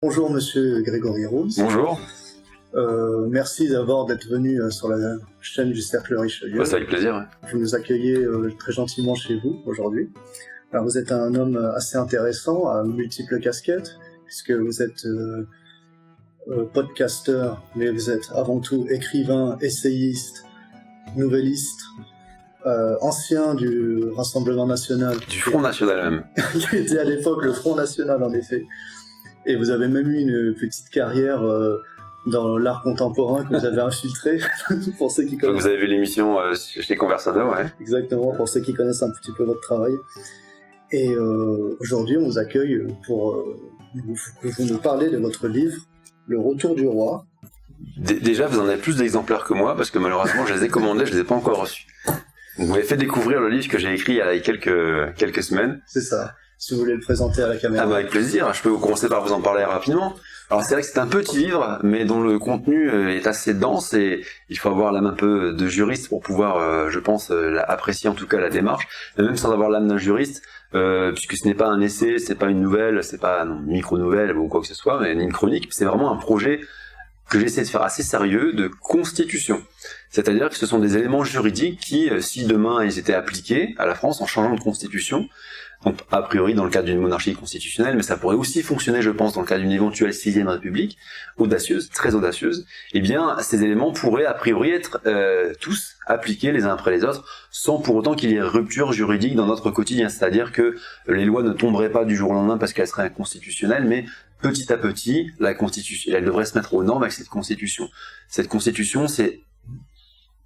Bonjour Monsieur Grégory Rose. Bonjour. Merci d'abord d'être venu sur la chaîne du Cercle Richelieu. C'est avec plaisir. Ouais. Vous nous accueillez très gentiment chez vous aujourd'hui. Alors, vous êtes un homme assez intéressant, à multiples casquettes, puisque vous êtes podcasteur, mais vous êtes avant tout écrivain, essayiste, nouvelliste, ancien du Rassemblement National. Du Front National même. Qui était à l'époque le Front National en effet. Et vous avez même eu une petite carrière dans l'art contemporain que vous avez infiltré, pour ceux qui connaissent. Vous avez vu l'émission chez Conversado, ouais. Exactement, pour ceux qui connaissent un petit peu votre travail. Et aujourd'hui, on vous accueille pour que vous nous parlez de votre livre, Le Retour du Roi. Déjà, vous en avez plus d'exemplaires que moi, parce que malheureusement, je les ai commandés, je les ai pas encore reçus. Vous m'avez fait découvrir le livre que j'ai écrit il y a quelques semaines. C'est ça. Si vous voulez le présenter à la caméra. Ah bah avec plaisir, je peux commencer par vous en parler rapidement. Alors c'est vrai que c'est un petit livre, mais dont le contenu est assez dense et il faut avoir l'âme un peu de juriste pour pouvoir, je pense, apprécier en tout cas la démarche, mais même sans avoir l'âme d'un juriste, puisque ce n'est pas un essai, c'est pas une nouvelle, c'est pas une micro-nouvelle ou quoi que ce soit, mais une chronique, c'est vraiment un projet que j'essaie de faire assez sérieux de constitution. C'est-à-dire que ce sont des éléments juridiques qui, si demain ils étaient appliqués à la France en changeant de constitution, donc a priori dans le cadre d'une monarchie constitutionnelle, mais ça pourrait aussi fonctionner, je pense, dans le cadre d'une éventuelle 6e République, audacieuse, très audacieuse, eh bien ces éléments pourraient a priori être tous appliqués les uns après les autres, sans pour autant qu'il y ait rupture juridique dans notre quotidien. C'est-à-dire que les lois ne tomberaient pas du jour au lendemain parce qu'elles seraient inconstitutionnelles, mais petit à petit, la Constitution, elle devrait se mettre aux normes avec cette Constitution. Cette Constitution, c'est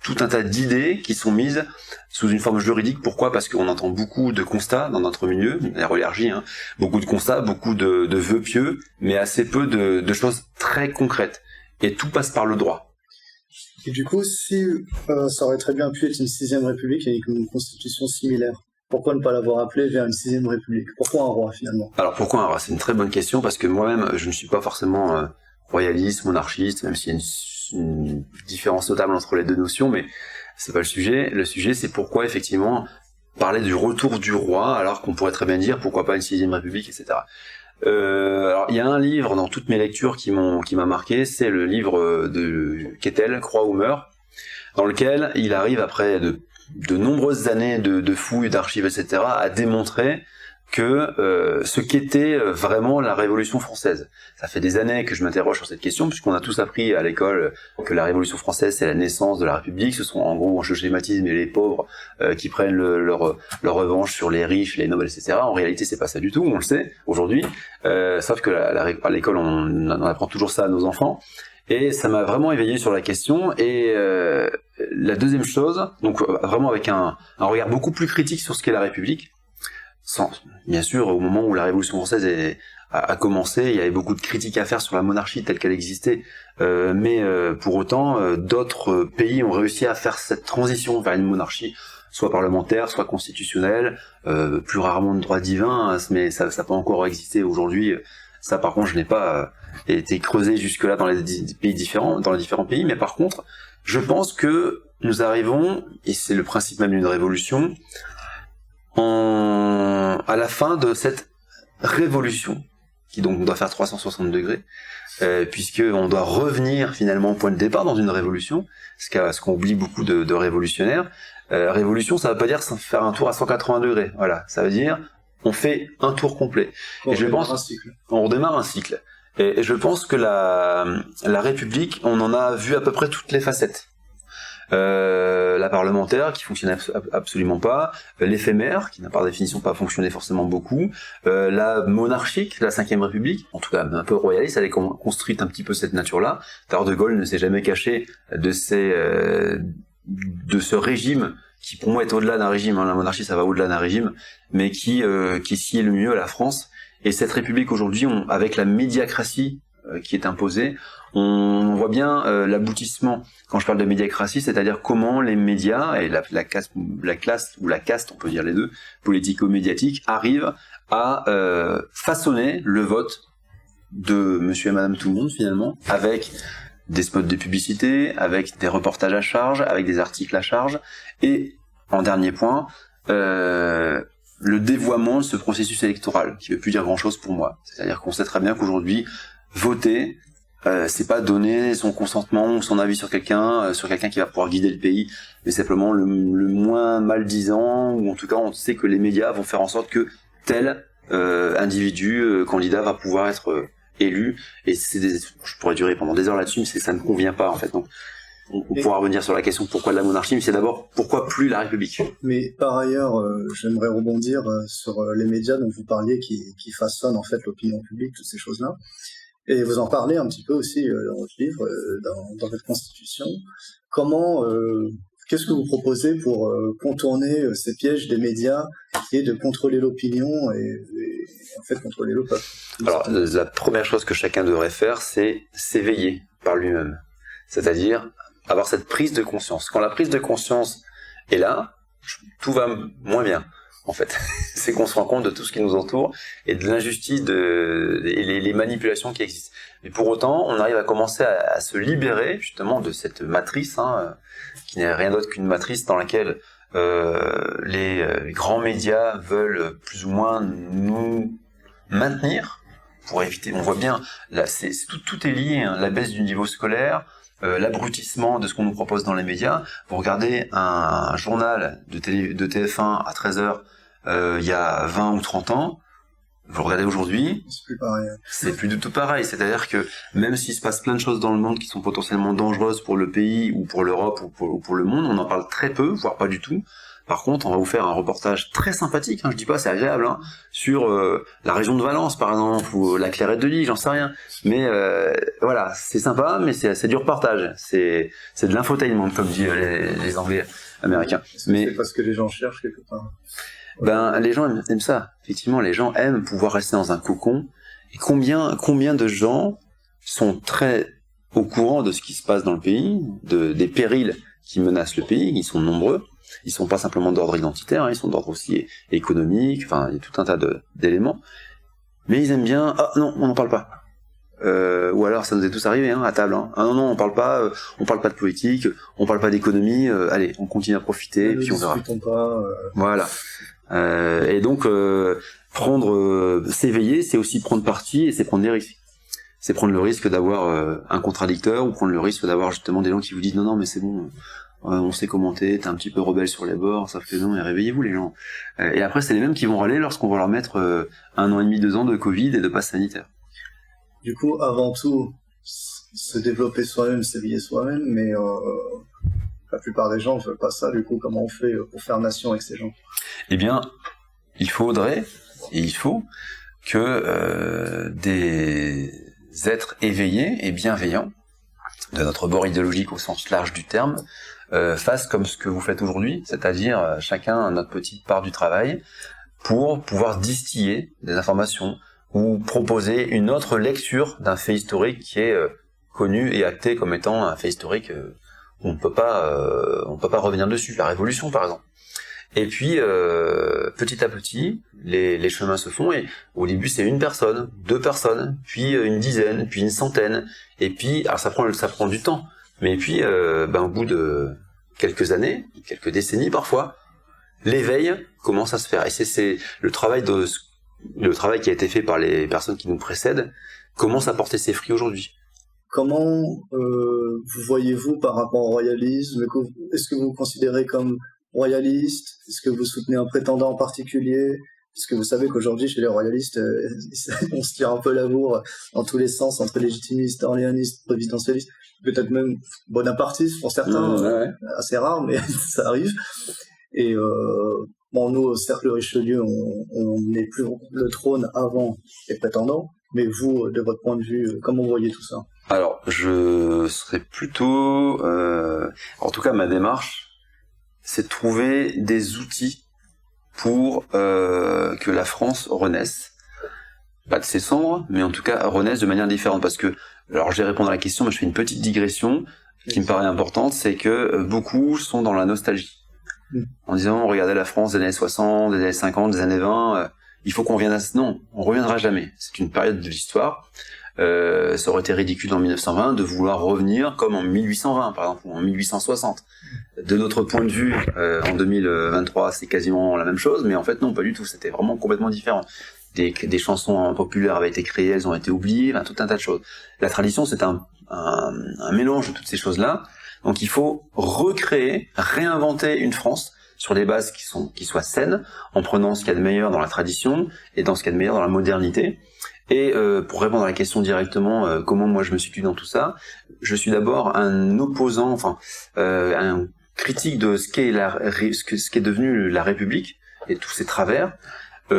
tout un tas d'idées qui sont mises sous une forme juridique. Pourquoi ? Parce qu'on entend beaucoup de constats dans notre milieu, l'aéroénergie, beaucoup de constats, beaucoup de vœux pieux, mais assez peu de choses très concrètes. Et tout passe par le droit. Et du coup, si ça aurait très bien pu être une 6e République avec une constitution similaire, pourquoi ne pas l'avoir appelé vers une 6e République ? Pourquoi un roi finalement ? Alors pourquoi un roi ? C'est une très bonne question, parce que moi-même, je ne suis pas forcément royaliste, monarchiste, même s'il y a une différence notable entre les deux notions, mais c'est pas le sujet. Le sujet, c'est pourquoi effectivement parler du retour du roi, alors qu'on pourrait très bien dire pourquoi pas une 6e République, etc. Alors il y a un livre dans toutes mes lectures qui m'a marqué, c'est le livre de Kettel, Croix ou meurt, dans lequel il arrive après de nombreuses années de fouilles, d'archives, etc., à démontrer que ce qu'était vraiment la Révolution française. Ça fait des années que je m'interroge sur cette question, puisqu'on a tous appris à l'école que la Révolution française, c'est la naissance de la République. Ce sont en gros, je schématise, mais les pauvres qui prennent leur revanche sur les riches, les nobles, etc. En réalité, c'est pas ça du tout, on le sait aujourd'hui. Sauf que à l'école, on apprend toujours ça à nos enfants. Et ça m'a vraiment éveillé sur la question. Et la deuxième chose, donc vraiment avec un regard beaucoup plus critique sur ce qu'est la République, bien sûr, au moment où la Révolution française a commencé, il y avait beaucoup de critiques à faire sur la monarchie telle qu'elle existait, mais pour autant, d'autres pays ont réussi à faire cette transition vers une monarchie, soit parlementaire, soit constitutionnelle, plus rarement de droit divin, mais ça peut encore exister aujourd'hui. Ça, par contre, je n'ai pas été creusé jusque-là dans les pays différents, dans les différents pays, mais par contre, je pense que nous arrivons, et c'est le principe même d'une révolution, à la fin de cette révolution, qui donc doit faire 360 degrés, puisqu'on doit revenir finalement au point de départ dans une révolution, ce qu'on oublie beaucoup de révolutionnaires. Révolution, ça veut pas dire faire un tour à 180 degrés, voilà, ça veut dire on fait un tour complet. Et je pense, on redémarre un cycle. Et je pense que la République, on en a vu à peu près toutes les facettes. La parlementaire qui fonctionnait absolument pas, l'éphémère qui n'a par définition pas fonctionné forcément beaucoup, la monarchique, la 5e République, en tout cas un peu royaliste, elle est construite un petit peu cette nature-là. D'ailleurs de Gaulle ne s'est jamais caché de ce régime qui pour moi est au-delà d'un régime, la monarchie ça va au-delà d'un régime, mais qui sied le mieux à la France. Et cette République aujourd'hui, avec la médiacratie qui est imposée, on voit bien l'aboutissement. Quand je parle de médiacratie, c'est-à-dire comment les médias et la classe ou la caste, on peut dire les deux, politico-médiatique, arrivent à façonner le vote de monsieur et madame tout le monde finalement, avec des spots de publicité, avec des reportages à charge, avec des articles à charge, et en dernier point, le dévoiement de ce processus électoral, qui veut plus dire grand-chose pour moi. C'est-à-dire qu'on sait très bien qu'aujourd'hui, voter, c'est pas donner son consentement ou son avis sur quelqu'un qui va pouvoir guider le pays, mais simplement le moins maldisan, ou en tout cas on sait que les médias vont faire en sorte que tel individu, candidat va pouvoir être élu, et je pourrais durer pendant des heures là-dessus, mais ça ne convient pas en fait. Donc on pourra revenir sur la question pourquoi de la monarchie, mais c'est d'abord pourquoi plus la République. Mais par ailleurs, j'aimerais rebondir sur les médias dont vous parliez qui façonnent en fait l'opinion publique, toutes ces choses-là. Et vous en parlez un petit peu aussi dans votre livre, dans votre constitution. Qu'est-ce que vous proposez pour contourner ces pièges des médias, qui est de contrôler l'opinion et en fait contrôler le peuple? Alors, la première chose que chacun devrait faire, c'est s'éveiller par lui-même. C'est-à-dire avoir cette prise de conscience. Quand la prise de conscience est là, tout va moins bien. En fait, c'est qu'on se rend compte de tout ce qui nous entoure et de l'injustice et les manipulations qui existent. Mais pour autant, on arrive à commencer à se libérer justement de cette matrice, qui n'est rien d'autre qu'une matrice dans laquelle les grands médias veulent plus ou moins nous maintenir pour éviter. On voit bien, là, tout est lié. La baisse du niveau scolaire. L'abrutissement de ce qu'on nous propose dans les médias. Vous regardez un journal de TF1 à 13h il y a 20 ou 30 ans, vous le regardez aujourd'hui, c'est plus pareil. C'est plus du tout pareil. C'est-à-dire que même s'il se passe plein de choses dans le monde qui sont potentiellement dangereuses pour le pays ou pour l'Europe ou pour le monde, on en parle très peu, voire pas du tout. Par contre, on va vous faire un reportage très sympathique, je dis pas c'est agréable, sur la région de Valence par exemple, ou la Clairette de Lille, j'en sais rien. Mais voilà, c'est sympa, mais c'est du reportage. C'est de l'infotainment, comme disent les Anglais américains. Mais c'est parce que les gens cherchent quelque part. Ben, les gens aiment ça. Effectivement, les gens aiment pouvoir rester dans un cocon. Et combien de gens sont très au courant de ce qui se passe dans le pays, des périls qui menacent le pays, ils sont nombreux. Ils sont pas simplement d'ordre identitaire, ils sont d'ordre aussi économique, enfin, il y a tout un tas d'éléments. Mais ils aiment bien, ah non, on n'en parle pas. Ou alors, ça nous est tous arrivé, à table, Ah non, on parle pas de politique, on parle pas d'économie, allez, on continue à profiter, puis on verra. Voilà. Et donc, s'éveiller, c'est aussi prendre parti et c'est prendre des risques. C'est prendre le risque d'avoir un contradicteur ou prendre le risque d'avoir justement des gens qui vous disent non, mais c'est bon, on sait commenter, t'es un petit peu rebelle sur les bords, sauf que non, et réveillez-vous les gens. Et après, c'est les mêmes qui vont râler lorsqu'on va leur mettre 1 an et demi, 2 ans de Covid et de passe sanitaire. Du coup, avant tout, se développer soi-même, s'éveiller soi-même, mais la plupart des gens ne veulent pas ça. Du coup, comment on fait pour faire nation avec ces gens? Eh bien, il faut que des êtres éveillés et bienveillants, de notre bord idéologique au sens large du terme, fassent comme ce que vous faites aujourd'hui, c'est-à-dire chacun notre petite part du travail, pour pouvoir distiller des informations ou proposer une autre lecture d'un fait historique qui est connu et acté comme étant un fait historique on ne peut pas revenir dessus. La Révolution, par exemple. Et puis, petit à petit, les chemins se font, et au début, c'est 1 personne, 2 personnes, puis 1 dizaine, puis 1 centaine, et puis, alors ça prend du temps, mais puis, au bout de quelques années, quelques décennies parfois, l'éveil commence à se faire. Et c'est le travail qui a été fait par les personnes qui nous précèdent commence à porter ses fruits aujourd'hui. Comment vous voyez-vous par rapport au royalisme? Est-ce que vous vous considérez comme royaliste? Est-ce que vous soutenez un prétendant en particulier? Parce que vous savez qu'aujourd'hui, chez les royalistes, on se tire un peu la bourre dans tous les sens, entre légitimistes, orléanistes, présidentialistes, peut-être même bonapartistes pour certains, assez rare, mais ça arrive. Et nous, au cercle Richelieu, on n'est plus le trône avant les prétendants, mais vous, de votre point de vue, comment vous voyez tout ça? Alors, je serais plutôt... en tout cas, ma démarche, c'est de trouver des outils pour que la France renaisse. Pas de ses cendres, mais en tout cas renaisse de manière différente. Parce que, alors je vais répondre à la question, mais je fais une petite digression qui me paraît importante, c'est que beaucoup sont dans la nostalgie. En disant, regardez la France des années 60, des années 50, des années 20, il faut qu'on revienne à... Non, on reviendra jamais. C'est une période de l'histoire. Ça aurait été ridicule en 1920 de vouloir revenir comme en 1820 par exemple, ou en 1860. De notre point de vue, en 2023, c'est quasiment la même chose, mais en fait non, pas du tout, c'était vraiment complètement différent. des chansons populaires avaient été créées, elles ont été oubliées, tout un tas de choses. La tradition, c'est un mélange de toutes ces choses-là. Donc il faut recréer, réinventer une France sur des bases qui soient saines, en prenant ce qu'il y a de meilleur dans la tradition et dans ce qu'il y a de meilleur dans la modernité. Et pour répondre à la question directement, comment moi je me situe dans tout ça, je suis d'abord un opposant, un critique de ce qu'est devenu la République et tous ses travers.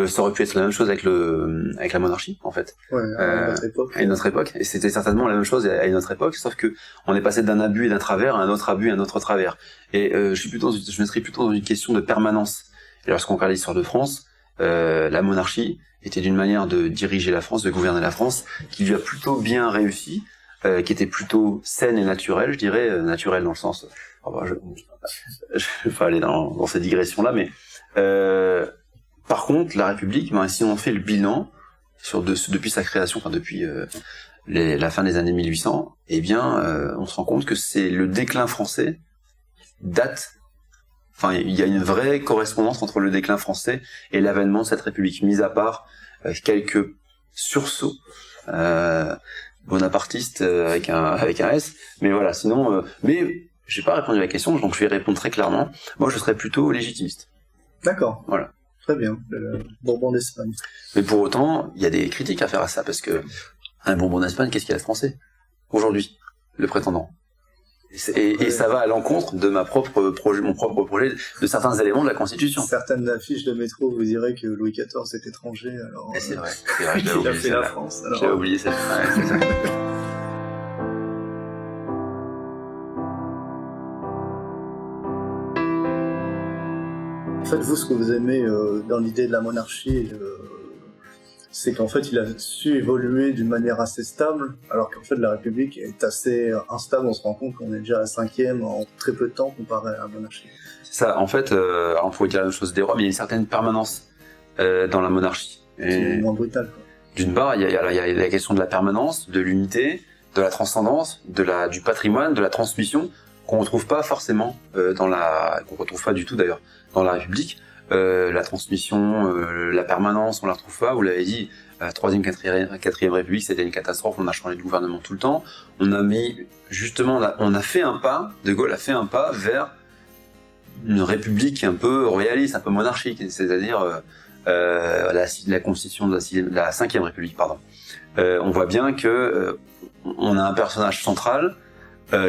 Ça aurait pu être la même chose avec la monarchie, en fait. Ouais, à notre époque. À une autre époque. Et c'était certainement la même chose à une autre époque, sauf que on est passé d'un abus et d'un travers à un autre abus et un autre travers. Et je mettrais plutôt dans une question de permanence. Et lorsqu'on regarde l'histoire de France, la monarchie était d'une manière de diriger la France, de gouverner la France, qui lui a plutôt bien réussi, qui était plutôt saine et naturelle, je dirais, naturelle dans le sens... je vais pas aller dans cette digression-là, mais... Par contre, la République, si on fait le bilan depuis sa création, depuis la fin des années 1800, eh bien, on se rend compte que c'est le déclin français date. Il y a une vraie correspondance entre le déclin français et l'avènement de cette République, mis à part quelques sursauts bonapartistes avec un S. Mais voilà, sinon, mais j'ai pas répondu à la question, donc je vais répondre très clairement. Moi, je serais plutôt légitimiste. D'accord. Voilà. Très bien, le Bourbon d'Espagne. Mais pour autant, il y a des critiques à faire à ça, parce que un Bourbon d'Espagne, qu'est-ce qu'il y a de français aujourd'hui, le prétendant? Et ça va à l'encontre de mon propre projet, de certains éléments de la Constitution. Certaines affiches de métro vous diraient que Louis XIV est étranger, alors... Et c'est vrai, je l'ai oublié, fait la France. J'ai oublié ça. Ouais, c'est ça. En fait, vous, ce que vous aimez dans l'idée de la monarchie, c'est qu'en fait, il a su évoluer d'une manière assez stable, alors qu'en fait, la République est assez instable. On se rend compte qu'on est déjà à la 5e en très peu de temps comparé à la monarchie. C'est ça, en fait, on pourrait dire la même chose des rois, mais il y a une certaine permanence dans la monarchie. C'est moins brutal, quoi. D'une part, il y a la question de la permanence, de l'unité, de la transcendance, du patrimoine, de la transmission, qu'on retrouve pas forcément qu'on retrouve pas du tout d'ailleurs dans la République. La transmission, la permanence, on la retrouve pas. Vous l'avez dit, la 3e, 4e République, c'était une catastrophe. On a changé de gouvernement tout le temps. On a fait un pas. De Gaulle a fait un pas vers une République un peu royaliste, un peu monarchique, c'est-à-dire la constitution de la 5e République, pardon. On voit bien que on a un personnage central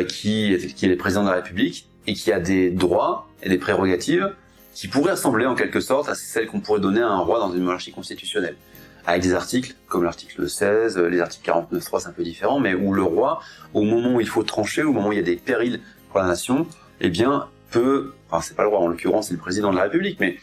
qui est le président de la République et qui a des droits et des prérogatives qui pourraient ressembler en quelque sorte à celles qu'on pourrait donner à un roi dans une monarchie constitutionnelle, avec des articles comme l'article 16, les articles 49.3, c'est un peu différent, mais où le roi, au moment où il faut trancher, au moment où il y a des périls pour la nation, eh bien c'est pas le roi en l'occurrence, c'est le président de la République, mais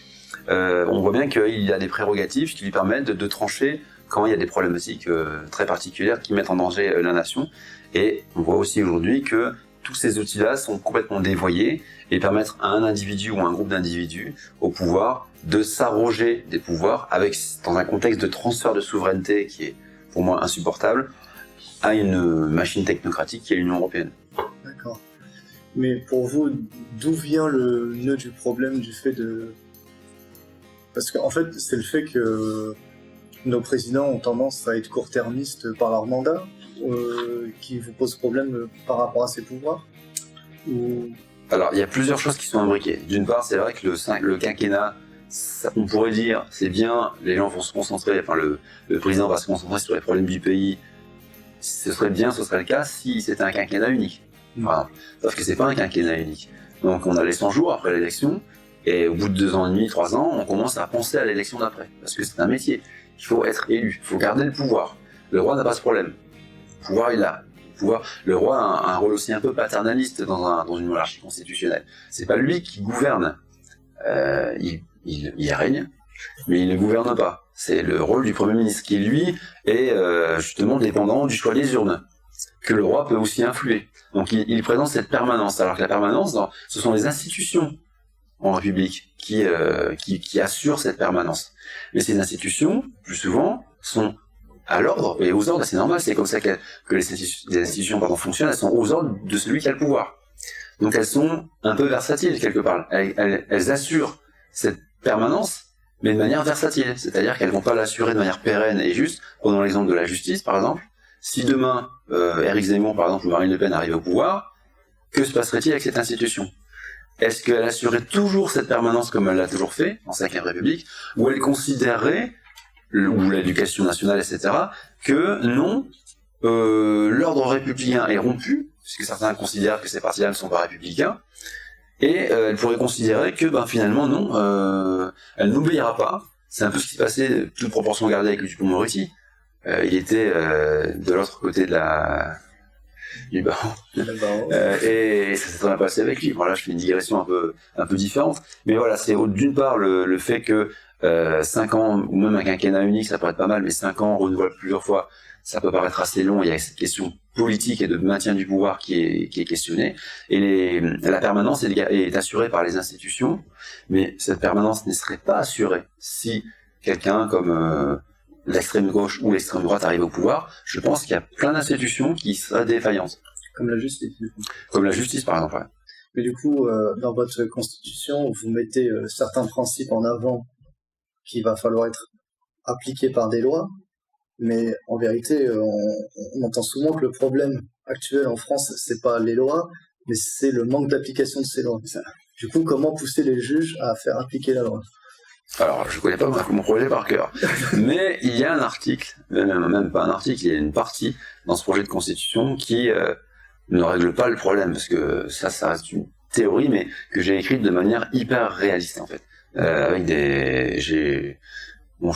on voit bien qu'il a des prérogatives qui lui permettent de trancher quand il y a des problématiques très particulières qui mettent en danger la nation. Et on voit aussi aujourd'hui que tous ces outils-là sont complètement dévoyés et permettent à un individu ou à un groupe d'individus au pouvoir de s'arroger des pouvoirs dans un contexte de transfert de souveraineté qui est pour moi insupportable à une machine technocratique qui est l'Union européenne. D'accord. Mais pour vous, d'où vient le nœud du problème du fait de... Parce qu'en fait, c'est le fait que nos présidents ont tendance à être court-termistes par leur mandat qui vous pose problème par rapport à ces pouvoirs ou... Alors, il y a plusieurs choses qui sont imbriquées. D'une part, c'est vrai que le quinquennat, on pourrait dire, c'est bien, les gens vont se concentrer, le président va se concentrer sur les problèmes du pays. Ce serait bien, ce serait le cas si c'était un quinquennat unique. Sauf que c'est pas un quinquennat unique. Donc, on a les 100 jours après l'élection, et au bout de 2 ans et demi, 3 ans, on commence à penser à l'élection d'après. Parce que c'est un métier. Il faut être élu, il faut garder le pouvoir. Le roi n'a pas ce problème. Le pouvoir, il a. Le roi a un rôle aussi un peu paternaliste dans une monarchie constitutionnelle. C'est pas lui qui gouverne. Il règne, mais il ne gouverne pas. C'est le rôle du Premier ministre qui, lui, est justement dépendant du choix des urnes, que le roi peut aussi influer. Donc il présente cette permanence. Alors que la permanence, ce sont les institutions en République qui assurent cette permanence. Mais ces institutions, plus souvent, sont à l'ordre et aux ordres, c'est normal, c'est comme ça que les institutions fonctionnent, elles sont aux ordres de celui qui a le pouvoir. Donc elles sont un peu versatiles quelque part, elles assurent cette permanence, mais de manière versatile, c'est-à-dire qu'elles vont pas l'assurer de manière pérenne et juste. Prenons l'exemple de la justice, par exemple. Si demain, Éric Zemmour, par exemple, ou Marine Le Pen arrivent au pouvoir, que se passerait-il avec cette institution? Est-ce qu'elle assurerait toujours cette permanence comme elle l'a toujours fait, en 5e République, ou elle considérerait, ou l'éducation nationale, etc., que non, l'ordre républicain est rompu, puisque certains considèrent que ces partis-là ne sont pas républicains, et elle pourrait considérer que finalement non, elle n'oubliera pas. C'est un peu ce qui s'est passé, toute proportion gardée, avec le Dupond-Moretti. Il était de l'autre côté du barreau. Et ça s'est très bien passé avec lui. Voilà, je fais une digression un peu différente. Mais voilà, c'est d'une part le fait que 5 ans, ou même un quinquennat unique, ça paraît pas mal, mais 5 ans renouvelable plusieurs fois, ça peut paraître assez long. Il y a cette question politique et de maintien du pouvoir qui est questionnée. Et la permanence est assurée par les institutions, mais cette permanence ne serait pas assurée si quelqu'un comme l'extrême gauche ou l'extrême droite arrive au pouvoir. Je pense qu'il y a plein d'institutions qui seraient défaillantes. Comme la justice. Comme la justice, par exemple. Ouais. Mais du coup, dans votre constitution, vous mettez certains principes en avant qu'il va falloir être appliqués par des lois. Mais en vérité, on entend souvent que le problème actuel en France, c'est pas les lois, mais c'est le manque d'application de ces lois. Du coup, comment pousser les juges à faire appliquer la loi? Alors, je connais pas mon projet par cœur, mais il y a un article, même pas un article, il y a une partie dans ce projet de constitution qui ne règle pas le problème, parce que ça reste une théorie, mais que j'ai écrite de manière hyper réaliste en fait, avec je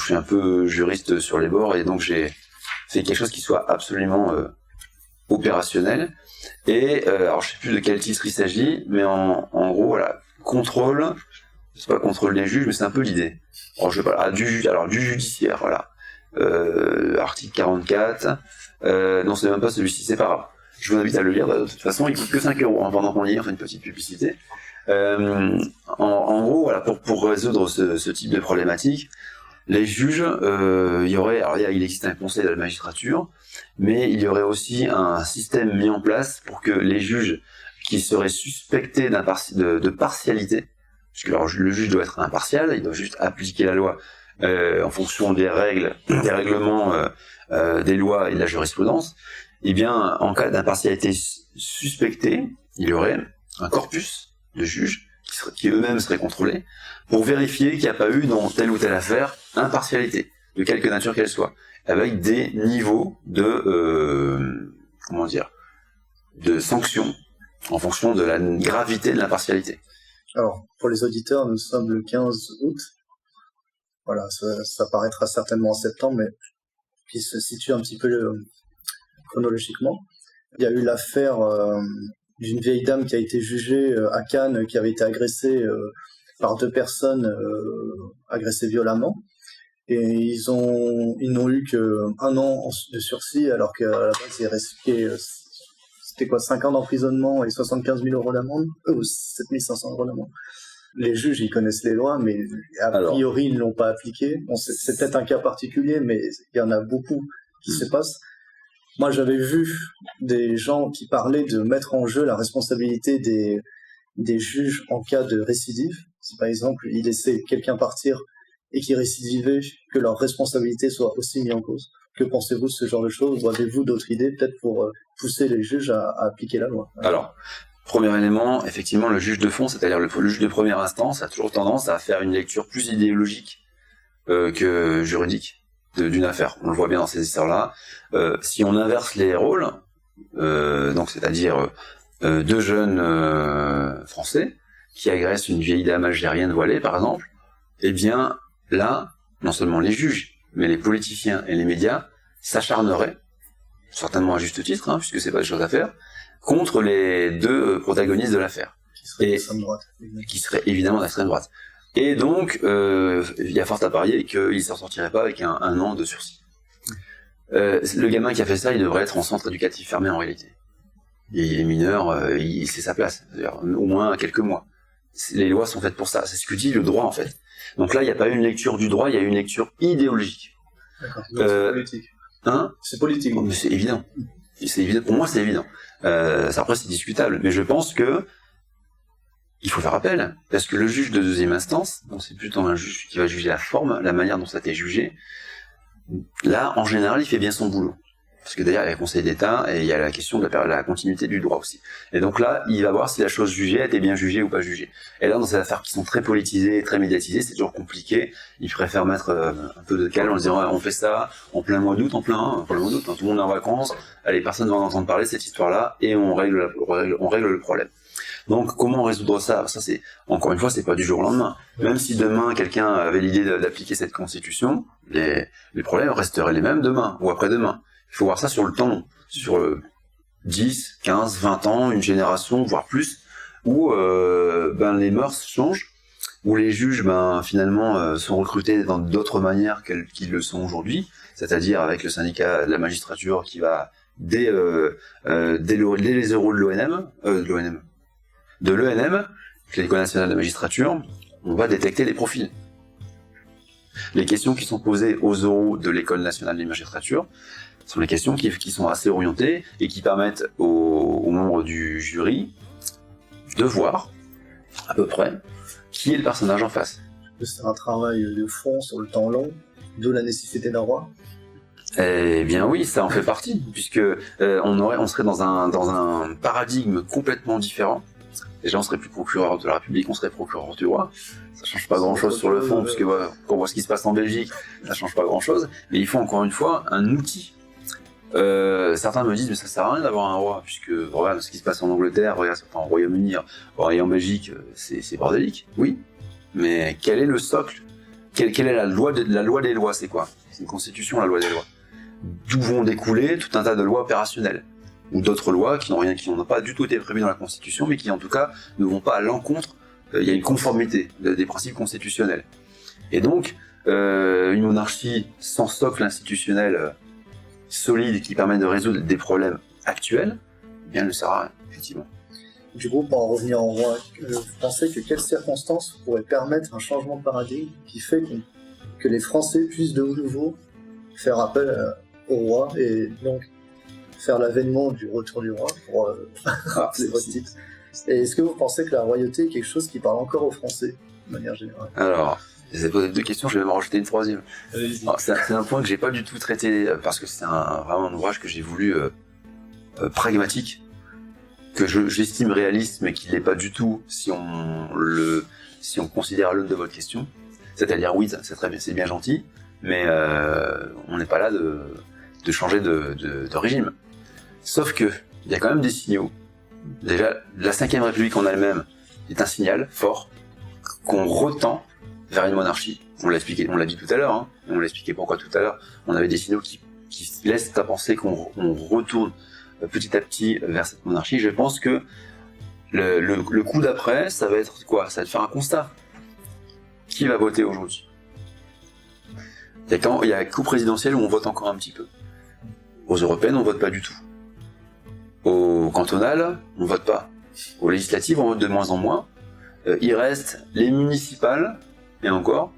suis un peu juriste sur les bords, et donc j'ai fait quelque chose qui soit absolument opérationnel. Et alors je sais plus de quel titre il s'agit, mais en gros, voilà, contrôle. C'est pas contrôle des juges, mais c'est un peu l'idée. Alors je parle du judiciaire, voilà. Article 44. Non, c'est même pas celui-ci, c'est pas grave. Je vous invite à le lire. De toute façon, il coûte que 5 €. Pendant qu'on lit, on fait une petite publicité. En gros, voilà, pour résoudre ce type de problématique, les juges, il existe un conseil de la magistrature, mais il y aurait aussi un système mis en place pour que les juges qui seraient suspectés de partialité, parce que le juge doit être impartial, il doit juste appliquer la loi en fonction des règlements, des lois et de la jurisprudence, et bien, en cas d'impartialité suspectée, il y aurait un corpus de juges qui eux-mêmes seraient contrôlés pour vérifier qu'il n'y a pas eu dans telle ou telle affaire impartialité, de quelque nature qu'elle soit, avec des niveaux de sanctions en fonction de la gravité de l'impartialité. Alors, pour les auditeurs, nous sommes le 15 août. Voilà, ça paraîtra certainement en septembre, mais qui se situe un petit peu chronologiquement. Il y a eu l'affaire d'une vieille dame qui a été jugée à Cannes, qui avait été agressée par 2 personnes agressées violemment. Et ils n'ont eu qu'1 an de sursis, alors qu'à la base, ils risquaient, c'était quoi, 5 ans d'emprisonnement et 75 000 € d'amende, ou 7 500 € d'amende. Les juges, ils connaissent les lois, mais a priori, ils ne l'ont pas appliqué. Bon, c'est peut-être un cas particulier, mais il y en a beaucoup qui se passent. Moi, j'avais vu des gens qui parlaient de mettre en jeu la responsabilité des juges en cas de récidive. Si par exemple, ils laissaient quelqu'un partir et qui récidivait, que leur responsabilité soit aussi mise en cause. Que pensez-vous de ce genre de choses? Ou avez-vous d'autres idées peut-être pour pousser les juges à appliquer la loi? Alors, premier élément, effectivement, le juge de fond, c'est-à-dire le juge de première instance, a toujours tendance à faire une lecture plus idéologique que juridique d'une affaire. On le voit bien dans ces histoires-là. Si on inverse les rôles, donc c'est-à-dire 2 jeunes Français qui agressent une vieille dame algérienne voilée, par exemple, eh bien là, non seulement les juges, mais les politiciens et les médias s'acharneraient, certainement à juste titre, puisque c'est pas des choses à faire, contre les 2 protagonistes de l'affaire. Qui seraient évidemment d'extrême droite. Et donc, il y a fort à parier qu'il ne s'en sortirait pas avec un an de sursis. Le gamin qui a fait ça, il devrait être en centre éducatif fermé en réalité. Il est mineur, c'est sa place, au moins quelques mois. Les lois sont faites pour ça, c'est ce que dit le droit en fait. Donc là, il n'y a pas eu une lecture du droit, il y a eu une lecture idéologique. D'accord, donc c'est politique. C'est politique. Mais c'est évident. C'est évident. Pour moi, c'est évident. Après, c'est discutable, mais je pense que il faut faire appel, parce que le juge de deuxième instance, donc c'est plutôt un juge qui va juger la forme, la manière dont ça a été jugé, là, en général, il fait bien son boulot. Parce que d'ailleurs, il y a le Conseil d'État et il y a la question de la continuité du droit aussi. Et donc là, il va voir si la chose jugée a été bien jugée ou pas jugée. Et là, dans ces affaires qui sont très politisées, très médiatisées, c'est toujours compliqué. Il préfère mettre un peu de calme en disant on fait ça en plein mois d'août, en plein mois d'août, tout le monde est en vacances, allez, personne ne va en entendre parler de cette histoire-là et on règle le problème. Donc, comment résoudre ça? Ça, c'est, encore une fois, c'est pas du jour au lendemain. Même si demain, quelqu'un avait l'idée d'appliquer cette constitution, les problèmes resteraient les mêmes demain ou après-demain. Il faut voir ça sur le temps long, sur 10, 15, 20 ans, une génération, voire plus, où les mœurs changent, où les juges finalement sont recrutés dans d'autres manières qu'ils le sont aujourd'hui, c'est-à-dire avec le syndicat de la magistrature qui va dès les euros de l'ENM, l'École nationale de la magistrature, on va détecter des profils. Les questions qui sont posées aux oraux de l'École nationale de la magistrature sont des questions qui sont assez orientées et qui permettent aux membres du jury de voir, à peu près, qui est le personnage en face. C'est un travail de fond sur le temps long, d'où la nécessité d'un roi. Eh bien oui, ça en fait partie, puisque on serait dans un paradigme complètement différent. Déjà, on serait plus procureur de la République, on serait procureur du roi. Ça change pas grand-chose sur le fond, puisque quand on voit ce qui se passe en Belgique, ça change pas grand-chose. Mais il faut encore une fois un outil. Certains me disent mais ça sert à rien d'avoir un roi, puisque regarde ce qui se passe en Angleterre, regarde en Royaume-Uni, et en Belgique, c'est bordélique. Oui, mais quel est le socle? Quelle est la loi des lois? C'est quoi? C'est une constitution, la loi des lois. D'où vont découler tout un tas de lois opérationnelles ou d'autres lois qui n'ont pas du tout été prévues dans la Constitution, mais qui en tout cas ne vont pas à l'encontre. Il y a une conformité des principes constitutionnels. Et donc, une monarchie sans socle institutionnel solide qui permet de résoudre des problèmes actuels, eh bien, elle ne sert à rien, effectivement. Du coup, pour en revenir au roi, vous pensez que quelles circonstances pourraient permettre un changement de paradigme qui fait que les Français puissent de nouveau faire appel au roi et donc faire l'avènement du retour du roi pour c'est votre titre. Et est-ce que vous pensez que la royauté est quelque chose qui parle encore aux Français, de manière générale? Alors, j'ai posé 2 questions, je vais même en rajouter une troisième. C'est un point que j'ai pas du tout traité, parce que c'est vraiment un ouvrage que j'ai voulu pragmatique, que j'estime réaliste, mais qui l'est pas du tout si on considère l'aune de votre question. C'est-à-dire, oui, c'est très bien, c'est bien gentil, mais on n'est pas là de changer de régime. Sauf que, il y a quand même des signaux. Déjà, la 5e République en elle-même est un signal fort qu'on retend vers une monarchie. On l'a dit tout à l'heure, hein, on l'a expliqué pourquoi tout à l'heure. On avait des signaux qui laissent à penser qu'on retourne petit à petit vers cette monarchie. Je pense que le coup d'après, ça va être quoi? Ça va être faire un constat. Qui va voter aujourd'hui? Il y a un coup présidentiel où on vote encore un petit peu. Aux européennes, on vote pas du tout. Au cantonal, on vote pas. Aux législatives, on vote de moins en moins. Il reste les municipales, et encore,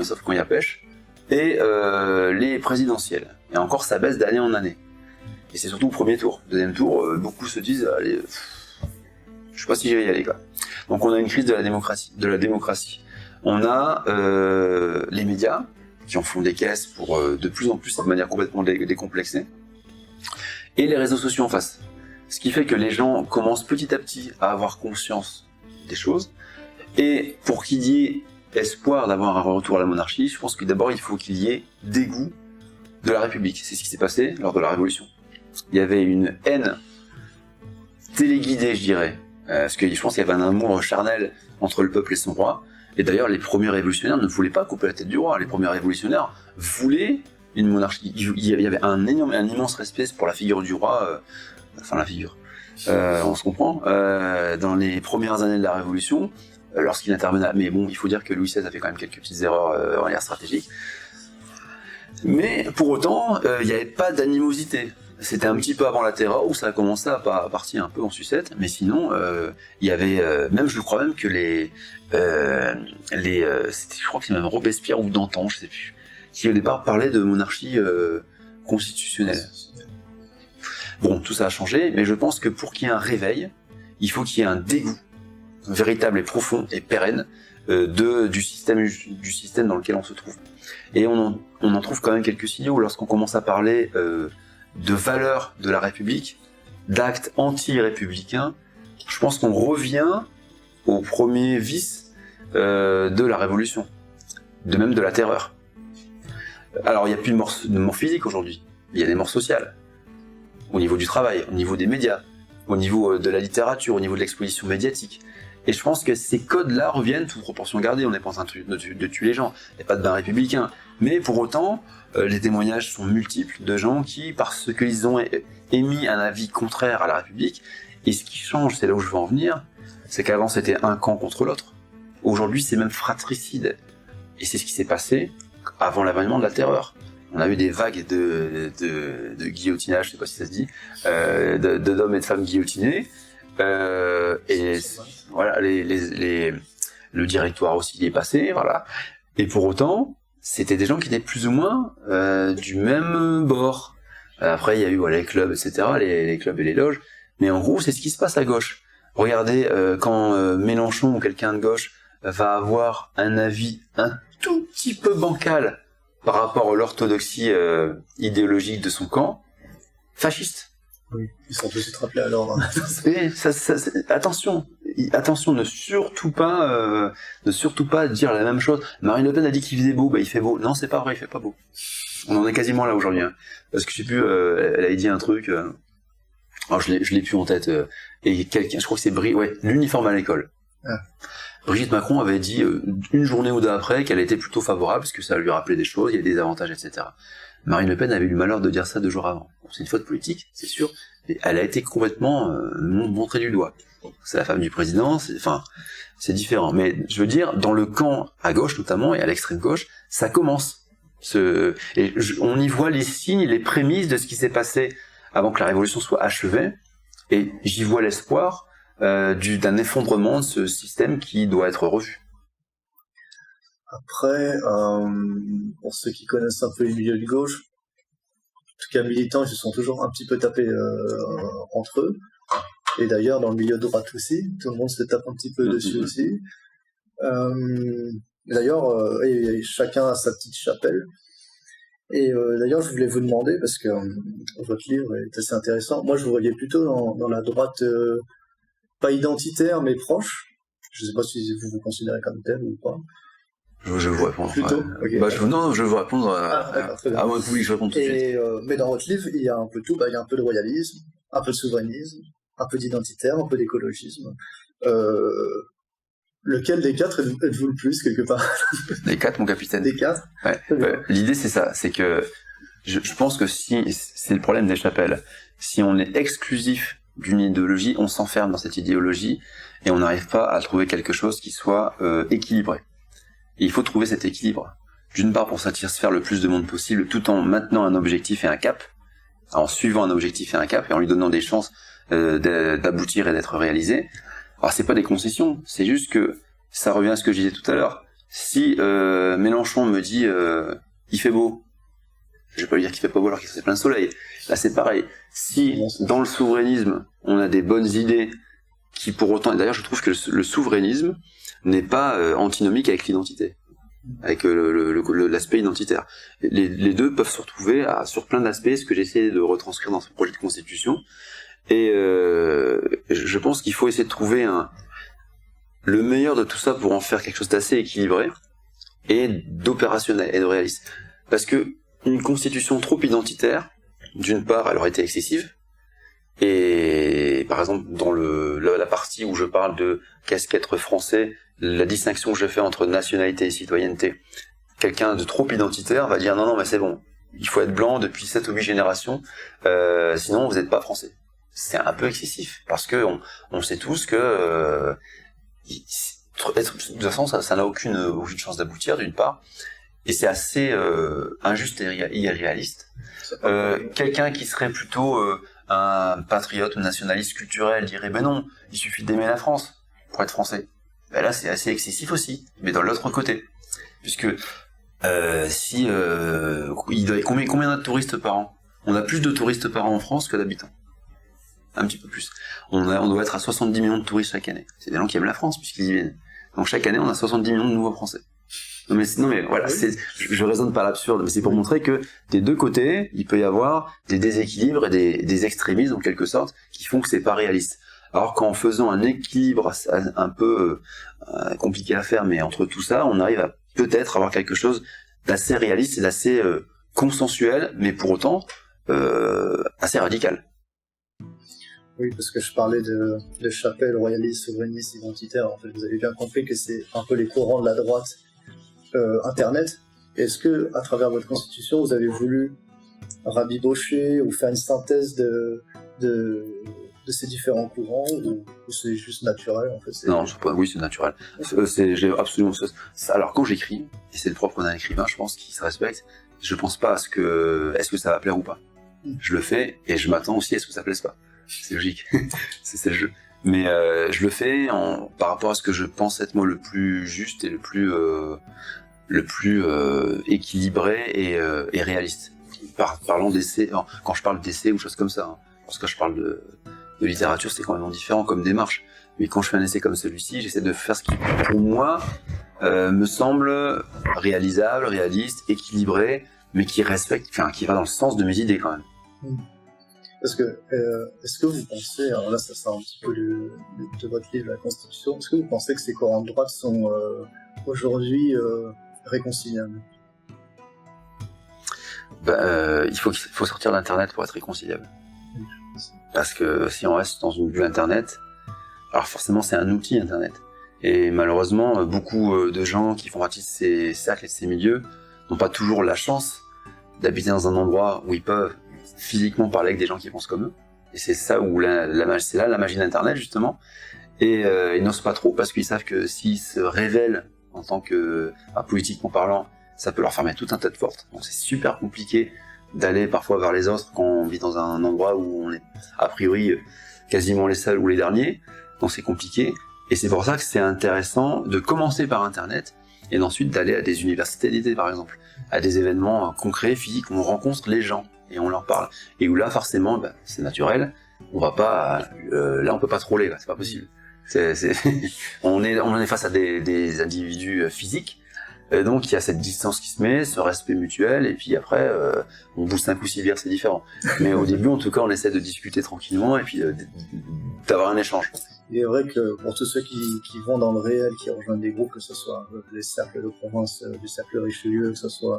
sauf quand il y a pêche, et les présidentielles. Et encore, ça baisse d'année en année. Et c'est surtout au premier tour. Deuxième tour, beaucoup se disent, allez, je sais pas si j'y vais y aller, quoi. Donc on a une crise de la démocratie. On a les médias, qui en font des caisses pour de plus en plus de manière complètement décomplexée, et les réseaux sociaux en face. Ce qui fait que les gens commencent petit à petit à avoir conscience des choses, et pour qu'il y ait espoir d'avoir un retour à la monarchie, je pense que d'abord il faut qu'il y ait dégoût de la République. C'est ce qui s'est passé lors de la Révolution. Il y avait une haine téléguidée, je dirais, parce que je pense qu'il y avait un amour charnel entre le peuple et son roi. Et d'ailleurs, les premiers révolutionnaires ne voulaient pas couper la tête du roi. Les premiers révolutionnaires voulaient une monarchie. Il y avait un immense respect pour la figure du roi. On se comprend. Dans les premières années de la Révolution, lorsqu'il intervenait, mais bon, il faut dire que Louis XVI a fait quand même quelques petites erreurs en l'air stratégique. Mais pour autant, il n'y avait pas d'animosité. C'était un petit peu avant la Terreur où ça a commencé à partir un peu en sucette, mais sinon, il y avait même, je crois même que je crois que c'est même Robespierre ou Danton, je sais plus, qui au départ parlait de monarchie constitutionnelle. Bon, tout ça a changé, mais je pense que pour qu'il y ait un réveil, il faut qu'il y ait un dégoût véritable et profond et pérenne du système dans lequel on se trouve. Et on en trouve quand même quelques signaux lorsqu'on commence à parler de valeurs de la République, d'actes anti-républicains. Je pense qu'on revient au premier vice de la Révolution, de même de la terreur. Alors il n'y a plus de mort physique aujourd'hui, il y a des morts sociales, au niveau du travail, au niveau des médias, au niveau de la littérature, au niveau de l'exposition médiatique. Et je pense que ces codes-là reviennent, toute proportion gardée, on n'est pas en train de tuer les gens, il n'y a pas de bain républicain. Mais pour autant, les témoignages sont multiples de gens qui, parce qu'ils ont émis un avis contraire à la République, et ce qui change, c'est là où je veux en venir, c'est qu'avant c'était un camp contre l'autre. Aujourd'hui c'est même fratricide. Et c'est ce qui s'est passé avant l'avènement de la terreur. On a eu des vagues de guillotinage, je sais pas si ça se dit, d'hommes et de femmes guillotinés. Et voilà, le directoire aussi y est passé, voilà. Et pour autant, c'était des gens qui étaient plus ou moins du même bord. Après, il y a eu les clubs, etc., les clubs et les loges. Mais en gros, c'est ce qui se passe à gauche. Regardez, quand Mélenchon ou quelqu'un de gauche va avoir un avis un tout petit peu bancal par rapport à l'orthodoxie idéologique de son camp, fasciste. Oui, ils sont tout de suite rappelés à l'ordre. Attention, ne surtout pas dire la même chose. Marine Le Pen a dit qu'il faisait beau, il fait beau. Non, c'est pas vrai, il fait pas beau. On en est quasiment là aujourd'hui, hein. Parce que je sais plus, elle avait dit un truc. Alors je l'ai plus en tête. Et quelqu'un, je crois que c'est l'uniforme à l'école. Ah. Brigitte Macron avait dit une journée ou deux après qu'elle était plutôt favorable parce que ça lui rappelait des choses, il y a des avantages, etc. Marine Le Pen avait eu le malheur de dire ça 2 jours avant. Bon, c'est une faute politique, c'est sûr, mais elle a été complètement montrée du doigt. C'est la femme du président, c'est différent. Mais je veux dire, dans le camp à gauche notamment et à l'extrême gauche, ça commence. On y voit les signes, les prémices de ce qui s'est passé avant que la révolution soit achevée, et j'y vois l'espoir d'un effondrement de ce système qui doit être revu. Après, pour ceux qui connaissent un peu les milieux de gauche, en tout cas militants, ils se sont toujours un petit peu tapés entre eux. Et d'ailleurs, dans le milieu de droite aussi, tout le monde se tape un petit peu dessus aussi. D'ailleurs, chacun a sa petite chapelle. Et d'ailleurs, je voulais vous demander, parce que votre livre est assez intéressant, moi je vous voyais plutôt dans la droite, pas identitaire, mais proche. Je ne sais pas si vous vous considérez comme tel ou pas. Je vais vous répondre. Plutôt okay. Je vais vous répondre à moi que vous, je réponds tout de suite. Mais dans votre livre, il y a un peu tout. Il y a un peu de royalisme, un peu de souverainisme, un peu d'identitaire, un peu d'écologisme. Lequel des 4 êtes-vous le plus, quelque part? Des 4, mon capitaine. Des 4 ouais. L'idée, c'est ça. C'est que je pense que si c'est le problème des chapelles, si on est exclusif d'une idéologie, on s'enferme dans cette idéologie et on n'arrive pas à trouver quelque chose qui soit équilibré. Et il faut trouver cet équilibre. D'une part, pour satisfaire le plus de monde possible, tout en maintenant un objectif et un cap, en suivant un objectif et un cap, et en lui donnant des chances d'aboutir et d'être réalisé. Alors, c'est pas des concessions, c'est juste que ça revient à ce que je disais tout à l'heure. Si Mélenchon me dit il fait beau, je vais pas lui dire qu'il fait pas beau alors qu'il fait plein de soleil. Là, c'est pareil. Si dans le souverainisme, on a des bonnes idées qui pour autant, et d'ailleurs je trouve que le souverainisme n'est pas antinomique avec l'identité, avec l'aspect identitaire. Les deux peuvent se retrouver sur plein d'aspects, ce que j'essaie de retranscrire dans ce projet de constitution. Et je pense qu'il faut essayer de trouver le meilleur de tout ça pour en faire quelque chose d'assez équilibré et d'opérationnel et de réaliste. Parce que une constitution trop identitaire, d'une part, elle aurait été excessive. Et par exemple, dans la partie où je parle de qu'est-ce qu'être français, la distinction que je fais entre nationalité et citoyenneté, quelqu'un de trop identitaire va dire non mais c'est bon, il faut être blanc depuis 7 ou 8 générations, sinon vous n'êtes pas français. C'est un peu excessif, parce que on sait tous que de toute façon ça n'a aucune chance d'aboutir, d'une part, et c'est assez injuste et irréaliste. Quelqu'un qui serait plutôt un patriote ou nationaliste culturel dirait ben non, il suffit d'aimer la France pour être français. Ben là c'est assez excessif aussi, mais dans l'autre côté, puisque il doit y avoir combien de touristes par an? On a plus de touristes par an en France que d'habitants. un petit peu plus. On doit être à 70 millions de touristes chaque année. C'est des gens qui aiment la France puisqu'ils y viennent. Donc chaque année, on a 70 millions de nouveaux Français. Non mais voilà, je raisonne pas l'absurde, mais c'est pour montrer que des deux côtés, il peut y avoir des déséquilibres et des extrémismes en quelque sorte qui font que c'est pas réaliste. Alors qu'en faisant un équilibre un peu compliqué à faire, mais entre tout ça, on arrive à peut-être avoir quelque chose d'assez réaliste et d'assez consensuel, mais pour autant assez radical. Oui, parce que je parlais de chapelle royaliste, souverainiste, identitaire. En fait, vous avez bien compris que c'est un peu les courants de la droite Internet. Est-ce que, à travers votre constitution, vous avez voulu rabibocher ou faire une synthèse de ces différents courants, ou c'est juste naturel en fait? Non, oui, c'est naturel. J'ai absolument. Alors quand j'écris, et c'est le propre d'un écrivain, je pense, qui se respecte, je pense pas à est-ce que ça va plaire ou pas. Je le fais et je m'attends aussi à ce que ça plaise pas. C'est logique, c'est le jeu. Mais je le fais par rapport à ce que je pense être moi le plus juste et le plus équilibré et réaliste. Parlant d'essai, quand je parle d'essai ou choses comme ça, hein, parce que je parle de littérature, c'est quand même différent comme démarche. Mais quand je fais un essai comme celui-ci, j'essaie de faire ce qui, pour moi, me semble réalisable, réaliste, équilibré, mais qui respecte, qui va dans le sens de mes idées quand même. Parce que, est-ce que vous pensez, alors là ça sort un petit peu de votre livre, La Constitution, est-ce que vous pensez que ces courants de droite sont aujourd'hui réconciliables? Il faut sortir d'Internet pour être réconciliable. Parce que si on reste dans une bulle Internet, alors forcément c'est un outil Internet. Et malheureusement, beaucoup de gens qui font partie de ces cercles et de ces milieux n'ont pas toujours la chance d'habiter dans un endroit où ils peuvent physiquement parler avec des gens qui pensent comme eux. Et c'est ça où c'est là la magie d'Internet justement. Et ils n'osent pas trop parce qu'ils savent que s'ils se révèlent en tant que, politiquement parlant, ça peut leur fermer tout un tas de portes. Donc c'est super compliqué d'aller parfois vers les autres quand on vit dans un endroit où on est a priori quasiment les seuls ou les derniers. Donc c'est compliqué. Et c'est pour ça que c'est intéressant de commencer par Internet et ensuite d'aller à des universités d'été par exemple, à des événements concrets, physiques, où on rencontre les gens et on leur parle. Et où là forcément, c'est naturel, on va pas, là on peut pas troller, c'est pas possible. On est face à des individus physiques, donc il y a cette distance qui se met, ce respect mutuel, et puis après on bouge 5 ou 6 bières, c'est différent. Mais au début en tout cas on essaie de discuter tranquillement et puis d'avoir un échange. Il est vrai que pour tous ceux qui vont dans le réel, qui rejoignent des groupes, que ce soit les cercles de province, du cercle Richelieu, que ce soit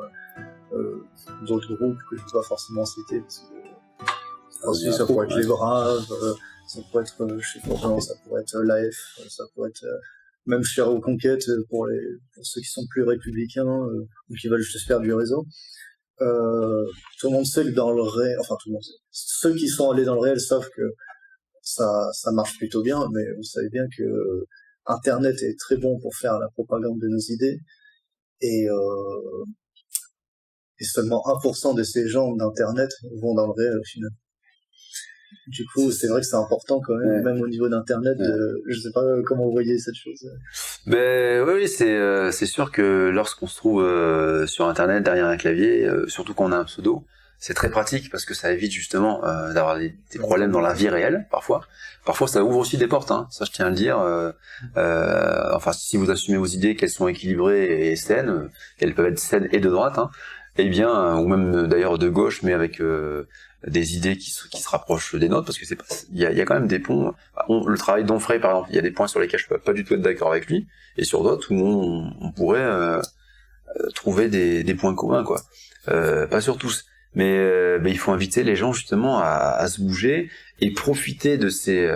d'autres groupes que je ne peux pas forcément citer, parce que aussi ça pourrait être les Braves, ça pourrait être chez Courant, ça pourrait être l'AF, ça pourrait être même chez Reconquête pour ceux qui sont plus républicains ou qui veulent juste faire du réseau. Tout le monde sait que dans le réel, enfin tout le monde sait, ceux qui sont allés dans le réel savent que ça marche plutôt bien, mais vous savez bien que Internet est très bon pour faire la propagande de nos idées, et seulement 1% de ces gens d'Internet vont dans le réel au final. Du coup, c'est vrai que c'est important quand même, même au niveau d'Internet, je sais pas comment vous voyez cette chose. Oui, c'est sûr que lorsqu'on se trouve sur Internet derrière un clavier, surtout quand on a un pseudo, c'est très pratique parce que ça évite justement d'avoir des problèmes dans la vie réelle, parfois. Parfois, ça ouvre aussi des portes, hein, ça je tiens à le dire. Enfin, si vous assumez vos idées, qu'elles sont équilibrées et saines, qu'elles peuvent être saines et de droite, hein, eh bien, ou même d'ailleurs de gauche, mais avec des idées qui se rapprochent des nôtres, parce que il y a quand même des ponts. Le travail d'Onfray, par exemple, il y a des points sur lesquels je peux pas du tout être d'accord avec lui, et sur d'autres où on pourrait trouver des points communs, quoi. Pas sur tous. Mais il faut inviter les gens justement à se bouger et profiter de ces.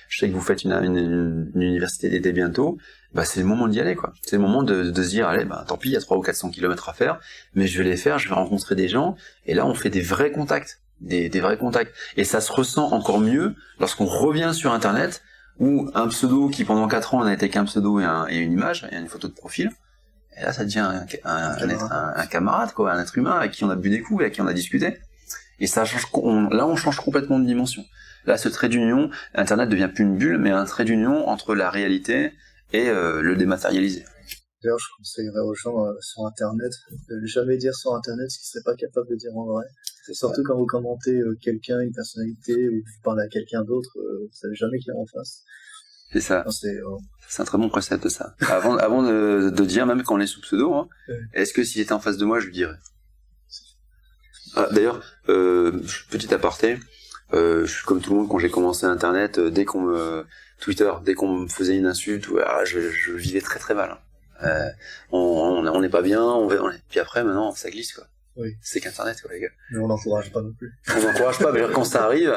Je sais que vous faites une université d'été bientôt. C'est le moment d'y aller, quoi. C'est le moment de se dire, allez, tant pis, il y a 300 ou 400 kilomètres à faire, mais je vais les faire, je vais rencontrer des gens, et là on fait des vrais contacts, des vrais contacts. Et ça se ressent encore mieux lorsqu'on revient sur Internet, où un pseudo qui pendant 4 ans n'a été qu'un pseudo et une image, et une photo de profil. Et là, ça devient un camarade, quoi, un être humain avec qui on a bu des coups et avec qui on a discuté. Et ça change, là, on change complètement de dimension. Là, ce trait d'union, Internet devient plus une bulle, mais un trait d'union entre la réalité et le dématérialisé. D'ailleurs, je conseillerais aux gens sur Internet de ne jamais dire sur Internet ce qu'ils ne seraient pas capables de dire en vrai. Surtout quand vous commentez quelqu'un, une personnalité, ou vous parlez à quelqu'un d'autre, vous savez jamais qui est en face. C'est ça. Enfin, c'est un très bon concept de ça. Avant de dire, même quand on est sous pseudo, hein, est-ce que s'il était en face de moi, je lui dirais. D'ailleurs, petit aparté, je suis comme tout le monde quand j'ai commencé Internet, dès qu'on me faisait une insulte, je vivais très très mal. On n'est pas bien, puis après maintenant ça glisse quoi. Oui. C'est qu'Internet quoi les gars. Mais on n'encourage pas non plus. On n'encourage pas, mais quand ça arrive,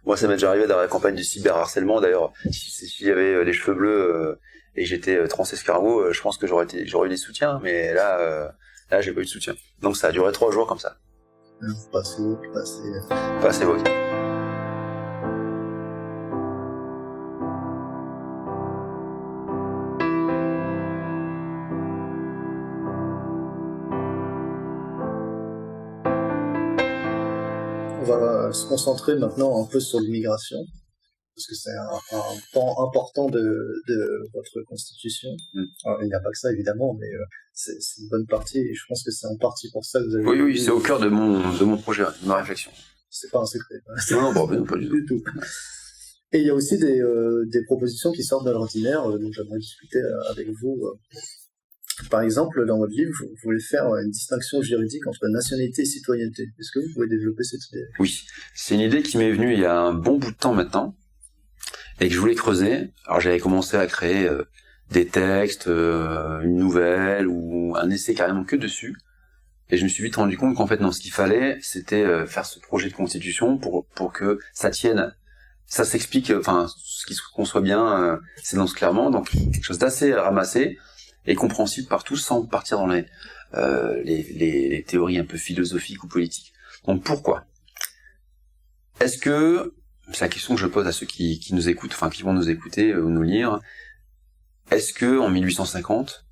moi ça m'est déjà arrivé dans la campagne du cyberharcèlement d'ailleurs. Si j'avais les cheveux bleus et j'étais trans escargot, je pense que j'aurais eu des soutiens, mais là j'ai pas eu de soutien. Donc ça a duré 3 jours comme ça. Pas assez woke. On va se concentrer maintenant un peu sur l'immigration, parce que c'est un pan important de votre constitution. Alors, il n'y a pas que ça évidemment, mais c'est une bonne partie, et je pense que c'est en partie pour ça que vous avez... Oui, c'est au cœur de mon projet, de ma réflexion. C'est pas un secret. Non, pas du tout. Et il y a aussi des propositions qui sortent de l'ordinaire, dont j'aimerais discuter avec vous. Par exemple, dans votre livre, vous voulez faire une distinction juridique entre nationalité et citoyenneté. Est-ce que vous pouvez développer cette idée ? Oui, c'est une idée qui m'est venue il y a un bon bout de temps maintenant, et que je voulais creuser. Alors j'avais commencé à créer des textes, une nouvelle ou un essai carrément que dessus, et je me suis vite rendu compte qu'en fait non, ce qu'il fallait, c'était faire ce projet de constitution pour que ça tienne, ça s'explique, enfin qu'on soit bien, s'énonce clairement, donc quelque chose d'assez ramassé et compréhensible par tous sans partir dans les théories un peu philosophiques ou politiques. Donc pourquoi ? Est-ce que, c'est la question que je pose à ceux qui nous écoutent, enfin qui vont nous écouter ou nous lire, est-ce que en 1850,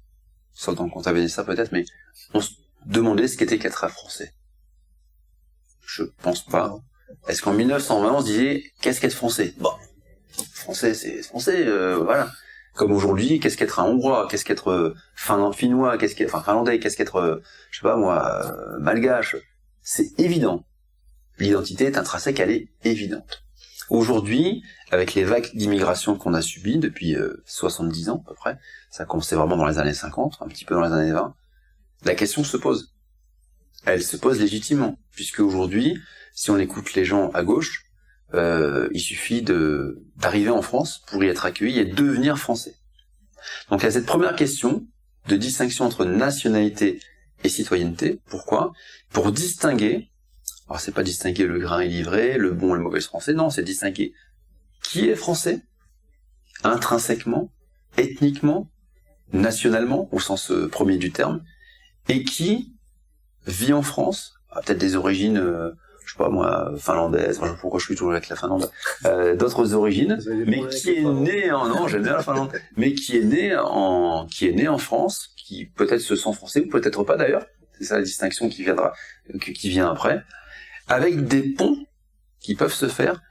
sauf dans le Comte Vénétia peut-être, mais on se demandait ce qu'était qu'être un Français ? Je pense pas. Est-ce qu'en 1920 on se disait qu'est-ce qu'être Français ? Bon, Français c'est Français, voilà. Comme aujourd'hui, qu'est-ce qu'être un Hongrois, qu'est-ce qu'être finnois, finlandais, qu'est-ce qu'être, je sais pas moi, malgache. C'est évident. L'identité est intrinsèque, elle est évidente. Aujourd'hui, avec les vagues d'immigration qu'on a subies depuis 70 ans à peu près, ça a commencé vraiment dans les années 50, un petit peu dans les années 20, la question se pose. Elle se pose légitimement, puisque aujourd'hui, si on écoute les gens à gauche, il suffit d'arriver en France pour y être accueilli et devenir français. Donc il y a cette première question de distinction entre nationalité et citoyenneté. Pourquoi ? Pour distinguer, alors c'est pas distinguer le grain et l'ivraie, le bon et le mauvais français, non, c'est distinguer qui est français, intrinsèquement, ethniquement, nationalement, au sens premier du terme, et qui vit en France, peut-être des origines... je sais pas moi, finlandaise, pourquoi je suis toujours avec la Finlande, d'autres origines, mais qui est né non, j'aime bien la Finlande, mais qui est né en France, qui peut-être se sent français, ou peut-être pas d'ailleurs, c'est ça la distinction qui vient après, avec des ponts qui peuvent se faire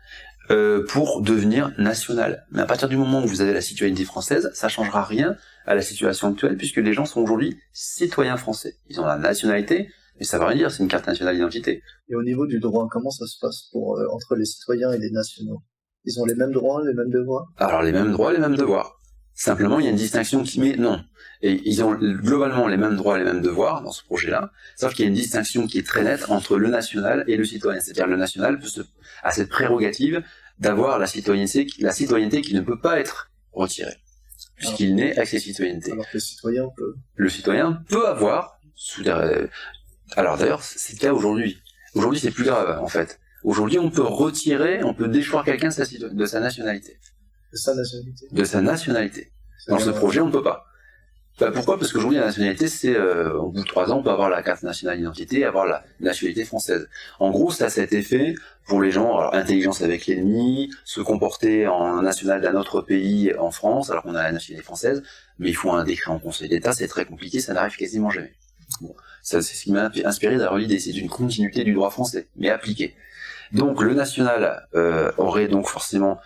pour devenir national. Mais à partir du moment où vous avez la citoyenneté française, ça changera rien à la situation actuelle, puisque les gens sont aujourd'hui citoyens français. Ils ont la nationalité, mais ça veut rien dire, c'est une carte nationale d'identité. Et au niveau du droit, comment ça se passe entre les citoyens et les nationaux ? Ils ont les mêmes droits, les mêmes devoirs ? Alors les mêmes droits, les mêmes devoirs. Simplement, il y a une distinction qui met non. Et ils ont globalement les mêmes droits, les mêmes devoirs dans ce projet-là, sauf qu'il y a une distinction qui est très nette entre le national et le citoyen. C'est-à-dire le national a cette prérogative d'avoir la citoyenneté qui ne peut pas être retirée, puisqu'il naît avec ses citoyennetés. Alors que le citoyen peut avoir, alors d'ailleurs, c'est le cas aujourd'hui. Aujourd'hui, c'est plus grave, en fait. Aujourd'hui, on peut déchoir quelqu'un de sa nationalité. De sa nationalité. Dans ce projet, on ne peut pas. Pourquoi ? Parce qu'aujourd'hui, la nationalité, c'est, au bout de 3 ans, on peut avoir la carte nationale d'identité, avoir la nationalité française. En gros, ça a cet effet pour les gens, alors, intelligence avec l'ennemi, se comporter en national d'un autre pays en France, alors qu'on a la nationalité française, mais il faut un décret en Conseil d'État, c'est très compliqué, ça n'arrive quasiment jamais. Bon. Ça, c'est ce qui m'a inspiré d'avoir l'idée, c'est une continuité du droit français, mais appliqué. Donc le national aurait donc forcément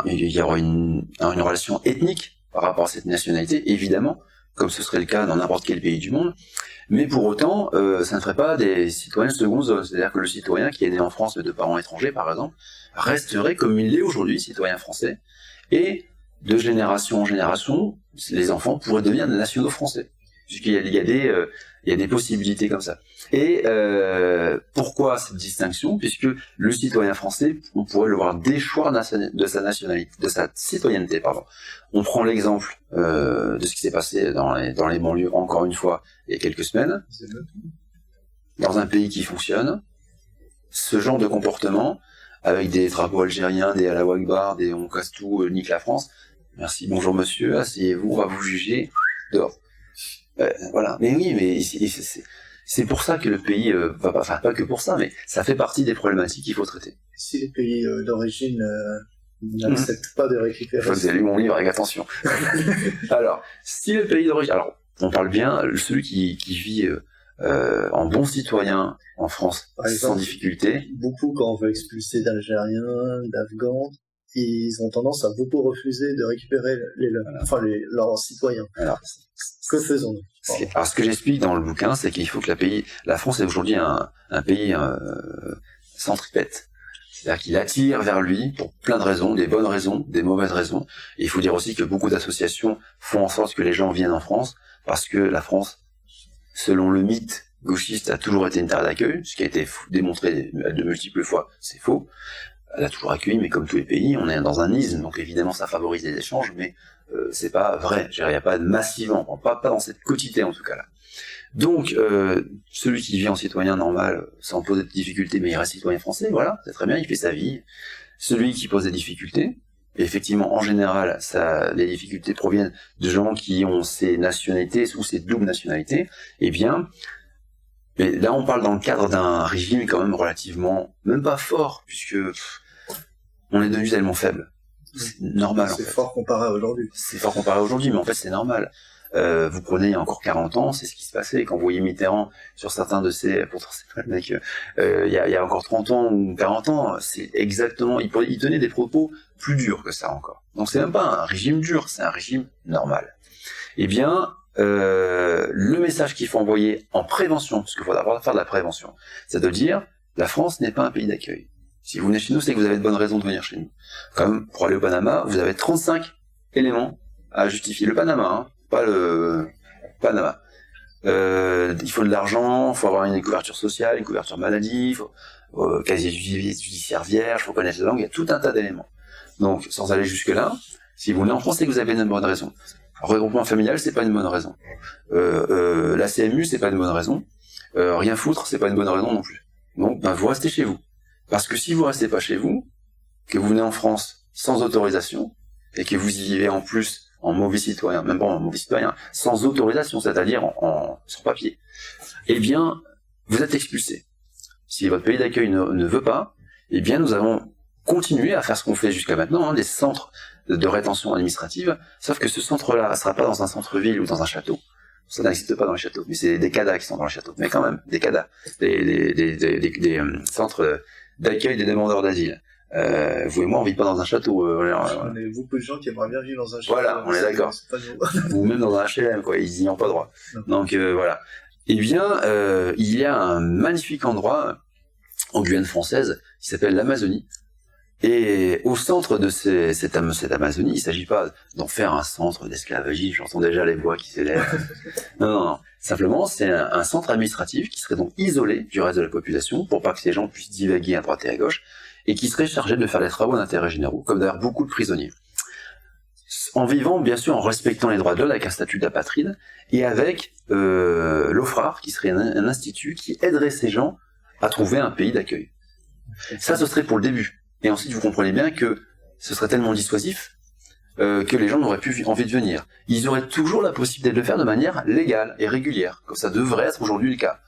il y aura une relation ethnique par rapport à cette nationalité, évidemment, comme ce serait le cas dans n'importe quel pays du monde, mais pour autant, ça ne ferait pas des citoyens de seconde zone. C'est-à-dire que le citoyen qui est né en France mais de parents étrangers, par exemple, resterait comme il l'est aujourd'hui, citoyen français, et de génération en génération, les enfants pourraient devenir des nationaux français. Puisqu'il y a des possibilités comme ça. Et pourquoi cette distinction? Puisque le citoyen français, on pourrait le voir déchoir de sa nationalité, de sa citoyenneté, pardon. On prend l'exemple de ce qui s'est passé dans les banlieues, encore une fois, il y a quelques semaines. Dans un pays qui fonctionne, ce genre de comportement, avec des drapeaux algériens, des Allahu Akbar, des on casse tout, nique la France. Merci, bonjour monsieur, asseyez-vous, on va vous juger, dehors. Voilà. Mais oui, mais c'est pour ça que le pays va pas, enfin pas que pour ça, mais ça fait partie des problématiques qu'il faut traiter. Si les pays d'origine n'acceptent pas de récupérer... Vous avez lu mon livre avec attention. Alors, si le pays d'origine... Alors, on parle bien, celui qui vit en bon citoyen en France, par exemple, sans difficulté... Beaucoup, quand on veut expulser d'Algériens, d'Afghans, ils ont tendance à beaucoup refuser de récupérer leurs citoyens. Alors, que faisons-nous? Alors, ce que j'explique dans le bouquin, c'est qu'il faut que la France est aujourd'hui un pays centripète. C'est-à-dire qu'il attire vers lui pour plein de raisons, des bonnes raisons, des mauvaises raisons. Et il faut dire aussi que beaucoup d'associations font en sorte que les gens viennent en France, parce que la France, selon le mythe gauchiste, a toujours été une terre d'accueil, ce qui a été démontré de multiples fois, c'est faux. Elle a toujours accueilli, mais comme tous les pays, on est dans un isme, donc évidemment ça favorise les échanges, mais c'est pas vrai. Il n'y a pas massivement, pas dans cette quotité en tout cas là. Donc celui qui vit en citoyen normal, sans poser de difficultés, mais il reste citoyen français, voilà, c'est très bien, il fait sa vie. Celui qui pose des difficultés, et effectivement en général, les difficultés proviennent de gens qui ont ces nationalités ou ces doubles nationalités, eh bien, mais là on parle dans le cadre d'un régime quand même relativement, même pas fort, puisque on est devenu tellement faible. C'est normal. C'est fort comparé à aujourd'hui. C'est fort comparé à aujourd'hui, mais en fait c'est normal. Vous prenez il y a encore 40 ans, c'est ce qui se passait. Quand vous voyez Mitterrand sur certains de ses... Pourtant c'est pas le mec... il y a encore 30 ans ou 40 ans, c'est exactement... Il tenait des propos plus durs que ça encore. Donc c'est même pas un régime dur, c'est un régime normal. Eh bien, le message qu'il faut envoyer en prévention, parce qu'il faut d'abord faire de la prévention, c'est de dire, la France n'est pas un pays d'accueil. Si vous venez chez nous, c'est que vous avez de bonnes raisons de venir chez nous. Comme pour aller au Panama, vous avez 35 éléments à justifier. Le Panama, hein, pas le Panama. Il faut de l'argent, il faut avoir une couverture sociale, une couverture maladie, il faut casier judiciaire vierge, il faut connaître la langue, il y a tout un tas d'éléments. Donc, sans aller jusque-là, si vous venez en France, c'est que vous avez une bonne raison. Regroupement familial, c'est pas une bonne raison. La CMU, c'est pas une bonne raison. Rien foutre, c'est pas une bonne raison non plus. Donc, vous restez chez vous. Parce que si vous restez pas chez vous, que vous venez en France sans autorisation, et que vous y vivez en plus en mauvais citoyen, même pas en mauvais citoyen, sans autorisation, c'est-à-dire sur papier, eh bien, vous êtes expulsé. Si votre pays d'accueil ne veut pas, eh bien, nous allons continuer à faire ce qu'on fait jusqu'à maintenant, des centres de rétention administrative, sauf que ce centre-là ne sera pas dans un centre-ville ou dans un château. Ça n'existe pas dans les châteaux, mais c'est des CADA qui sont dans les châteaux. Mais quand même, des CADA, des centres d'accueil des demandeurs d'asile. Vous et moi, on vit pas dans un château. On est beaucoup de gens qui aimeraient bien vivre dans un château. Voilà, on est d'accord. Ou même dans un HLM, quoi. Ils n'y ont pas droit. Donc voilà. Eh bien, il y a un magnifique endroit en Guyane française qui s'appelle l'Amazonie. Et au centre de cette Amazonie, il ne s'agit pas d'en faire un centre d'esclavagisme, j'entends déjà les voix qui s'élèvent. Non. Simplement, c'est un centre administratif qui serait donc isolé du reste de la population pour pas que ces gens puissent divaguer à droite et à gauche, et qui serait chargé de faire les travaux d'intérêt généraux, comme d'ailleurs beaucoup de prisonniers. En vivant, bien sûr, en respectant les droits de l'homme avec un statut d'apatride, et avec l'OFRAR, qui serait un institut qui aiderait ces gens à trouver un pays d'accueil. Ça, ce serait pour le début. Et ensuite, vous comprenez bien que ce serait tellement dissuasif que les gens n'auraient plus envie de venir. Ils auraient toujours la possibilité de le faire de manière légale et régulière, comme ça devrait être aujourd'hui le cas.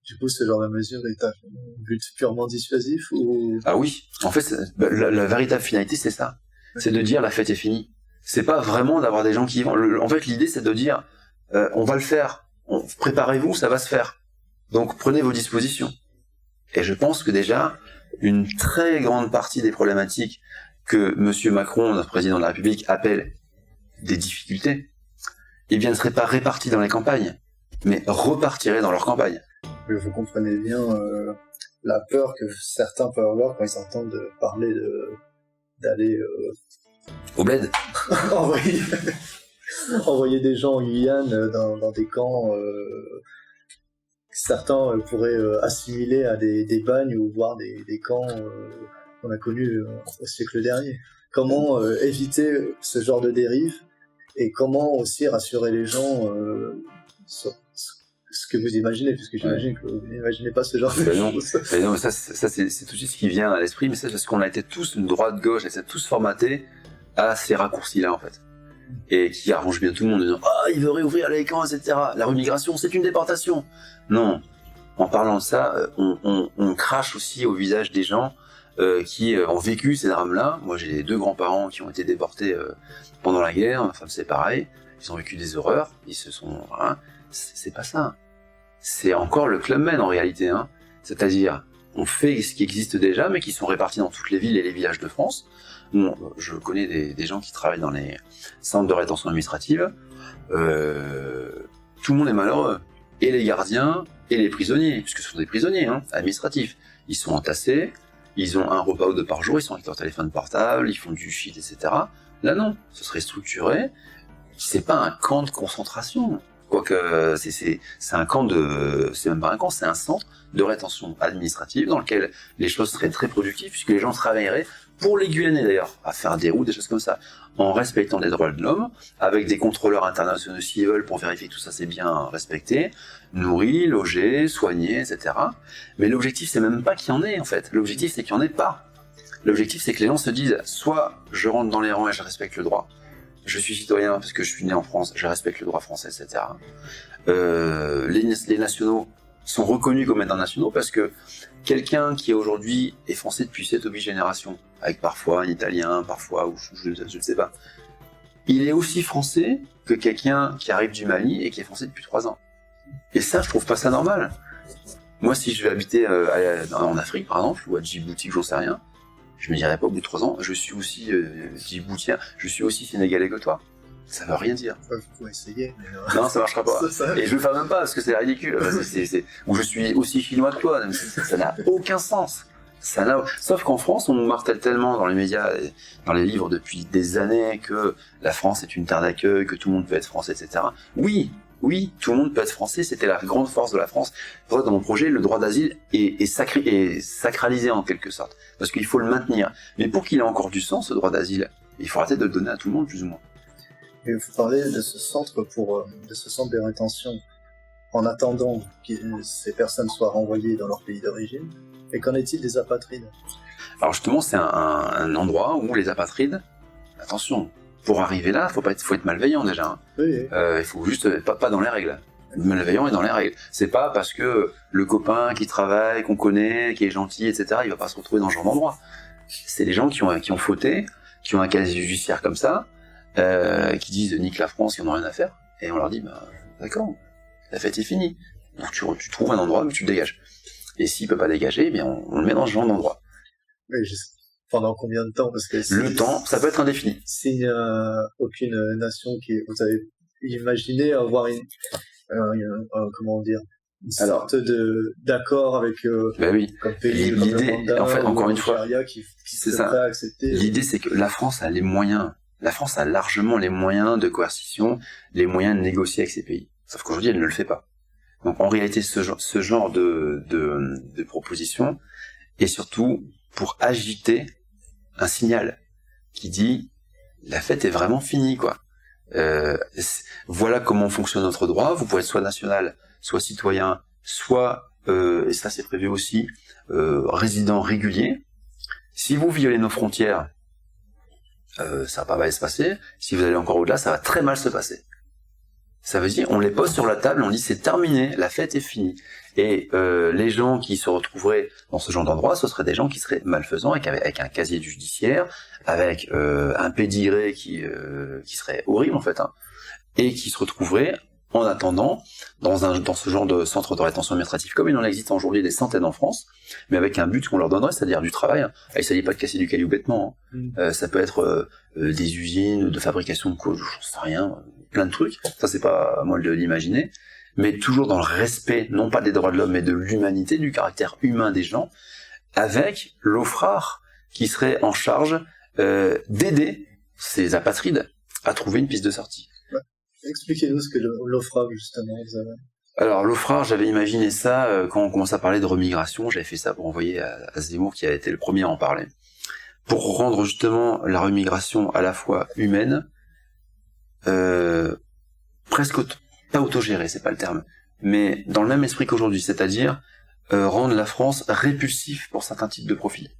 Du coup, ce genre de mesure est un but purement dissuasif ou... Ah oui, en fait, la véritable finalité, c'est ça. C'est de dire la fête est finie. C'est pas vraiment d'avoir des gens qui y vont. En fait, l'idée, c'est de dire on va le faire, préparez-vous, ça va se faire. Donc, prenez vos dispositions. Et je pense que déjà, une très grande partie des problématiques que M. Macron, notre président de la République, appelle des difficultés, eh bien, ne seraient pas répartis dans les campagnes, mais repartiraient dans leur campagne. Vous comprenez bien la peur que certains peuvent avoir quand ils entendent parler d'aller Au bled. envoyer des gens en Guyane dans des camps que certains pourraient assimiler à des bagnes ou voir des camps qu'on a connus au siècle dernier. Comment éviter ce genre de dérive et comment aussi rassurer les gens sur ce que vous imaginez, puisque j'imagine que vous n'imaginez pas ce genre de choses. Non, ça c'est tout de suite ce qui vient à l'esprit, mais c'est parce qu'on a été tous une droite-gauche, on a été tous formatés à ces raccourcis-là, en fait. Et qui arrange bien tout le monde en disant « Ah, il veut réouvrir les camps, etc. La remigration, c'est une déportation !» Non. En parlant de ça, on crache aussi au visage des gens qui ont vécu ces drames-là. Moi, j'ai 2 grands-parents qui ont été déportés pendant la guerre. Ma femme, c'est pareil. Ils ont vécu des horreurs. Ils se sont... Hein, c'est pas ça. C'est encore le Club Med, en réalité. Hein. C'est-à-dire, on fait ce qui existe déjà, mais qui sont répartis dans toutes les villes et les villages de France. Bon, je connais des gens qui travaillent dans les centres de rétention administrative. Tout le monde est malheureux. Et les gardiens, et les prisonniers, puisque ce sont des prisonniers administratifs. Ils sont entassés, ils ont un repas ou 2 par jour, ils sont avec leur téléphone portable, ils font du shit, etc. Là non, ce serait structuré. C'est pas un camp de concentration. Quoique, c'est un camp c'est même pas un camp, c'est un centre de rétention administrative dans lequel les choses seraient très productives, puisque les gens travailleraient pour les Guyanais d'ailleurs, à faire des routes, des choses comme ça, en respectant les droits de l'homme, avec des contrôleurs internationaux s'ils veulent pour vérifier que tout ça c'est bien respecté, nourri, logé, soigné, etc. Mais l'objectif c'est même pas qu'il y en ait en fait, l'objectif c'est qu'il n'y en ait pas. L'objectif c'est que les gens se disent, soit je rentre dans les rangs et je respecte le droit, je suis citoyen parce que je suis né en France, je respecte le droit français, etc. Les nationaux sont reconnus comme étant nationaux parce que quelqu'un qui aujourd'hui est français depuis 7 ou 8 générations, avec parfois un Italien, parfois, ou je ne sais pas, il est aussi français que quelqu'un qui arrive du Mali et qui est français depuis 3 ans. Et ça, je trouve pas ça normal. Moi, si je vais habiter en Afrique, par exemple, ou à Djibouti, j'en sais rien, je me dirais pas au bout de 3 ans, je suis aussi djiboutien, je suis aussi sénégalais que toi. Ça veut rien dire. Vous pouvez essayer, mais non, ça marchera pas. Et je le fais même pas parce que c'est ridicule. Ou je suis aussi chinois que toi. Ça n'a aucun sens. Sauf qu'en France, on nous martèle tellement dans les médias, et dans les livres depuis des années que la France est une terre d'accueil, que tout le monde peut être français, etc. Oui, tout le monde peut être français. C'était la grande force de la France. Pour ça, dans mon projet, le droit d'asile est sacralisé en quelque sorte, parce qu'il faut le maintenir. Mais pour qu'il ait encore du sens, ce droit d'asile, il faut arrêter de le donner à tout le monde, plus ou moins. Et vous parlez de ce centre de ce centre de rétention en attendant que ces personnes soient renvoyées dans leur pays d'origine. Et qu'en est-il des apatrides? Alors justement, c'est un endroit où les apatrides, attention, pour arriver là, faut être malveillant déjà. Hein. Oui. Il faut juste pas dans les règles. Le malveillant est dans les règles. C'est pas parce que le copain qui travaille, qu'on connaît, qui est gentil, etc., il va pas se retrouver dans ce genre d'endroit. C'est des gens qui ont fauté, qui ont un casier judiciaire comme ça, qui disent nique la France, ils n'en ont rien à faire, et on leur dit d'accord, la fête est finie, donc tu trouves un endroit où tu te dégages, et s'il peut pas dégager, eh bien on le met dans ce genre d'endroit. Oui, pendant combien de temps? Parce que le temps, ça peut être indéfini. S'il n'y a aucune nation vous avez imaginé avoir comment dire, une sorte d'accord avec oui. comme pays, l'idée, en fait, encore une fois, qui c'est ça. L'idée, c'est que la France a les moyens. La France a largement les moyens de coercition, les moyens de négocier avec ces pays. Sauf qu'aujourd'hui, elle ne le fait pas. Donc en réalité, ce genre de proposition est surtout pour agiter un signal qui dit la fête est vraiment finie, quoi. Voilà comment fonctionne notre droit. Vous pouvez être soit national, soit citoyen, soit, et ça c'est prévu aussi, résident régulier. Si vous violez nos frontières, ça va pas mal se passer. Si vous allez encore au-delà, ça va très mal se passer. Ça veut dire, on les pose sur la table, on dit c'est terminé, la fête est finie. Et les gens qui se retrouveraient dans ce genre d'endroit, ce seraient des gens qui seraient malfaisants, avec un casier judiciaire, avec un pédigré qui serait horrible en fait, hein, et qui se retrouveraient En attendant, dans ce genre de centre de rétention administrative, comme il en existe aujourd'hui des centaines en France, mais avec un but qu'on leur donnerait, c'est-à-dire du travail. Il ne s'agit pas de casser du caillou bêtement. Ça peut être des usines de fabrication de causes, j'en sais rien, plein de trucs. Ça, c'est pas à moi de l'imaginer. Mais toujours dans le respect, non pas des droits de l'homme, mais de l'humanité, du caractère humain des gens, avec l'OFRAR qui serait en charge d'aider ces apatrides à trouver une piste de sortie. Expliquez-nous ce que l'OFRAR, justement, vous avez... Alors, l'OFRAR, j'avais imaginé ça quand on commence à parler de remigration. J'avais fait ça pour envoyer à Zemmour, qui a été le premier à en parler. Pour rendre justement la remigration à la fois humaine, presque pas autogérée, c'est pas le terme, mais dans le même esprit qu'aujourd'hui, c'est-à-dire rendre la France répulsive pour certains types de profils.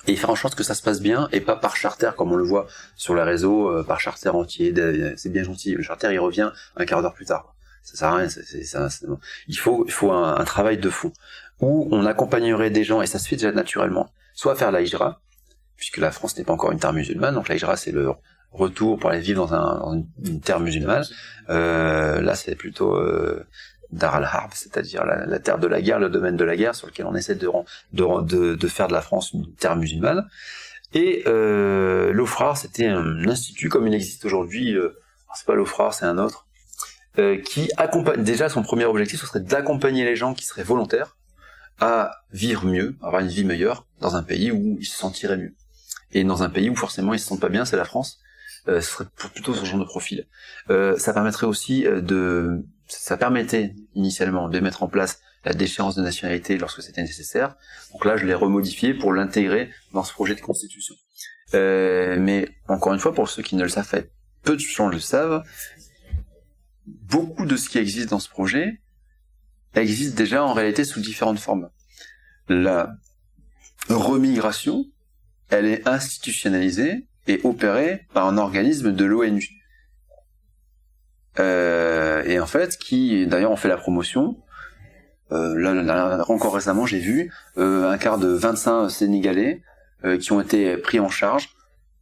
Et faire en sorte que ça se passe bien, et pas par charter, comme on le voit sur les réseaux, par charter entier, c'est bien gentil, le charter il revient un quart d'heure plus tard. Ça sert à rien, il faut un travail de fond, où on accompagnerait des gens, et ça se fait déjà naturellement, soit à faire la hijra, puisque la France n'est pas encore une terre musulmane, donc la hijra c'est le retour pour aller vivre dans une terre musulmane, là c'est plutôt... Dar al-Harb, c'est-à-dire la terre de la guerre, le domaine de la guerre sur lequel on essaie de faire de la France une terre musulmane. Et l'OFRAR, c'était un institut comme il existe aujourd'hui, c'est pas l'OFRAR, c'est un autre, qui accompagne, déjà son premier objectif, ce serait d'accompagner les gens qui seraient volontaires à vivre mieux, à avoir une vie meilleure dans un pays où ils se sentiraient mieux. Et dans un pays où forcément ils se sentent pas bien, c'est la France, ce serait plutôt ce genre de profil. Ça permettrait aussi ça permettait initialement de mettre en place la déchéance de nationalité lorsque c'était nécessaire. Donc là, je l'ai remodifié pour l'intégrer dans ce projet de constitution. Mais encore une fois, pour ceux qui ne le savent pas, peu de gens le savent, beaucoup de ce qui existe dans ce projet existe déjà en réalité sous différentes formes. La remigration, elle est institutionnalisée et opérée par un organisme de l'ONU. Et en fait, qui d'ailleurs ont fait la promotion. Là, encore récemment, j'ai vu un quart de 25 Sénégalais qui ont été pris en charge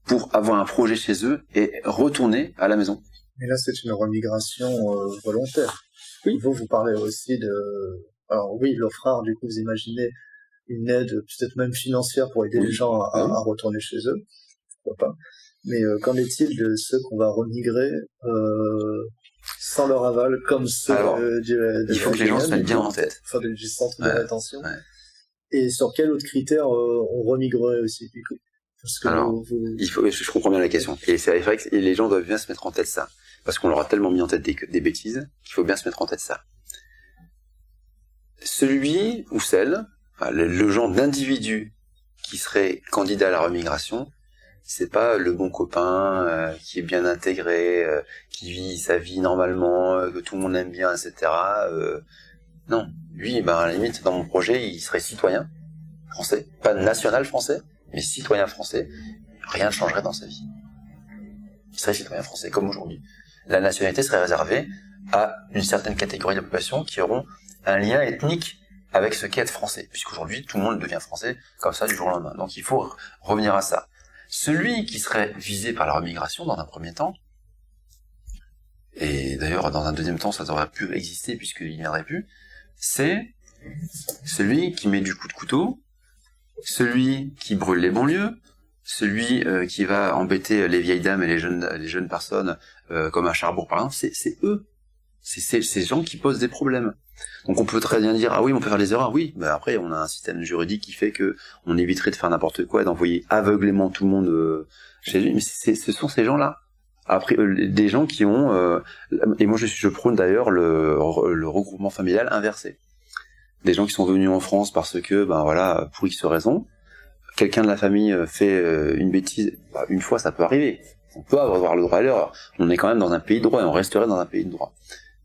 pour avoir un projet chez eux et retourner à la maison. Mais là, c'est une remigration volontaire. Oui. Vous parlez aussi de... Alors oui, l'OFRAR, du coup, vous imaginez une aide peut-être même financière pour aider les gens à retourner chez eux. Pourquoi pas. Mais qu'en est-il de ceux qu'on va remigrer sans leur aval, comme ceux il faut que les gens se mettent bien en tête. Enfin, du centre de rétention. Ouais. Et sur quels autres critères on remigrerait aussi? Parce que je comprends bien la question. Et c'est vrai que les gens doivent bien se mettre en tête ça. Parce qu'on leur a tellement mis en tête des bêtises qu'il faut bien se mettre en tête ça. Celui ou celle, le genre d'individu qui serait candidat à la remigration, c'est pas le bon copain qui est bien intégré, qui vit sa vie normalement, que tout le monde aime bien, etc. Non, lui, à la limite, dans mon projet, il serait citoyen français, pas national français, mais citoyen français. Rien ne changerait dans sa vie. Il serait citoyen français, comme aujourd'hui. La nationalité serait réservée à une certaine catégorie de population qui auront un lien ethnique avec ce qu'est être français, puisqu'aujourd'hui, tout le monde devient français comme ça du jour au lendemain. Donc il faut revenir à ça. Celui qui serait visé par la remigration dans un premier temps, et d'ailleurs dans un deuxième temps ça aurait pu exister puisqu'il n'y aurait plus, c'est celui qui met du coup de couteau, celui qui brûle les banlieues, celui qui va embêter les vieilles dames et les jeunes personnes comme à Cherbourg par exemple, c'est eux. C'est ces gens qui posent des problèmes. Donc on peut très bien dire, ah oui, on peut faire des erreurs, oui, mais après on a un système juridique qui fait que on éviterait de faire n'importe quoi et d'envoyer aveuglément tout le monde chez lui, mais ce sont ces gens-là. Après, des gens qui ont... et moi je prône d'ailleurs le regroupement familial inversé. Des gens qui sont venus en France parce que, pour X raisons, quelqu'un de la famille fait une bêtise, une fois ça peut arriver, on peut avoir le droit à l'erreur, on est quand même dans un pays de droit et on resterait dans un pays de droit.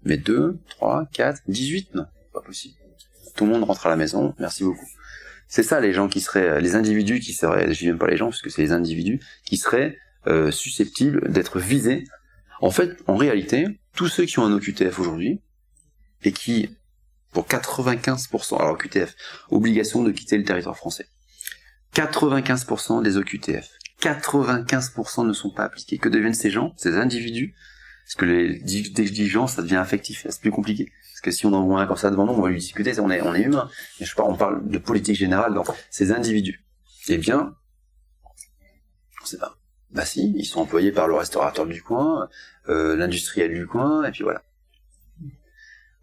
Mais 2, 3, 4, 18, non, pas possible. Tout le monde rentre à la maison, merci beaucoup. C'est ça les gens qui seraient, les individus qui seraient, je dis même pas les gens parce que c'est les individus, qui seraient susceptibles d'être visés. En fait, en réalité, tous ceux qui ont un OQTF aujourd'hui, et qui, pour 95%, alors OQTF, obligation de quitter le territoire français, 95% des OQTF, 95% ne sont pas appliqués. Que deviennent ces gens, ces individus? Parce que les exigences, ça devient affectif, c'est plus compliqué. Parce que si on en voit un comme ça devant nous, on va lui discuter, on est humain. Mais on parle de politique générale dans ces individus. Eh bien, on sait pas. Bah si, ils sont employés par le restaurateur du coin, l'industriel du coin, et puis voilà.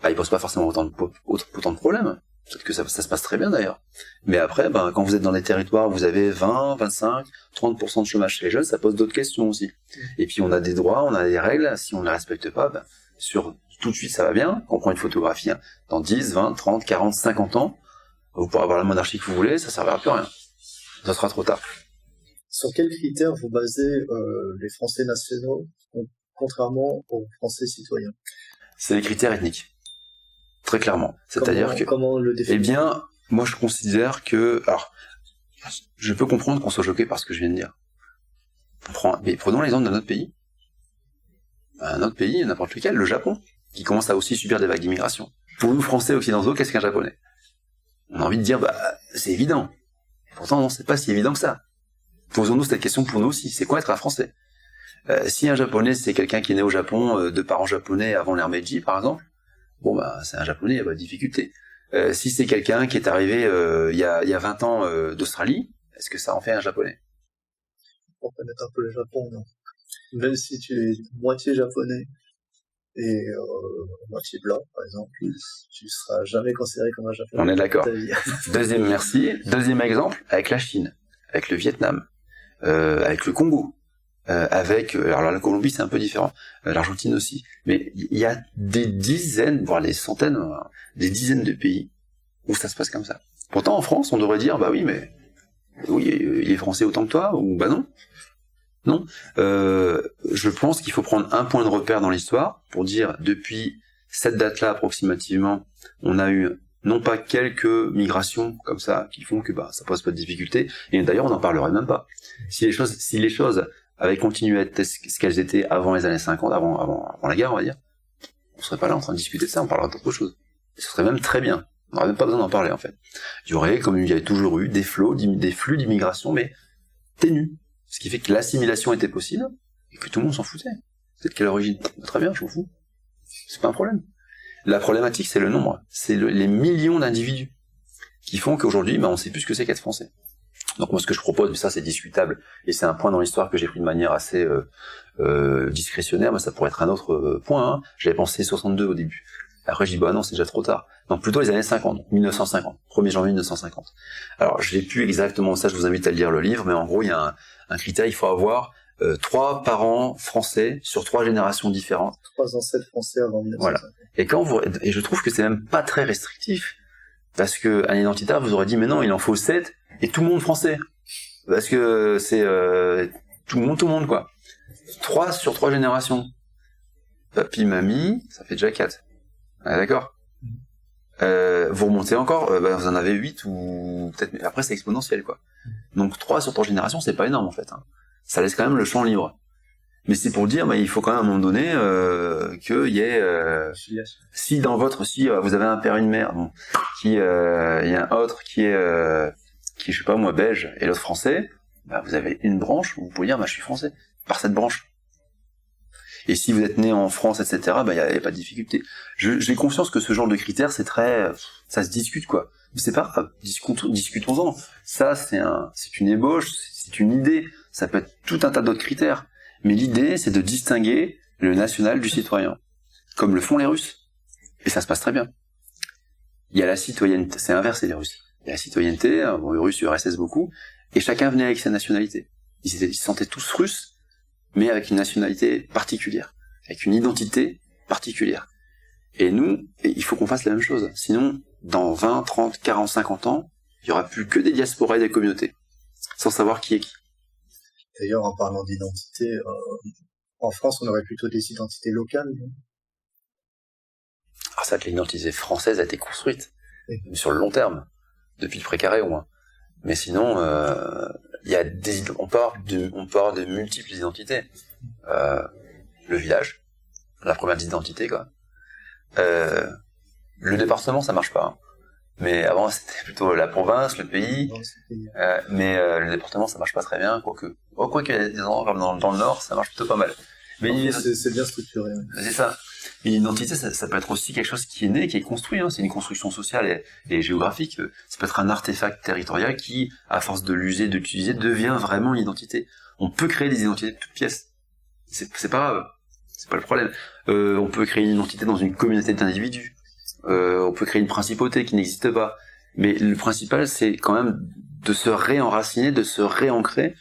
Bah, ils posent pas forcément autant de problèmes. Peut-être que ça se passe très bien d'ailleurs. Mais après, quand vous êtes dans des territoires où vous avez 20, 25, 30% de chômage chez les jeunes, ça pose d'autres questions aussi. Et puis on a des droits, on a des règles, si on ne les respecte pas, tout de suite ça va bien. On prend une photographie, hein. Dans 10, 20, 30, 40, 50 ans, vous pourrez avoir la monarchie que vous voulez, ça servira plus à rien. Ça sera trop tard. Sur quels critères vous basez les Français nationaux, contrairement aux Français citoyens? C'est les critères ethniques. Très clairement. C'est-à-dire que... Comment le définir? Eh bien, moi je considère que... Alors, je peux comprendre qu'on soit choqué par ce que je viens de dire. Mais prenons l'exemple de notre pays. Un autre pays, n'importe lequel, le Japon, qui commence à aussi subir des vagues d'immigration. Pour nous, Français occidentaux, qu'est-ce qu'un Japonais? On a envie de dire, c'est évident. Pourtant, non, c'est pas si évident que ça. Posons-nous cette question pour nous aussi. C'est quoi être un Français? Si un Japonais, c'est quelqu'un qui est né au Japon, de parents japonais avant l'ère Meiji, par exemple, c'est un Japonais, il n'y a pas de difficulté. Si c'est quelqu'un qui est arrivé il y a 20 ans d'Australie, est-ce que ça en fait un Japonais? Pour connaître un peu le Japon, non. Même si tu es moitié japonais et moitié blanc, par exemple, tu seras jamais considéré comme un Japonais. On est d'accord. Deuxième exemple, avec la Chine, avec le Vietnam, avec le Congo, alors la Colombie c'est un peu différent, l'Argentine aussi, mais il y a des dizaines, voire des centaines, des dizaines de pays où ça se passe comme ça. Pourtant en France on devrait dire oui il est français autant que toi, ou non. Je pense qu'il faut prendre un point de repère dans l'histoire pour dire depuis cette date-là approximativement, on a eu non pas quelques migrations comme ça qui font que ça pose pas de difficultés, et d'ailleurs on n'en parlerait même pas. Si les choses avaient continué à être ce qu'elles étaient avant les années 50, avant la guerre on va dire, on serait pas là en train de discuter de ça, on parlerait d'autre chose. Et ce serait même très bien. On n'aurait même pas besoin d'en parler en fait. Il y aurait, comme il y avait toujours eu, des flux d'immigration, mais ténus. Ce qui fait que l'assimilation était possible, et que tout le monde s'en foutait. C'est de quelle origine? Très bien, je m'en fous. C'est pas un problème. La problématique, c'est le nombre. C'est les millions d'individus qui font qu'aujourd'hui, on sait plus ce que c'est qu'être français. Donc moi, ce que je propose, mais ça c'est discutable, et c'est un point dans l'histoire que j'ai pris de manière assez discrétionnaire, mais ça pourrait être un autre point. Hein. J'avais pensé 62 au début. Après, je dis, non, c'est déjà trop tard. Donc plutôt les années 50, 1950, 1er janvier 1950. Alors, je l'ai plus exactement ça, je vous invite à lire le livre, mais en gros, il y a un critère, il faut avoir 3 parents français sur 3 générations différentes. 3 ancêtres français avant 1950. Voilà. Et je trouve que c'est même pas très restrictif, parce que un identitaire vous aurait dit, mais non, il en faut 7, et tout le monde français. Parce que c'est tout le monde, quoi. 3 sur 3 générations. Papy, mamie, ça fait déjà 4. Ah, d'accord. Vous remontez encore, vous en avez 8 ou peut-être, mais après c'est exponentiel quoi. Donc 3 sur 3 générations, c'est pas énorme en fait. Hein. Ça laisse quand même le champ libre. Mais c'est pour dire, il faut quand même à un moment donné qu'il y ait, si vous avez un père et une mère, il y a un autre qui est je sais pas moi belge et l'autre français, vous avez une branche où vous pouvez dire je suis français par cette branche. Et si vous êtes né en France, etc., y a pas de difficulté. J'ai conscience que ce genre de critères, c'est ça se discute, quoi. Mais c'est pas grave, discutons-en. Ça, c'est une ébauche, c'est une idée. Ça peut être tout un tas d'autres critères. Mais l'idée, c'est de distinguer le national du citoyen. Comme le font les Russes. Et ça se passe très bien. Il y a la citoyenneté, c'est inversé les Russes. Il y a la citoyenneté, les Russes, URSS beaucoup, et chacun venait avec sa nationalité. Ils se sentaient tous russes, mais avec une nationalité particulière, avec une identité particulière. Et nous, il faut qu'on fasse la même chose. Sinon, dans 20, 30, 40, 50 ans, il y aura plus que des diasporas et des communautés, sans savoir qui est qui. D'ailleurs, en parlant d'identité, en France, on aurait plutôt des identités locales. Alors c'est vrai que l'identité française a été construite, sur le long terme, depuis le précaré au moins. Mais sinon, on peut avoir de multiples identités. Le village, la première identité, quoi. Le département, ça marche pas. Hein. Mais avant, c'était plutôt la province, le pays. Mais le département, ça marche pas très bien, quoique il y a des endroits comme dans le Nord, ça marche plutôt pas mal. Mais c'est bien structuré. C'est ça. Une identité, ça peut être aussi quelque chose qui est né, qui est construit. Hein. C'est une construction sociale et géographique. Ça peut être un artefact territorial qui, à force de l'user, de l'utiliser, devient vraiment une identité. On peut créer des identités de toutes pièces. C'est pas grave. C'est pas le problème. On peut créer une identité dans une communauté d'individus. On peut créer une principauté qui n'existe pas. Mais le principal, c'est quand même de se réenraciner, de se réancrer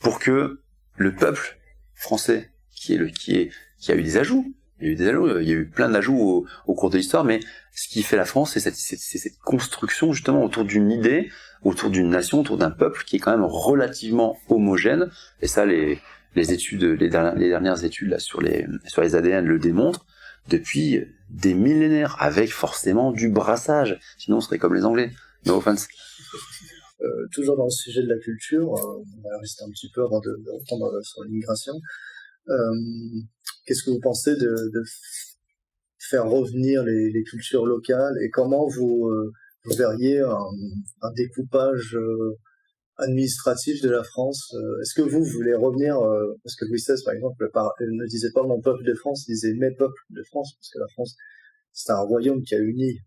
pour que le peuple français, qui a eu des ajouts, il y a eu plein d'ajouts au cours de l'histoire, mais ce qui fait la France, c'est cette construction justement autour d'une idée, autour d'une nation, autour d'un peuple qui est quand même relativement homogène. Et ça, les dernières études là sur les ADN le démontrent depuis des millénaires, avec forcément du brassage. Sinon, on serait comme les Anglais. No offense. Toujours dans le sujet de la culture, on va rester un petit peu avant de reprendre sur l'immigration. Qu'est-ce que vous pensez de faire revenir les cultures locales et comment vous verriez un découpage administratif de la France? Est-ce que vous voulez revenir, parce que Louis XVI par exemple ne disait pas mon peuple de France, il disait mes peuples de France, parce que la France c'est un royaume qui a uni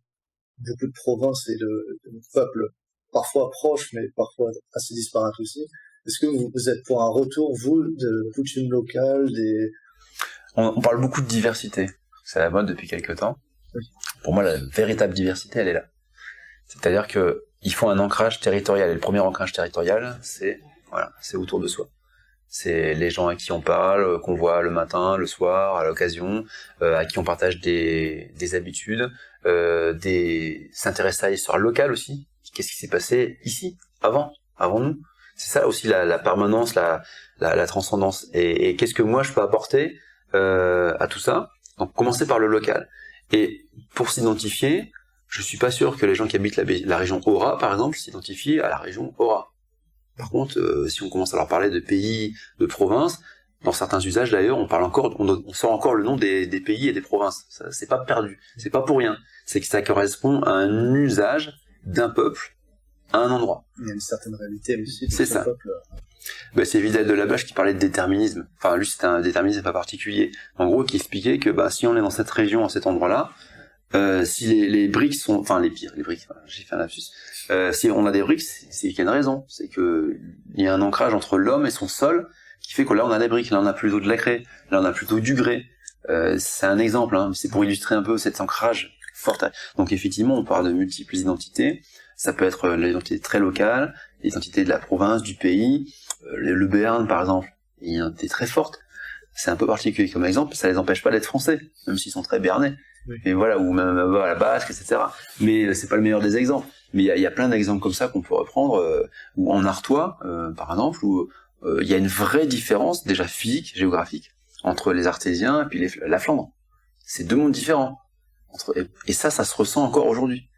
beaucoup de provinces et de peuples parfois proches mais parfois assez disparates aussi. Est-ce que vous êtes pour un retour, vous, de coutumes locales, On parle beaucoup de diversité. C'est à la mode depuis quelques temps. Oui. Pour moi, la véritable diversité, elle est là. C'est-à-dire que il faut un ancrage territorial. Et le premier ancrage territorial, c'est autour de soi. C'est les gens à qui on parle, qu'on voit le matin, le soir, à l'occasion, à qui on partage des habitudes, s'intéresser à l'histoire locale aussi. Qu'est-ce qui s'est passé ici, avant nous? C'est ça aussi la permanence, la transcendance. Et qu'est-ce que moi je peux apporter à tout ça? Donc commencer par le local. Et pour s'identifier, je suis pas sûr que les gens qui habitent la région Aura, par exemple, s'identifient à la région Aura. Par contre, si on commence à leur parler de pays, de provinces, dans certains usages d'ailleurs, on sort encore le nom des pays et des provinces. Ça, c'est pas perdu. C'est pas pour rien. C'est que ça correspond à un usage d'un peuple à un endroit. Il y a une certaine réalité aussi. C'est ça. Peuple. C'est Vidal de Labèche qui parlait de déterminisme. Enfin, lui, c'était un déterminisme pas particulier. En gros, qui expliquait que si on est dans cette région, à cet endroit-là, si les briques sont, les briques, j'ai fait un lapsus. Si on a des briques, c'est qu'il y a une raison. C'est que il y a un ancrage entre l'homme et son sol qui fait que là on a des briques, là on a plutôt de la craie, là on a plutôt du grès. C'est un exemple, hein, c'est pour illustrer un peu cet ancrage fort. Donc effectivement, on parle de multiples identités. Ça peut être l'identité très locale, l'identité de la province, du pays. Le Béarn, par exemple, il y a une identité très forte. C'est un peu particulier comme exemple, ça les empêche pas d'être français, même s'ils sont très béarnais. Oui. Et voilà, ou même à la Basque, etc. Mais c'est pas le meilleur des exemples. Mais il y a plein d'exemples comme ça qu'on peut reprendre, ou en Artois, par exemple, où il y a une vraie différence, déjà physique, géographique, entre les Artésiens et puis la Flandre. C'est deux mondes différents. Et ça se ressent encore aujourd'hui.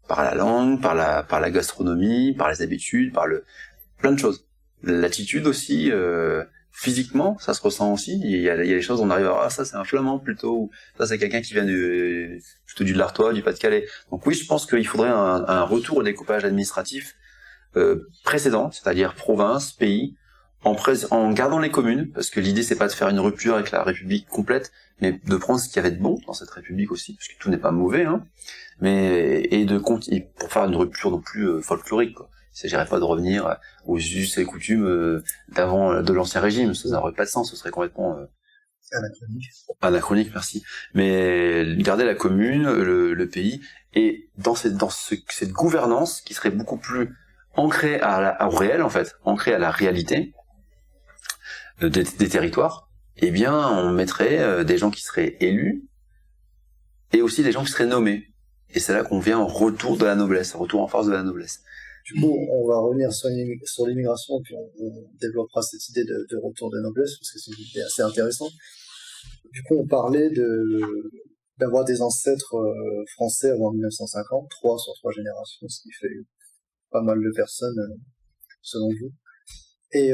Par la langue, par la gastronomie, par les habitudes, plein de choses. L'attitude aussi, physiquement, ça se ressent aussi. Il y a des choses, on arrive à ça c'est un Flamand plutôt, ou ça c'est quelqu'un qui vient plutôt du Lartois, du Pas-de-Calais. Donc oui, je pense qu'il faudrait un retour au découpage administratif précédent, c'est-à-dire province, pays, en gardant les communes, parce que l'idée c'est pas de faire une rupture avec la République complète, mais de prendre ce qu'il y avait de bon dans cette République aussi, parce que tout n'est pas mauvais, hein. Et pour faire une rupture non plus folklorique, quoi. Il s'agirait pas de revenir aux us et coutumes de l'ancien régime, ça n'aurait pas de sens, ce serait complètement anachronique, merci. Mais garder la commune, le pays, et dans cette gouvernance qui serait beaucoup plus ancrée au réel en fait, ancrée à la réalité des territoires, eh bien on mettrait des gens qui seraient élus et aussi des gens qui seraient nommés. Et c'est là qu'on vient en retour de la noblesse, retour en force de la noblesse. Du coup, on va revenir sur l'immigration, puis on développera cette idée de retour de noblesse, parce que c'est une idée assez intéressante. Du coup, on parlait d'avoir des ancêtres français avant 1950, 3 sur 3 générations, ce qui fait pas mal de personnes, selon vous. Et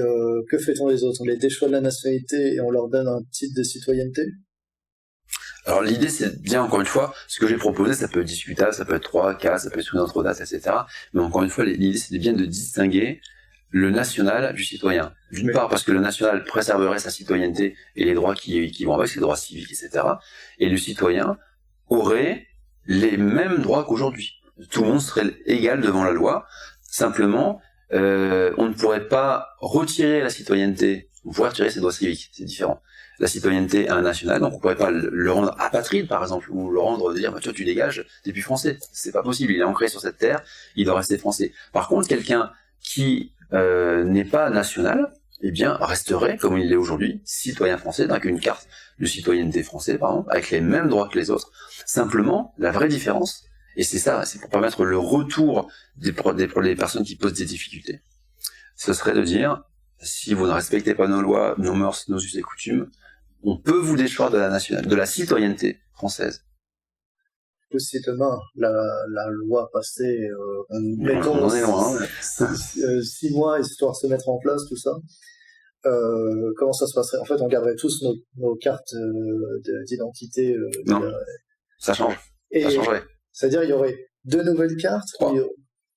que fait-on les autres? On les déchoit de la nationalité et on leur donne un titre de citoyenneté? Alors l'idée c'est bien, encore une fois, ce que j'ai proposé, ça peut être discutable, ça peut être 3, 4, ça peut être sous une autre date, etc. Mais encore une fois, l'idée c'est bien de distinguer le national du citoyen. D'une part parce que le national préserverait sa citoyenneté et les droits qui vont avec, les droits civiques, etc. Et le citoyen aurait les mêmes droits qu'aujourd'hui. Tout le monde serait égal devant la loi. Simplement, on ne pourrait pas retirer la citoyenneté. On pourrait retirer ses droits civiques, c'est différent. La citoyenneté à un national, donc on pourrait pas le rendre apatride, par exemple, ou le rendre, dire, toi tu dégages, t'es plus français. C'est pas possible, il est ancré sur cette terre, il doit rester français. Par contre, quelqu'un qui n'est pas national, eh bien, resterait, comme il l'est aujourd'hui, citoyen français, avec une carte de citoyenneté française, par exemple, avec les mêmes droits que les autres. Simplement, la vraie différence, et c'est ça, c'est pour permettre le retour pour les personnes qui posent des difficultés, ce serait de dire, si vous ne respectez pas nos lois, nos mœurs, nos us et coutumes, on peut vous déchoir de la citoyenneté française. Si demain la loi passait, mettons, on en est loin, 6 mois, histoire de se mettre en place, tout ça, comment ça se passerait? En fait, on garderait tous nos cartes d'identité. Non, ça change. Ça changerait. C'est-à-dire, il y aurait 2 nouvelles cartes,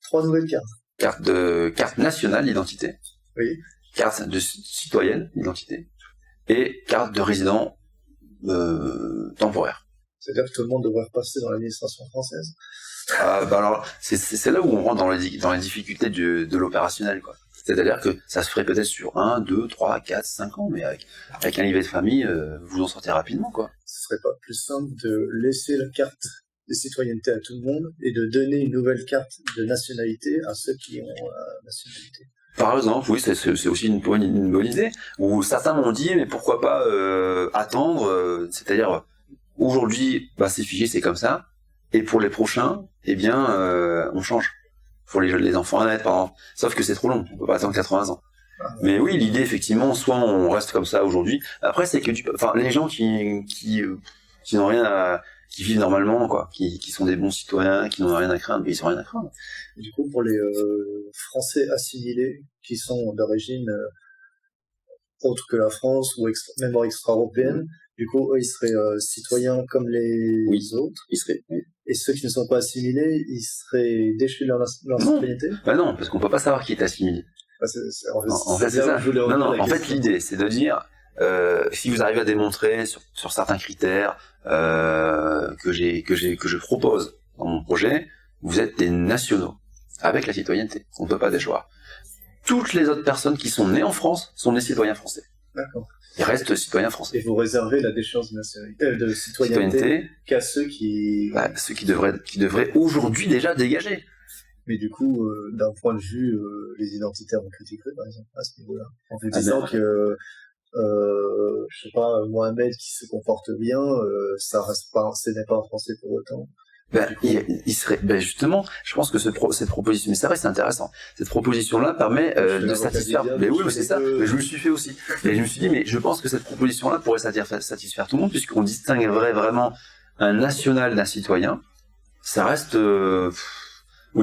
3 nouvelles cartes. Carte nationale d'identité. Oui. Carte de citoyenne d'identité. Et carte de résident temporaire. C'est-à-dire que tout le monde devrait repasser dans l'administration française. Alors, c'est là où on rentre dans les difficultés de l'opérationnel, quoi. C'est-à-dire que ça se ferait peut-être sur 1, 2, 3, 4, 5 ans, mais avec un livret de famille, vous en sortez rapidement, quoi. Ce serait pas plus simple de laisser la carte de citoyenneté à tout le monde et de donner une nouvelle carte de nationalité à ceux qui ont la nationalité? Par exemple, oui, c'est aussi une bonne idée. Où certains m'ont dit, mais pourquoi pas attendre, c'est-à-dire aujourd'hui, c'est figé, c'est comme ça, et pour les prochains, eh bien, on change. Pour les enfants à naître, par exemple. Sauf que c'est trop long, on peut pas attendre 80 ans. Mais oui, l'idée, effectivement, soit on reste comme ça aujourd'hui. Après, c'est que les gens qui n'ont rien qui vivent normalement, quoi, qui sont des bons citoyens, qui n'ont rien à craindre, mais ils n'ont rien à craindre. Du coup, pour les Français assimilés qui sont d'origine autre que la France ou même extra-européenne, du coup, eux, ils seraient citoyens comme les autres. Ils seraient. Oui. Et ceux qui ne sont pas assimilés, ils seraient déchus de leur citoyenneté? Non, parce qu'on peut pas savoir qui est assimilé. En fait, c'est ça. En fait, l'idée, c'est de dire, si vous arrivez à démontrer sur certains critères que je propose dans mon projet, vous êtes des nationaux avec la citoyenneté. On ne peut pas déchoir. Toutes les autres personnes qui sont nées en France sont des citoyens français. D'accord. Ils restent citoyens français. Et vous réservez la déchéance de citoyenneté qu'à ceux qui... ceux qui devraient aujourd'hui déjà dégager. Mais du coup, d'un point de vue, les identitaires vont critiquer, par exemple, à ce niveau-là. En vous disant que, je sais pas, Mohamed qui se comporte bien, ça reste pas, ce n'est pas un Français pour autant. Il serait, justement, je pense que cette proposition, mais c'est vrai, c'est intéressant. Cette proposition-là permet de satisfaire. Mais oui, c'est ça. Mais je me suis fait aussi. Et je me suis dit, mais je pense que cette proposition-là pourrait satisfaire tout le monde, puisqu'on distinguerait vraiment un national d'un citoyen. Ça reste, au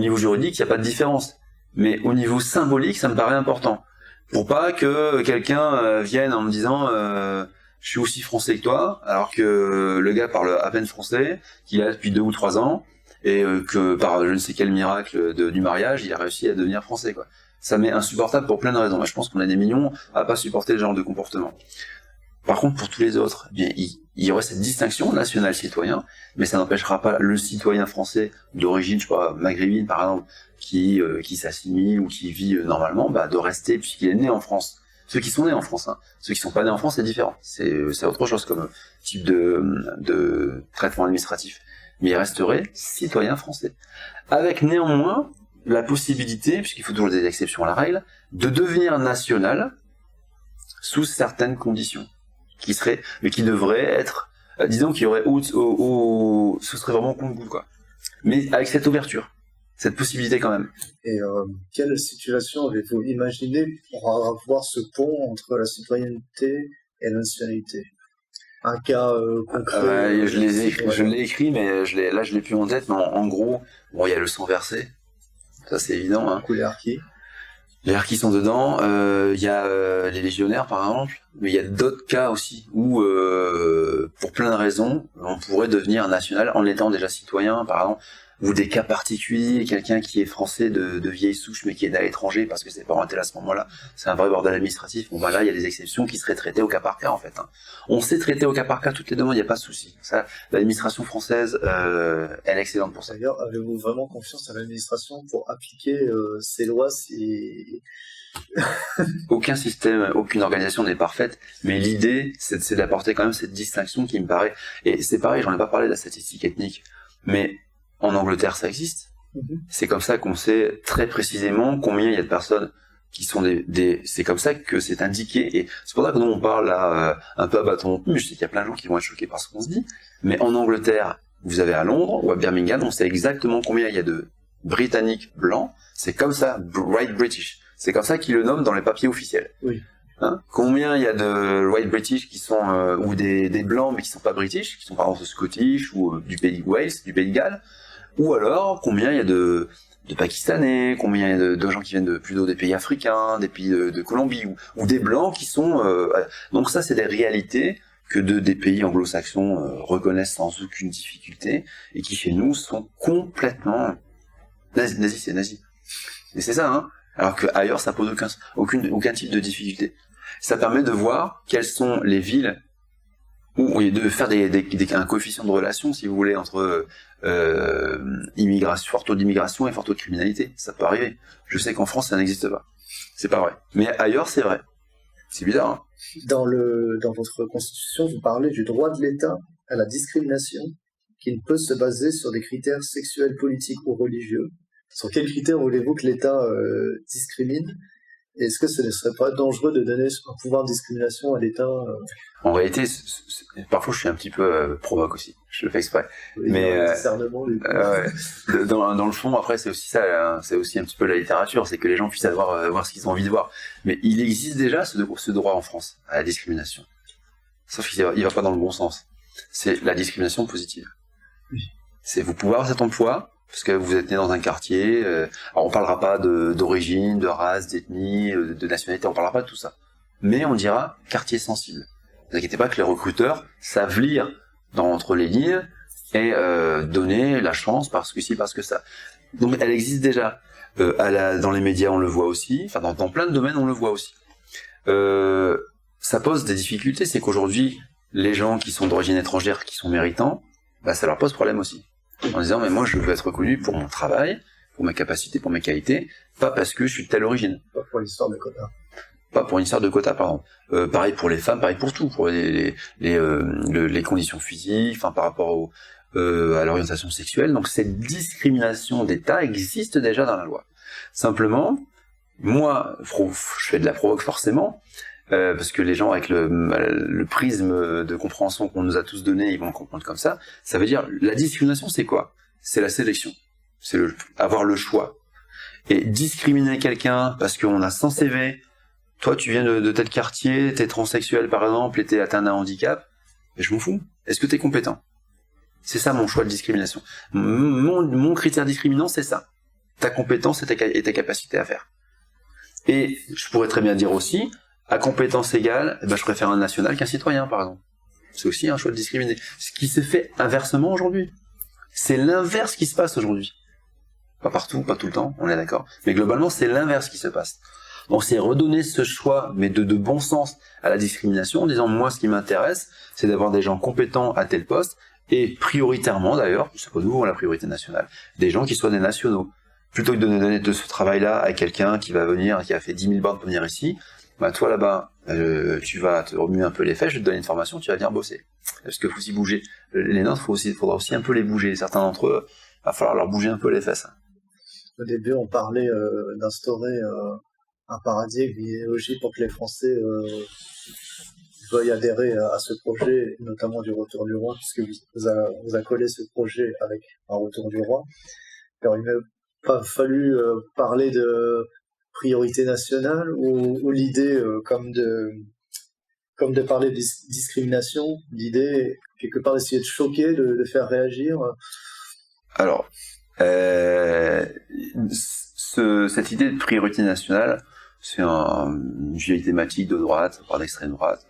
niveau juridique, il n'y a pas de différence. Mais au niveau symbolique, ça me paraît important. Pour pas que quelqu'un vienne en me disant, je suis aussi français que toi, alors que le gars parle à peine français, qu'il a depuis 2 ou 3 ans, et que par je ne sais quel miracle du mariage, il a réussi à devenir français, quoi. Ça m'est insupportable pour plein de raisons. Je pense qu'on a des millions à pas supporter ce genre de comportement. Par contre, pour tous les autres, il y aurait cette distinction national-citoyen, mais ça n'empêchera pas le citoyen français d'origine, je sais pas, maghrébine par exemple, qui s'assimile ou qui vit normalement, de rester puisqu'il est né en France. Ceux qui sont nés en France, ceux qui sont pas nés en France, c'est différent. C'est autre chose comme type de traitement administratif. Mais il resterait citoyen français. Avec néanmoins la possibilité, puisqu'il faut toujours des exceptions à la règle, de devenir national sous certaines conditions. Mais qui devraient être, disons qu'il y aurait ce serait vraiment compte-goutte, quoi. Mais avec cette ouverture. Cette possibilité quand même. Et quelle situation avez-vous imaginé pour avoir ce pont entre la citoyenneté et la nationalité? Un cas concret. Je l'ai écrit, mais je l'ai plus en tête. Mais en gros, il y a le sang versé. Ça c'est évident. Du coup, les harkis. Les harkis sont dedans. Il y a les légionnaires par exemple. Mais il y a d'autres cas aussi où, pour plein de raisons, on pourrait devenir national en étant déjà citoyen. Par exemple, ou des cas particuliers, quelqu'un qui est français de vieille souche mais qui est à l'étranger parce que ses parents étaient là à ce moment-là, c'est un vrai bordel administratif. Bon bah là il y a des exceptions qui seraient traitées au cas par cas en fait. On sait traiter au cas par cas toutes les demandes, il n'y a pas de souci. Ça, l'administration française, elle est excellente pour ça. D'ailleurs, avez-vous vraiment confiance à l'administration pour appliquer ces lois Aucun système, aucune organisation n'est parfaite, mais l'idée c'est d'apporter quand même cette distinction qui me paraît, et c'est pareil, j'en ai pas parlé de la statistique ethnique, mais en Angleterre ça existe. C'est comme ça qu'on sait très précisément combien il y a de personnes qui sont c'est comme ça que c'est indiqué, et c'est pour ça que nous on parle là un peu à bâton rompu, mais je sais qu'il y a plein de gens qui vont être choqués par ce qu'on se dit, mais en Angleterre, vous avez à Londres ou à Birmingham, on sait exactement combien il y a de Britanniques blancs, c'est comme ça, White British. C'est comme ça qu'ils le nomment dans les papiers officiels. Oui. Combien il y a de White British qui sont ou des blancs mais qui sont pas British, qui sont par exemple Scottish ou du pays de Wales, du pays de Galles, ou alors combien il y a de Pakistanais, combien il y a de gens qui viennent plutôt des pays africains, des pays de Colombie ou des blancs qui sont donc ça c'est des réalités que des pays anglo-saxons reconnaissent sans aucune difficulté et qui chez nous sont complètement nazi c'est nazi. Et c'est ça alors qu'ailleurs ça pose aucun type de difficulté. Ça permet de voir quelles sont les villes où de faire un coefficient de relation, si vous voulez, entre fort taux d'immigration et fort taux de criminalité. Ça peut arriver. Je sais qu'en France ça n'existe pas. C'est pas vrai. Mais ailleurs c'est vrai. C'est bizarre. Dans votre constitution, vous parlez du droit de l'État à la discrimination qui ne peut se baser sur des critères sexuels, politiques ou religieux. Sur quels critères voulez-vous que l'État discrimine? Et est-ce que ce ne serait pas dangereux de donner un pouvoir de discrimination à l'État En réalité, parfois je suis un petit peu provoque aussi, je le fais exprès. Oui, mais dans le fond, après c'est aussi ça, c'est aussi un petit peu la littérature, c'est que les gens puissent voir ce qu'ils ont envie de voir. Mais il existe déjà ce droit en France à la discrimination. Sauf qu'il va pas dans le bon sens. C'est la discrimination positive. Oui. C'est vous pouvez avoir cet emploi parce que vous êtes né dans un quartier. Alors on parlera pas d'origine, de race, d'ethnie, de nationalité, on parlera pas de tout ça. Mais on dira quartier sensible. Ne vous inquiétez pas que les recruteurs savent lire entre les lignes et donner la chance parce que ci, parce que ça. Donc elle existe déjà. Dans les médias on le voit aussi, enfin dans plein de domaines on le voit aussi. Ça pose des difficultés, c'est qu'aujourd'hui les gens qui sont d'origine étrangère, qui sont méritants, bah ça leur pose problème aussi. En disant mais moi je veux être reconnu pour mon travail, pour mes capacités, pour mes qualités, pas parce que je suis de telle origine. Pas pour l'histoire de quota. Pas pour une histoire de quota, pardon. Pareil pour les femmes, pareil pour tout, pour les conditions physiques, enfin par rapport à l'orientation sexuelle. Donc cette discrimination d'État existe déjà dans la loi. Simplement, moi, je fais de la provoque forcément, parce que les gens avec le prisme de compréhension qu'on nous a tous donné, ils vont le comprendre comme ça. Ça veut dire la discrimination, c'est quoi? C'est la sélection, c'est avoir le choix. Et discriminer quelqu'un parce qu'on a 100 CV. Toi, tu viens de tel quartier, t'es transsexuel par exemple, et t'es atteint d'un handicap, mais je m'en fous. Est-ce que t'es compétent? C'est ça mon choix de discrimination. Mon critère discriminant, c'est ça. Ta compétence et ta capacité à faire. Et je pourrais très bien dire aussi, à compétence égale, je préfère un national qu'un citoyen, par exemple. C'est aussi un choix de discriminer. Ce qui se fait inversement aujourd'hui. C'est l'inverse qui se passe aujourd'hui. Pas partout, pas tout le temps, on est d'accord. Mais globalement, c'est l'inverse qui se passe. Donc c'est redonner ce choix, mais de bon sens, à la discrimination, en disant moi ce qui m'intéresse, c'est d'avoir des gens compétents à tel poste, et prioritairement d'ailleurs, c'est pas nous la priorité nationale, des gens qui soient des nationaux. Plutôt que de donner de ce travail-là à quelqu'un qui va venir, qui a fait 10 000 bornes pour venir ici, toi là-bas, tu vas te remuer un peu les fesses, je vais te donner une formation, tu vas venir bosser. Parce qu'il faut aussi bouger. Les nôtres, faudra aussi un peu les bouger. Certains d'entre eux, il va falloir leur bouger un peu les fesses. Au début, on parlait d'instaurer un paradigme, une idéologie pour que les Français veuillent adhérer à ce projet, notamment du Retour du Roi, puisque vous a collé ce projet avec un Retour du Roi. Alors, il n'a pas fallu parler de priorité nationale ou l'idée, comme de parler de discrimination, l'idée, quelque part, d'essayer de choquer, de faire réagir. Alors, cette idée de priorité nationale, c'est une vieille thématique de droite, voire d'extrême droite.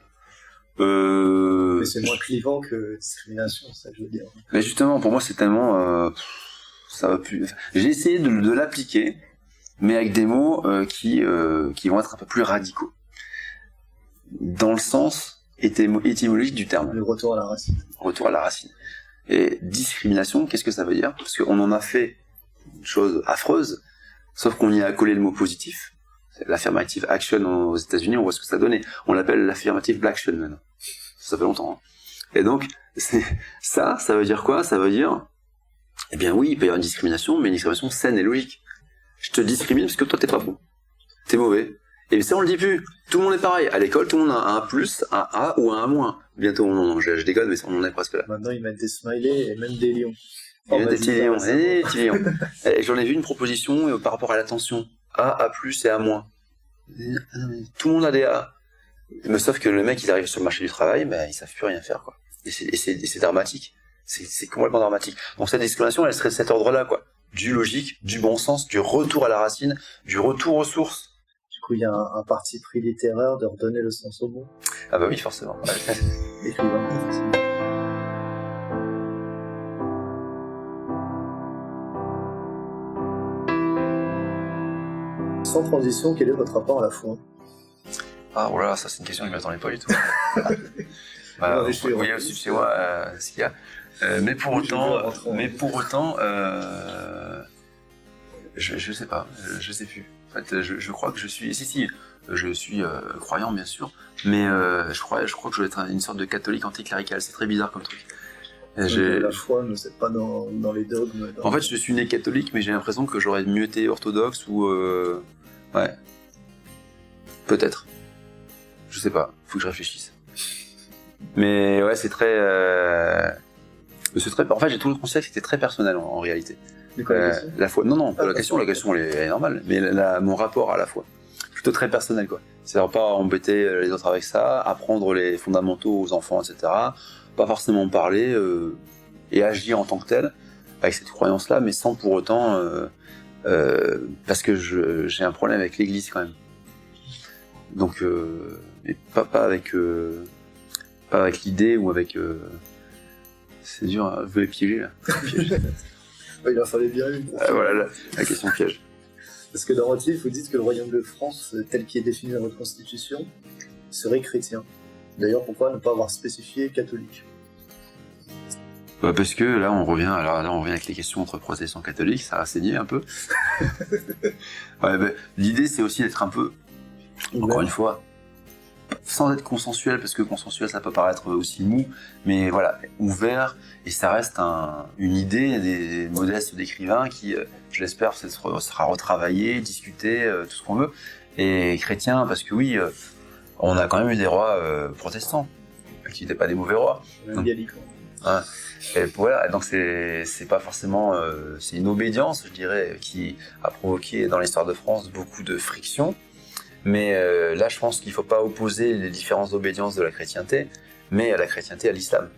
Mais c'est moins clivant que discrimination, ça je veux dire. Mais justement, pour moi, c'est tellement ça va plus. Enfin, j'ai essayé de l'appliquer, mais avec des mots qui vont être un peu plus radicaux, dans le sens étymologique du terme. Le retour à la racine. Retour à la racine. Et discrimination, qu'est-ce que ça veut dire? Parce qu'on en a fait une chose affreuse, sauf qu'on y a collé le mot positif. L'affirmative action aux États-Unis, on voit ce que ça donnait. On l'appelle l'affirmative black action maintenant. Ça fait longtemps. Hein. Et donc, ça veut dire quoi? Ça veut dire, eh bien oui, il peut y avoir une discrimination, mais une discrimination saine et logique. Je te discrimine parce que toi, t'es pas bon. T'es mauvais. Et ça, on le dit plus. Tout le monde est pareil. À l'école, tout le monde a un plus, un A ou un A-. Bientôt, je déconne, mais on en est presque là. Maintenant, ils mettent des smileys et même des lions. Ils mettent des petits lions. Des petits lions. Et j'en ai vu une proposition par rapport à l'attention. A, A+, et A-. Tout le monde a des A. Mais sauf que le mec, ils arrivent sur le marché du travail, ben, ils savent plus rien faire, quoi. Et c'est dramatique. C'est complètement dramatique. Donc cette discrimination, elle serait de cet ordre-là, quoi. Du logique, du bon sens, du retour à la racine, du retour aux sources. Du coup, il y a un parti pris littéraire de redonner le sens au mot. Ah bah oui, forcément. Écrivain, forcément. Sans transition, quel est votre rapport à la foi? Ah voilà, ça c'est une question qui ne m'attendait pas du tout. Vous voyez aussi chez moi ce qu'il y a. Mais pour autant, je sais pas, je sais plus. En fait, je crois que je suis, je suis croyant bien sûr, mais je crois que je vais être une sorte de catholique anticlérical. C'est très bizarre comme truc. La foi, ne c'est pas dans les dogmes. En fait, je suis né catholique, mais j'ai l'impression que j'aurais mieux été orthodoxe ou ouais, peut-être. Je sais pas, faut que je réfléchisse. Mais ouais, c'est très. En fait, j'ai tout le concept qui était très personnel en réalité. La foi. Non, la question elle est normale. Mais mon rapport à la foi, plutôt très personnel quoi. C'est-à-dire pas embêter les autres avec ça, apprendre les fondamentaux aux enfants, etc. Pas forcément parler et agir en tant que tel avec cette croyance-là, mais sans pour autant parce que j'ai un problème avec l'Église quand même. Donc, mais pas avec l'idée ou avec. C'est dur, hein, vous voulez piéger là. Il en fallait bien une. Voilà la question piège. Parce que dans votre livre, vous dites que le royaume de France, tel qu'il est défini dans votre constitution, serait chrétien. D'ailleurs, pourquoi ne pas avoir spécifié catholique? Bah parce que là on revient avec les questions entre protestants et catholiques, ça a saigné un peu. Ouais, bah, l'idée c'est aussi d'être un peu, encore une fois, sans être consensuel, parce que consensuel ça peut paraître aussi mou, mais voilà, ouvert, et ça reste une idée des modestes d'écrivains qui, je l'espère, sera retravaillé, discuté, tout ce qu'on veut, et chrétien, parce que oui, on a quand même eu des rois protestants, qui n'étaient pas des mauvais rois. Gallican. Hein. Et voilà, donc c'est pas forcément, c'est une obédience, je dirais, qui a provoqué dans l'histoire de France beaucoup de frictions. Mais là, je pense qu'il ne faut pas opposer les différentes obédiences de la chrétienté, mais à la chrétienté à l'islam.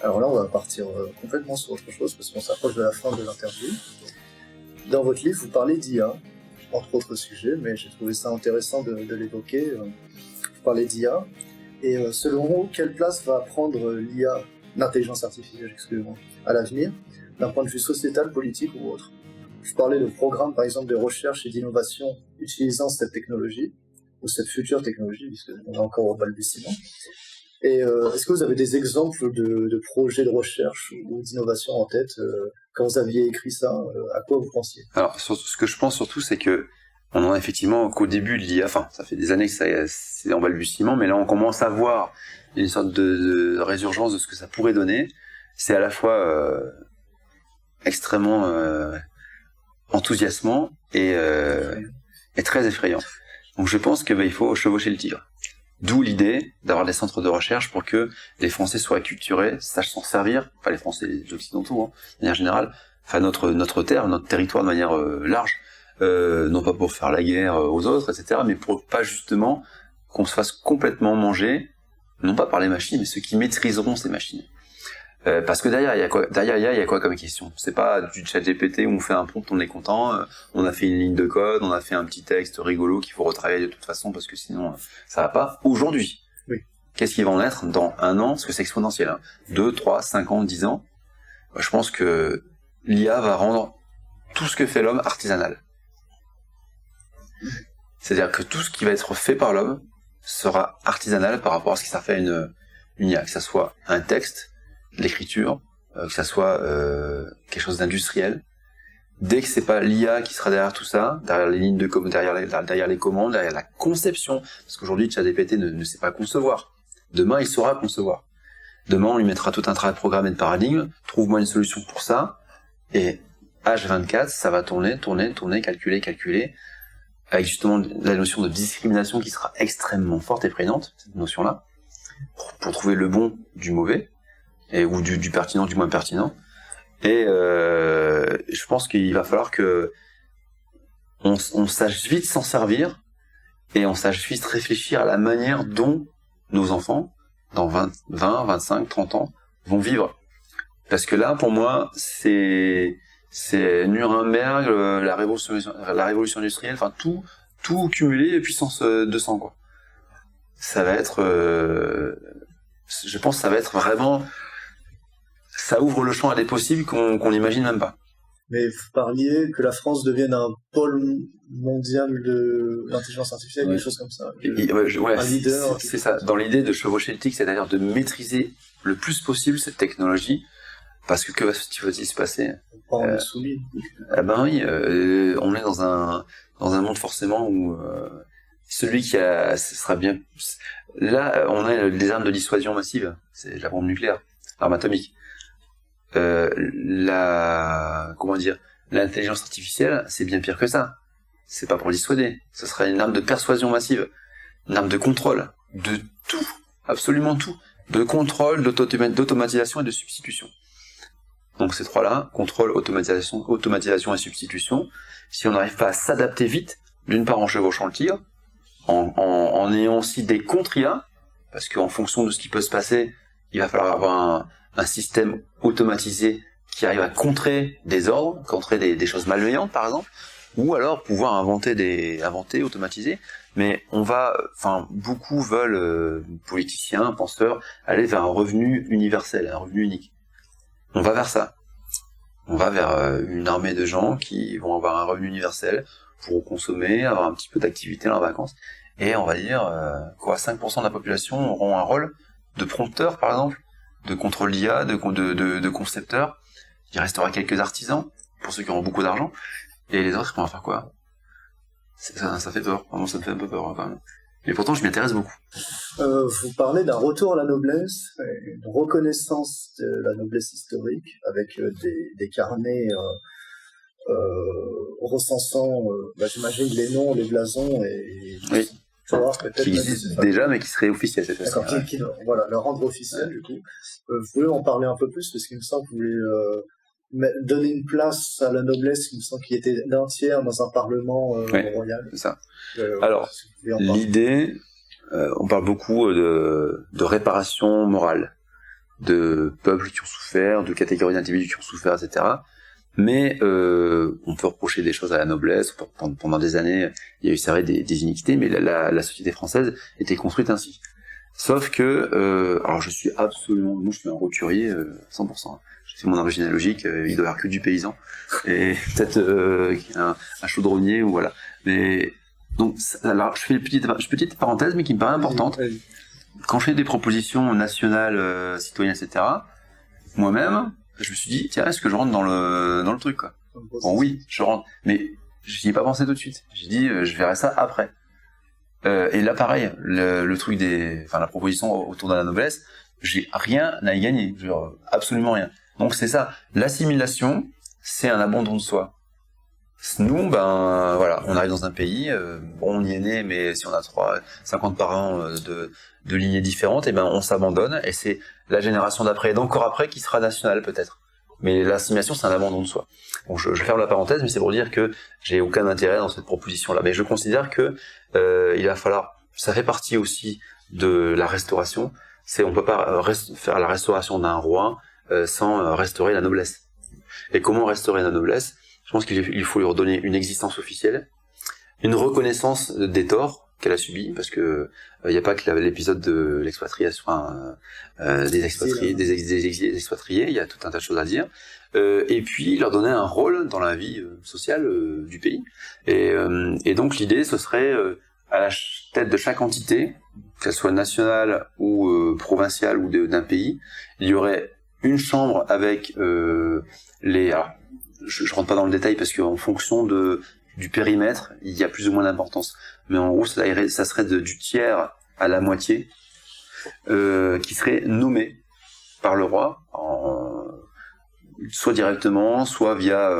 Alors là, on va partir complètement sur autre chose, parce qu'on s'approche de la fin de l'interview. Dans votre livre, vous parlez d'IA, entre autres sujets, mais j'ai trouvé ça intéressant de l'évoquer. Vous parlez d'IA, et selon vous, quelle place va prendre l'IA, l'intelligence artificielle, excusez-moi, à l'avenir, d'un point de vue sociétal, politique ou autre? Je parlais de programmes, par exemple, de recherche et d'innovation utilisant cette technologie, ou cette future technologie, puisqu'on est encore au balbutiement. Et est-ce que vous avez des exemples de projets de recherche ou d'innovation en tête quand vous aviez écrit ça, à quoi vous pensiez? Alors, ce que je pense surtout, c'est que on en a effectivement qu'au début de l'IA, enfin, ça fait des années que c'est en balbutiement, mais là, on commence à voir une sorte de résurgence de ce que ça pourrait donner. C'est à la fois extrêmement enthousiasmant et très effrayant. Donc je pense qu'il il faut chevaucher le tigre. D'où l'idée d'avoir des centres de recherche pour que les Français soient acculturés, sachent s'en servir, enfin les Français, les Occidentaux, hein, de manière générale, enfin notre terre, notre territoire de manière large, non pas pour faire la guerre aux autres, etc., mais pour pas justement qu'on se fasse complètement manger, non pas par les machines, mais ceux qui maîtriseront ces machines. Parce que derrière, il y a quoi comme question? C'est pas du chat GPT où on fait un prompt, on est content, on a fait une ligne de code, on a fait un petit texte rigolo qu'il faut retravailler de toute façon parce que sinon ça va pas. Aujourd'hui, oui. Qu'est-ce qui va en être dans un an? Parce que c'est exponentiel, hein. 2, 3, 5 ans, 10 ans. Je pense que l'IA va rendre tout ce que fait l'homme artisanal. C'est-à-dire que tout ce qui va être fait par l'homme sera artisanal par rapport à ce qui sera fait une IA, que ça soit un texte, l'écriture, que ça soit quelque chose d'industriel. Dès que c'est pas l'IA qui sera derrière tout ça, derrière les lignes de derrière les commandes, derrière la conception, parce qu'aujourd'hui ChatGPT ne sait pas concevoir. Demain, il saura concevoir. Demain, on lui mettra tout un travail de programme et de paradigme, trouve-moi une solution pour ça, et H24, ça va tourner, calculer, avec justement la notion de discrimination qui sera extrêmement forte et prégnante, cette notion-là, pour trouver le bon du mauvais, ou du pertinent du moins pertinent. Et je pense qu'il va falloir que on sache vite s'en servir, et on sache vite réfléchir à la manière dont nos enfants, dans 20, 25, 30 ans, vont vivre. Parce que là, pour moi, c'est Nuremberg, la révolution industrielle, enfin tout cumulé puissance 200, quoi. Ça va être, je pense que ça va être vraiment, ça ouvre le champ à des possibles qu'on n'imagine même pas. Mais vous parliez que la France devienne un pôle mondial de l'intelligence artificielle, des choses comme ça. Un leader. C'est ça, dans l'idée de chevaucher le tigre, c'est-à-dire de maîtriser le plus possible cette technologie, parce que va-t-il se passer? On est soumis. Ah ben oui, on est dans un monde forcément où celui qui ce sera bien. Là, on a des armes de dissuasion massive, c'est la bombe nucléaire, l'arme atomique. L'intelligence artificielle, c'est bien pire que ça. C'est pas pour dissuader. Ce sera une arme de persuasion massive, une arme de contrôle, de tout, absolument tout, de contrôle, d'automatisation et de substitution. Donc ces trois-là, contrôle, automatisation et substitution. Si on n'arrive pas à s'adapter vite, d'une part en chevauchant le tigre, en ayant aussi des contre-IA, parce qu'en fonction de ce qui peut se passer, il va falloir avoir un système automatisé qui arrive à contrer des ordres, contrer des choses malveillantes par exemple, ou alors pouvoir inventer, automatiser. Mais beaucoup veulent, politiciens, penseurs, aller vers un revenu universel, un revenu unique. On va vers ça. On va vers une armée de gens qui vont avoir un revenu universel pour consommer, avoir un petit peu d'activité dans leurs vacances. Et on va dire, 5% de la population auront un rôle de prompteur, par exemple, de contrôle d'IA, de concepteur. Il restera quelques artisans, pour ceux qui auront beaucoup d'argent. Et les autres, ils vont faire quoi? Ça fait peur. Vraiment, ça me fait un peu peur, quand même. Mais pourtant, je m'y intéresse beaucoup. Vous parlez d'un retour à la noblesse, une reconnaissance de la noblesse historique, avec des carnets recensant, j'imagine, les noms, les blasons, et oui. Savoir peut-être qui existent déjà, mais qui seraient officiels cette fois-ci. D'accord, voilà, le rendre officiel, du coup. Vous pouvez en parler un peu plus, parce qu'il me semble que vous voulez donner une place à la noblesse, il me semble qu'il était d'un tiers dans un parlement royal. C'est ça. Alors, l'idée, on parle beaucoup de réparation morale, de peuples qui ont souffert, de catégories d'individus qui ont souffert, etc. Mais on peut reprocher des choses à la noblesse. Pendant des années, il y a eu, c'est vrai, des iniquités, mais la société française était construite ainsi. Sauf que, alors je suis un roturier 100%. J'ai fait mon arbre généalogique, il doit y avoir que du paysan, et peut-être un chaudronnier, ou voilà. Mais donc, alors je fais une petite parenthèse, mais qui me paraît importante. Quand je fais des propositions nationales, citoyennes, etc., moi-même, je me suis dit, tiens, est-ce que je rentre dans le truc, quoi? Bon, oui, je rentre. Mais j'y ai pas pensé tout de suite. J'ai dit, je verrai ça après. Et là, pareil, le truc la proposition autour de la noblesse, j'ai rien à y gagner. Genre, absolument rien. Donc c'est ça. L'assimilation, c'est un abandon de soi. Nous, voilà, on arrive dans un pays, on y est né, mais si on a 50 parents de lignées différentes, et on s'abandonne, et c'est la génération d'après et d'encore après qui sera nationale peut-être. Mais l'assimilation, c'est un abandon de soi. Bon, je ferme la parenthèse, mais c'est pour dire que j'ai aucun intérêt dans cette proposition-là. Mais je considère que il va falloir, ça fait partie aussi de la restauration. On peut pas faire la restauration d'un roi sans restaurer la noblesse. Et comment restaurer la noblesse? Je pense qu'il faut lui redonner une existence officielle, une reconnaissance des torts, qu'elle a subi, parce que il n'y a pas que l'épisode de l'expatriation, des expatriés, des exilés, des expatriés, il y a tout un tas de choses à dire. Et puis leur donner un rôle dans la vie sociale du pays. Et donc l'idée, ce serait à la tête de chaque entité, qu'elle soit nationale ou provinciale ou d'un pays, il y aurait une chambre avec alors, je rentre pas dans le détail parce qu'en fonction du périmètre, il y a plus ou moins d'importance. Mais en gros, ça serait du tiers à la moitié qui serait nommé par le roi, soit directement, soit via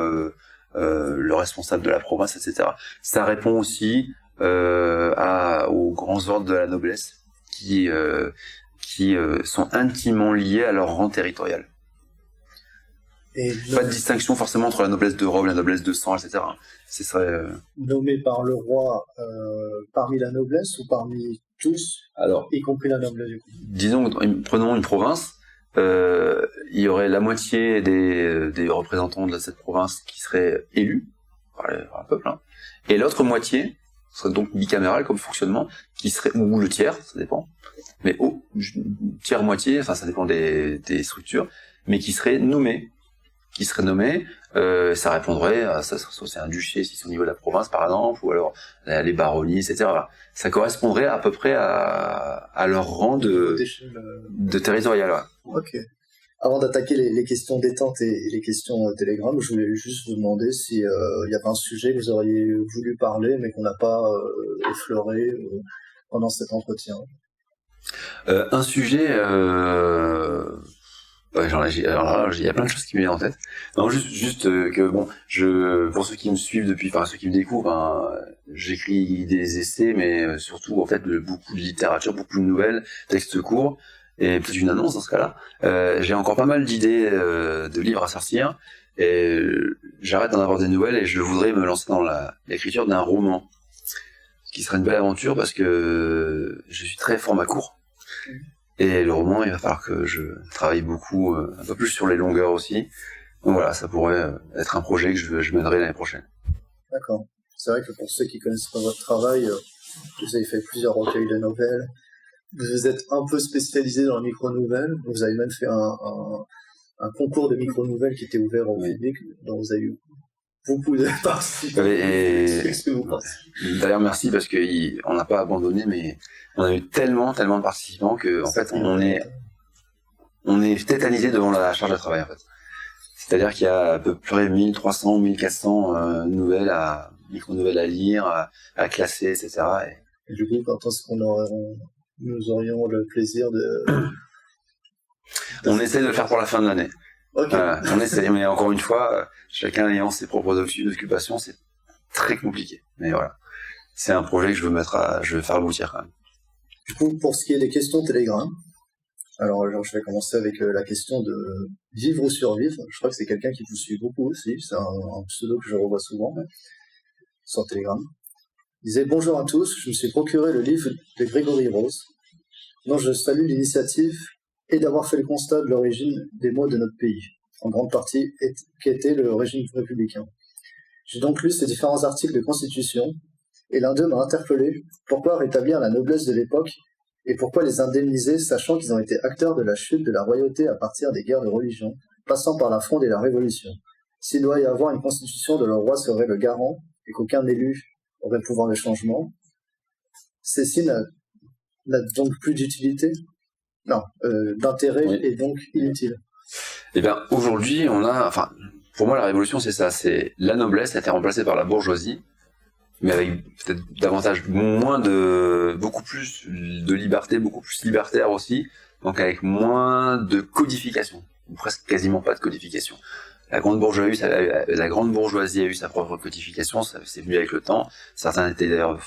le responsable de la province, etc. Ça répond aussi aux grands ordres de la noblesse qui sont intimement liés à leur rang territorial. Et pas de distinction forcément entre la noblesse de robe, la noblesse de sang, etc. Ce serait nommé par le roi parmi la noblesse ou parmi tous, alors, y compris la noblesse du coup. Disons, prenons une province, il y aurait la moitié des représentants de cette province qui seraient élus par le peuple, hein, et l'autre moitié serait donc bicaméral comme fonctionnement, qui serait, ou le tiers, ça dépend, mais tiers-moitié, enfin ça dépend des structures, mais qui serait nommé, ça répondrait à, c'est un duché si c'est au niveau de la province par exemple, ou alors les baronnies, etc. Ça correspondrait à peu près à leur rang de territorial. Ouais. Ok. Avant d'attaquer les questions détente et les questions Telegram, je voulais juste vous demander si y avait un sujet que vous auriez voulu parler mais qu'on n'a pas effleuré pendant cet entretien. Un sujet... Ouais, il y a plein de choses qui me viennent en tête. Non, juste que bon, pour ceux qui me suivent ceux qui me découvrent, j'écris des essais, mais surtout en fait beaucoup de littérature, beaucoup de nouvelles, textes courts, et peut-être une annonce dans ce cas-là. J'ai encore pas mal d'idées de livres à sortir, et j'arrête d'en avoir des nouvelles, et je voudrais me lancer dans l'écriture d'un roman, ce qui serait une belle aventure parce que je suis très format court. Et le roman, il va falloir que je travaille beaucoup, un peu plus sur les longueurs aussi. Donc voilà, ça pourrait être un projet que je mènerai l'année prochaine. D'accord. C'est vrai que pour ceux qui connaissent pas votre travail, vous avez fait plusieurs recueils de nouvelles. Vous êtes un peu spécialisé dans la micro-nouvelle. Vous avez même fait un concours de micro-nouvelles qui était ouvert au public, dont vous avez eu beaucoup de participants. Qu'est-ce que vous pensez ? D'ailleurs, merci parce qu'on n'a pas abandonné, mais on a eu tellement de participants que en fait on est tétanisé devant la charge de travail en fait. C'est-à-dire qu'il y a à peu près 1300, 1400 micro-nouvelles à lire, à classer, etc. Et du coup, quand est-ce nous aurions le plaisir de... On essaie de le faire pour la fin de l'année. Okay. On essaie, mais encore une fois, chacun ayant ses propres occupations, c'est très compliqué. Mais voilà, c'est un projet que je veux faire aboutir quand même. Du coup, pour ce qui est des questions Telegram, alors je vais commencer avec la question de vivre ou survivre. Je crois que c'est quelqu'un qui vous suit beaucoup aussi, c'est un pseudo que je revois souvent sur Telegram. Il disait « Bonjour à tous, je me suis procuré le livre de Grégory Rose, dont je salue l'initiative et d'avoir fait le constat de l'origine des mots de notre pays, en grande partie qui était le régime républicain. J'ai donc lu ces différents articles de Constitution, et l'un d'eux m'a interpellé, pourquoi rétablir la noblesse de l'époque, et pourquoi les indemniser, sachant qu'ils ont été acteurs de la chute de la royauté à partir des guerres de religion, passant par la Fronde et la Révolution. S'il doit y avoir une constitution dont le roi serait le garant, et qu'aucun élu aurait pouvoir de changement, celle-ci n'a donc plus d'utilité ? Non, d'intérêt oui. Et donc inutile. Eh bien, aujourd'hui, pour moi, la révolution, c'est ça, c'est la noblesse a été remplacée par la bourgeoisie, mais avec peut-être beaucoup plus de liberté, beaucoup plus libertaire aussi, donc avec moins de codification, ou presque quasiment pas de codification. La grande bourgeoisie a eu sa propre codification, c'est venu avec le temps. Certains étaient d'ailleurs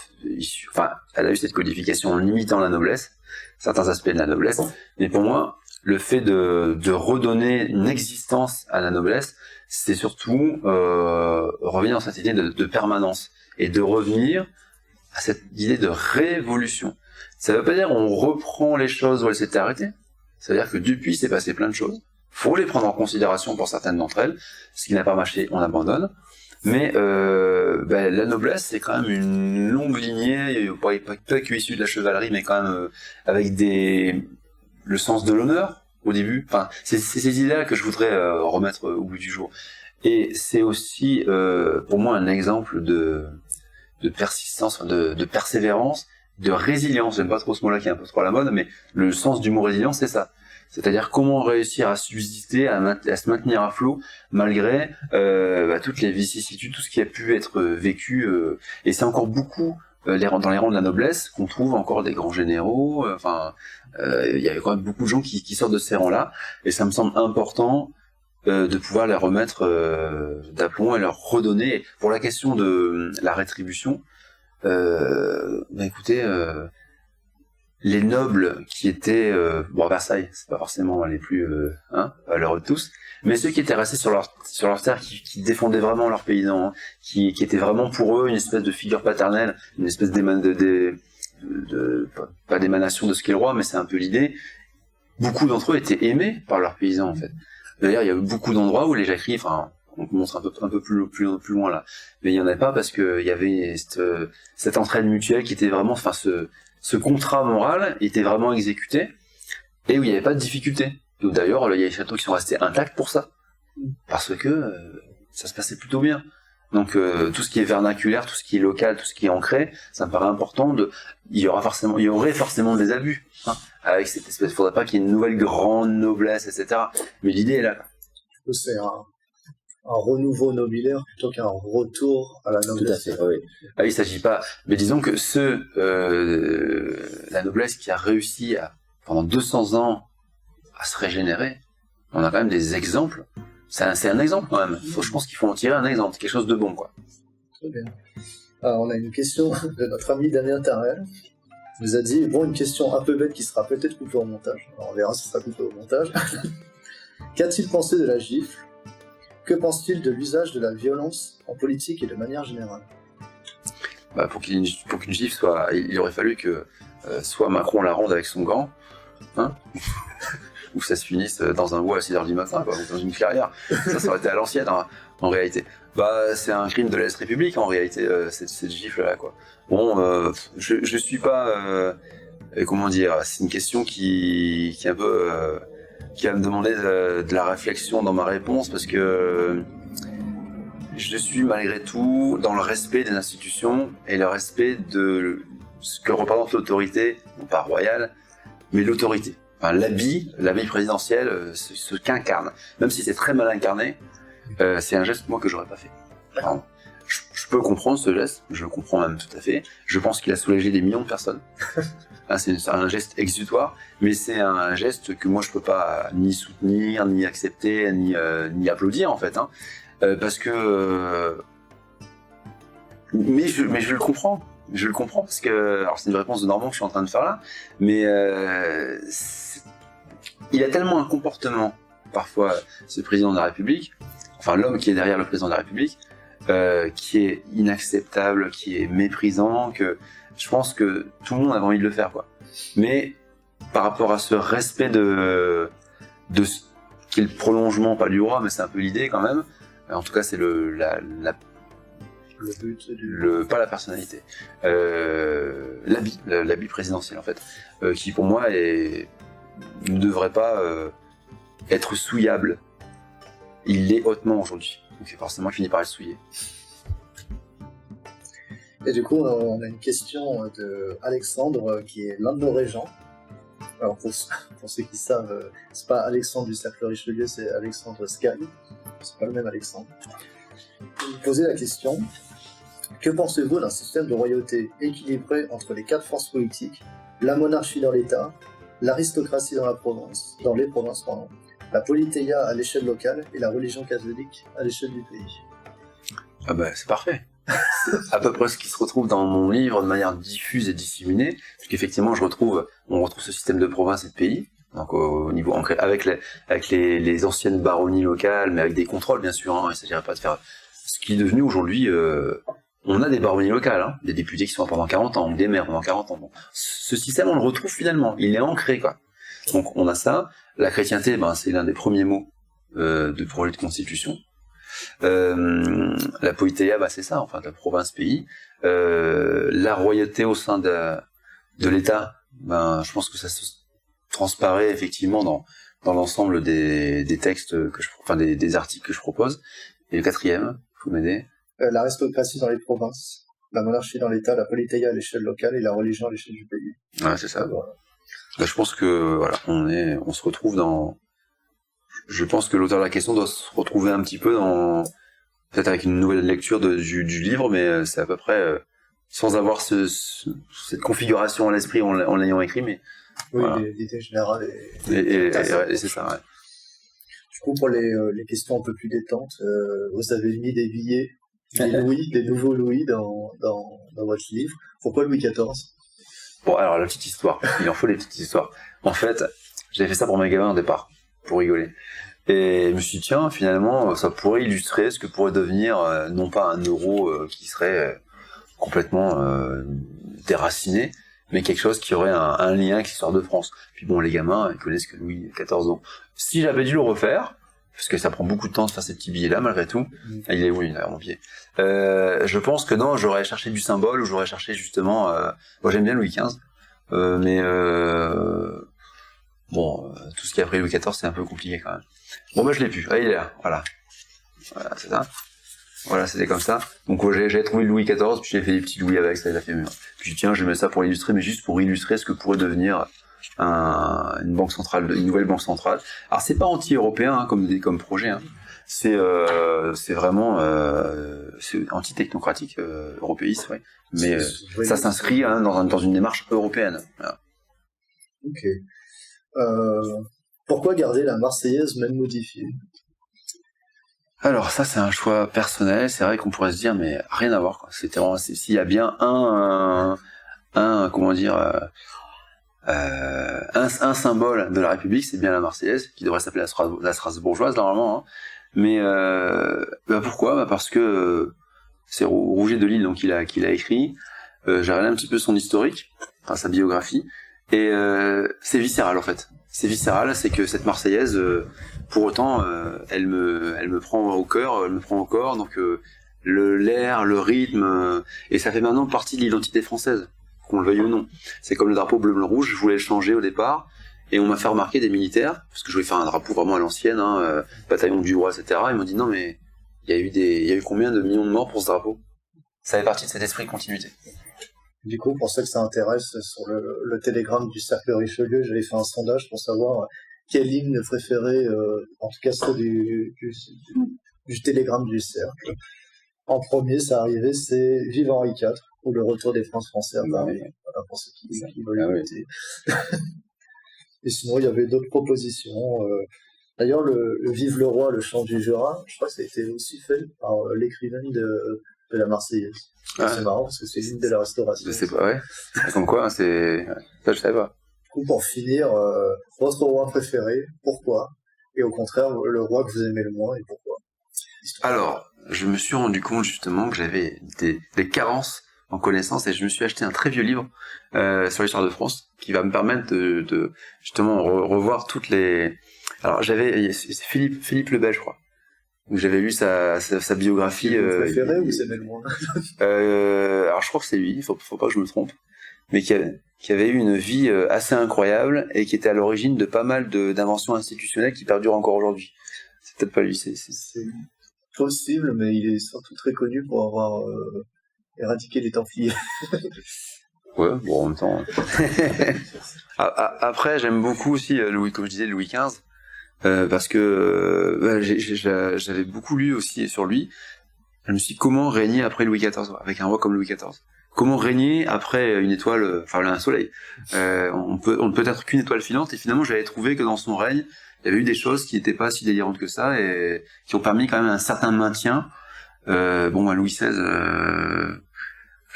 elle a eu cette codification en limitant la noblesse, certains aspects de la noblesse. Mais pour moi, le fait de redonner une existence à la noblesse, c'est surtout revenir dans cette idée de permanence et de revenir à cette idée de révolution. Ça veut pas dire on reprend les choses où elles s'étaient arrêtées. Ça veut dire que depuis, s'est passé plein de choses. Faut les prendre en considération pour certaines d'entre elles. Ce qui n'a pas marché, on abandonne. Mais la noblesse, c'est quand même une longue lignée, pas que issue de la chevalerie, mais quand même avec le sens de l'honneur au début. Enfin, c'est ces idées-là que je voudrais remettre au bout du jour. Et c'est aussi pour moi un exemple de persistance, de persévérance, de résilience. J'aime pas trop ce mot-là qui est un peu trop à la mode, mais le sens du mot résilience, c'est ça. C'est-à-dire comment réussir à subsister, à se maintenir à flot malgré toutes les vicissitudes, tout ce qui a pu être vécu. Et c'est encore beaucoup dans les rangs de la noblesse qu'on trouve encore des grands généraux. Il y avait quand même beaucoup de gens qui sortent de ces rangs-là. Et ça me semble important de pouvoir les remettre d'aplomb et leur redonner. Et pour la question de la rétribution, écoutez, les nobles qui étaient à Versailles, c'est pas forcément les plus valeureux de tous, mais ceux qui étaient restés sur leur terre, qui défendaient vraiment leurs paysans, qui étaient vraiment pour eux une espèce de figure paternelle, une espèce pas d'émanation de ce qu'est le roi, mais c'est un peu l'idée. Beaucoup d'entre eux étaient aimés par leurs paysans en fait. D'ailleurs, il y a beaucoup d'endroits où les jacqueries, on montre un peu plus loin là, mais il y en a pas parce que il y avait cette entraide mutuelle qui était vraiment, ce contrat moral était vraiment exécuté et où il n'y avait pas de difficulté. D'ailleurs, il y a des châteaux qui sont restés intacts pour ça, parce que ça se passait plutôt bien. Donc tout ce qui est vernaculaire, tout ce qui est local, tout ce qui est ancré, ça me paraît important. Il y aurait forcément des abus avec cette espèce. Il faudrait pas qu'il y ait une nouvelle grande noblesse, etc. Mais l'idée est là. C'est un renouveau nobiliaire plutôt qu'un retour à la noblesse. Tout à fait, oui. Il s'agit pas. Mais disons que la noblesse qui a réussi pendant 200 ans à se régénérer, on a quand même des exemples. C'est un exemple quand même. Je pense qu'il faut en tirer un exemple, quelque chose de bon, quoi. Très bien. Alors, on a une question de notre ami Damien Tarel. Il nous a dit, une question un peu bête qui sera peut-être coupée au montage. Alors, on verra si ça sera coupé au montage. Qu'a-t-il pensé de la gifle? Que pense-t-il de l'usage de la violence en politique et de manière générale? Pour qu'une gifle soit... Il aurait fallu que soit Macron la rende avec son gant, ou ça se finisse dans un bois à 6h du matin, ou dans une clairière. Ça aurait été à l'ancienne, en réalité. C'est un crime de l'Est République, en réalité, cette gifle-là, quoi. Bon, je suis pas... comment dire, c'est une question qui est un peu... qui va me demander de la réflexion dans ma réponse, parce que je suis malgré tout dans le respect des institutions et le respect de ce que représente l'autorité, non pas royale, mais l'autorité. L'habit présidentiel, ce qu'incarne. Même si c'est très mal incarné, c'est un geste, moi, que j'aurais pas fait. Alors, je peux comprendre ce geste, je le comprends même tout à fait. Je pense qu'il a soulagé des millions de personnes. C'est un geste exutoire, mais c'est un geste que moi je peux pas ni soutenir, ni accepter, ni applaudir en fait. Parce que... Mais je le comprends. Je le comprends parce que... Alors c'est une réponse de Normand que je suis en train de faire là, mais il a tellement un comportement, parfois, ce président de la République, enfin l'homme qui est derrière le président de la République, qui est inacceptable, qui est méprisant, que je pense que tout le monde avait envie de le faire, quoi. Mais par rapport à ce respect de ce qui est le prolongement, pas du roi, mais c'est un peu l'idée quand même. En tout cas, c'est le but, pas la personnalité, l'habit présidentiel en fait, qui pour moi ne devrait pas être souillable. Il l'est hautement aujourd'hui, donc forcément il finit par le souiller. Et du coup, on a une question de Alexandre, qui est l'un de nos régents. Alors pour ceux qui savent, c'est pas Alexandre du cercle Richelieu, c'est Alexandre Scaille. C'est pas le même Alexandre. Il posait la question: que pensez-vous d'un système de royauté équilibré entre les quatre forces politiques, la monarchie dans l'État, l'aristocratie dans les provinces, la politéia à l'échelle locale et la religion catholique à l'échelle du pays? C'est parfait. C'est à peu près ce qui se retrouve dans mon livre de manière diffuse et disséminée, parce qu'effectivement on retrouve ce système de province et de pays, donc au niveau ancré, avec les anciennes baronnies locales, mais avec des contrôles bien sûr, il ne s'agirait pas de faire ce qui est devenu aujourd'hui, on a des baronnies locales, des députés qui sont pendant 40 ans, ou des maires pendant 40 ans. Bon. Ce système on le retrouve finalement, il est ancré, quoi. Donc on a ça, la chrétienté, c'est l'un des premiers mots de projet de constitution. La politeia, c'est ça, enfin, de la province-pays. La royauté au sein de l'État, je pense que ça se transparaît effectivement dans l'ensemble des textes des articles que je propose. Et le quatrième, faut m'aider. L'aristocratie dans les provinces, la monarchie dans l'État, la politeia à l'échelle locale et la religion à l'échelle du pays. Ouais, c'est ça. Voilà. Je pense que voilà, on se retrouve dans. Je pense que l'auteur de la question doit se retrouver un petit peu dans, peut-être avec une nouvelle lecture du livre, mais c'est à peu près sans avoir cette configuration à l'esprit en l'ayant écrit, mais oui, voilà. L'idée générale et c'est ça. Ouais. Du coup, pour les questions un peu plus détentes, vous avez mis des billets, des nouveaux Louis dans votre livre. Pourquoi Louis XIV? Bon, alors la petite histoire, il en faut des petites histoires. En fait, j'avais fait ça pour mes gamins au départ, pour rigoler. Et je me suis dit, tiens, finalement, ça pourrait illustrer ce que pourrait devenir, non pas un euro qui serait complètement déraciné, mais quelque chose qui aurait un lien avec l'histoire de France. Puis bon, les gamins, ils connaissent que Louis XIV. Donc, si j'avais dû le refaire, parce que ça prend beaucoup de temps de faire ces petits billets-là, malgré tout, il est où, il est mon pied. Je pense que non, j'aurais cherché du symbole, ou j'aurais cherché justement, moi j'aime bien Louis XV, mais tout ce qui est après Louis XIV, c'est un peu compliqué quand même. Bon, je l'ai plus. Ah, il est là. Voilà, c'est ça. Voilà, c'était comme ça. Donc, j'avais trouvé le Louis XIV, puis j'ai fait des petits louis avec, ça, il a fait mieux. Puis, tiens, je mets ça pour illustrer, mais juste pour illustrer ce que pourrait devenir une banque centrale, une nouvelle banque centrale. Alors, c'est pas anti-européen, comme projet, hein. C'est vraiment, c'est anti-technocratique, européiste, ouais. Mais, ça s'inscrit, dans une démarche européenne. Voilà. Ok. Pourquoi garder la Marseillaise même modifiée? Alors ça c'est un choix personnel, c'est vrai qu'on pourrait se dire mais rien à voir quoi. C'était vraiment s'il y a bien un symbole de la République, c'est bien la Marseillaise qui devrait s'appeler la Strasbourgeoise normalement, hein. Mais pourquoi? Parce que c'est Rouget de Lille donc qui l'a écrit. J'ai regardé un petit peu son historique, enfin sa biographie et c'est viscéral en fait. C'est viscéral, c'est que cette Marseillaise pour autant, elle me prend au cœur, elle me prend au corps, donc l'air, le rythme, et ça fait maintenant partie de l'identité française, qu'on le veuille ou non. C'est comme le drapeau bleu, blanc, rouge, je voulais le changer au départ, et on m'a fait remarquer des militaires, parce que je voulais faire un drapeau vraiment à l'ancienne, bataillon du roi, etc. Ils m'ont dit non mais il y a eu combien de millions de morts pour ce drapeau? Ça fait partie de cet esprit de continuité. Du coup, pour ceux que ça intéresse, sur le télégramme du cercle Richelieu, j'avais fait un sondage pour savoir quel hymne préféré, en tout cas ceux du télégramme du cercle. En premier, ça arrivait, c'est Vive Henri IV, ou le retour des Princes français à Paris. Voilà, pour ceux qui veulent écouter. Et sinon, il y avait d'autres propositions. D'ailleurs, le Vive le Roi, le chant du Jura, je crois que ça a été aussi fait par l'écrivaine de la Marseillaise. C'est marrant parce que c'est l'hymne de la Restauration. Je sais pas, ouais. Comme quoi, ça je savais pas. Du coup, pour finir, votre roi préféré, pourquoi? Et au contraire, le roi que vous aimez le moins, et pourquoi? Alors, je me suis rendu compte justement que j'avais des carences en connaissances et je me suis acheté un très vieux livre sur l'histoire de France qui va me permettre de justement revoir toutes les... Alors, c'est Philippe le Bel, je crois. Donc j'avais lu sa biographie. Vous préférez ou vous aimez le moins? Alors je crois que c'est lui, faut pas que je me trompe, mais qui avait eu une vie assez incroyable et qui était à l'origine de pas mal d'inventions institutionnelles qui perdurent encore aujourd'hui. C'est peut-être pas lui, c'est possible, mais il est surtout très connu pour avoir éradiqué les Templiers. Ouais, bon en même temps. Après j'aime beaucoup aussi comme je disais Louis XV. Parce que j'avais beaucoup lu aussi sur lui. Je me suis dit comment régner après Louis XIV, avec un roi comme Louis XIV. Comment régner après une étoile, enfin un soleil. On ne peut être qu'une étoile filante, et finalement j'avais trouvé que dans son règne, il y avait eu des choses qui n'étaient pas si délirantes que ça, et qui ont permis quand même un certain maintien. Louis XVI,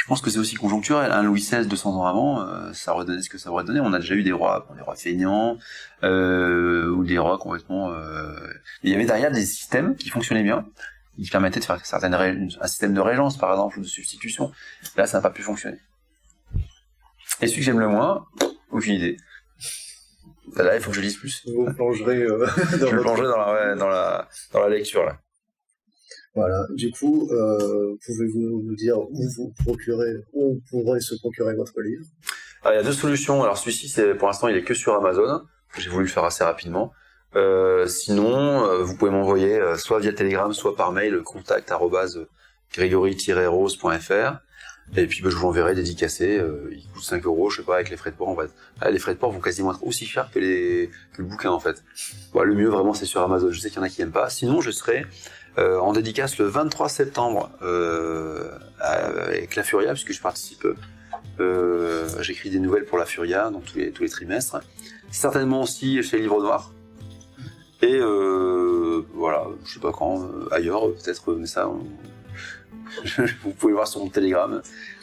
je pense que c'est aussi conjoncturel. Louis XVI, 200 ans avant, ça aurait donné ce que ça aurait donné. On a déjà eu des rois feignants, ou des rois complètement... Il y avait derrière des systèmes qui fonctionnaient bien, qui permettaient de faire un système de régence, par exemple, ou de substitution. Là, ça n'a pas pu fonctionner. Et celui que j'aime le moins, aucune idée. Là, il faut que je lise plus. Vous plongerez je plongerai dans la lecture, là. Voilà. Du coup, pouvez-vous nous dire où on pourrait se procurer votre livre? Alors, il y a deux solutions. Alors celui-ci, pour l'instant, il est que sur Amazon. J'ai voulu le faire assez rapidement. Sinon, vous pouvez m'envoyer soit via Telegram, soit par mail, contact@gregory-rose.fr. Et puis je vous l'enverrai dédicacé. Il coûte 5 €, je sais pas, avec les frais de port. Les frais de port vont quasiment être aussi chers que le bouquin en fait. Le mieux vraiment, c'est sur Amazon. Je sais qu'il y en a qui n'aiment pas. Sinon, je serai en dédicace le 23 septembre avec La Furia, puisque je participe. J'écris des nouvelles pour La Furia, donc tous les trimestres. Certainement aussi chez Livre Noir. Et voilà, je sais pas quand, ailleurs peut-être, mais ça, vous pouvez voir sur mon Telegram,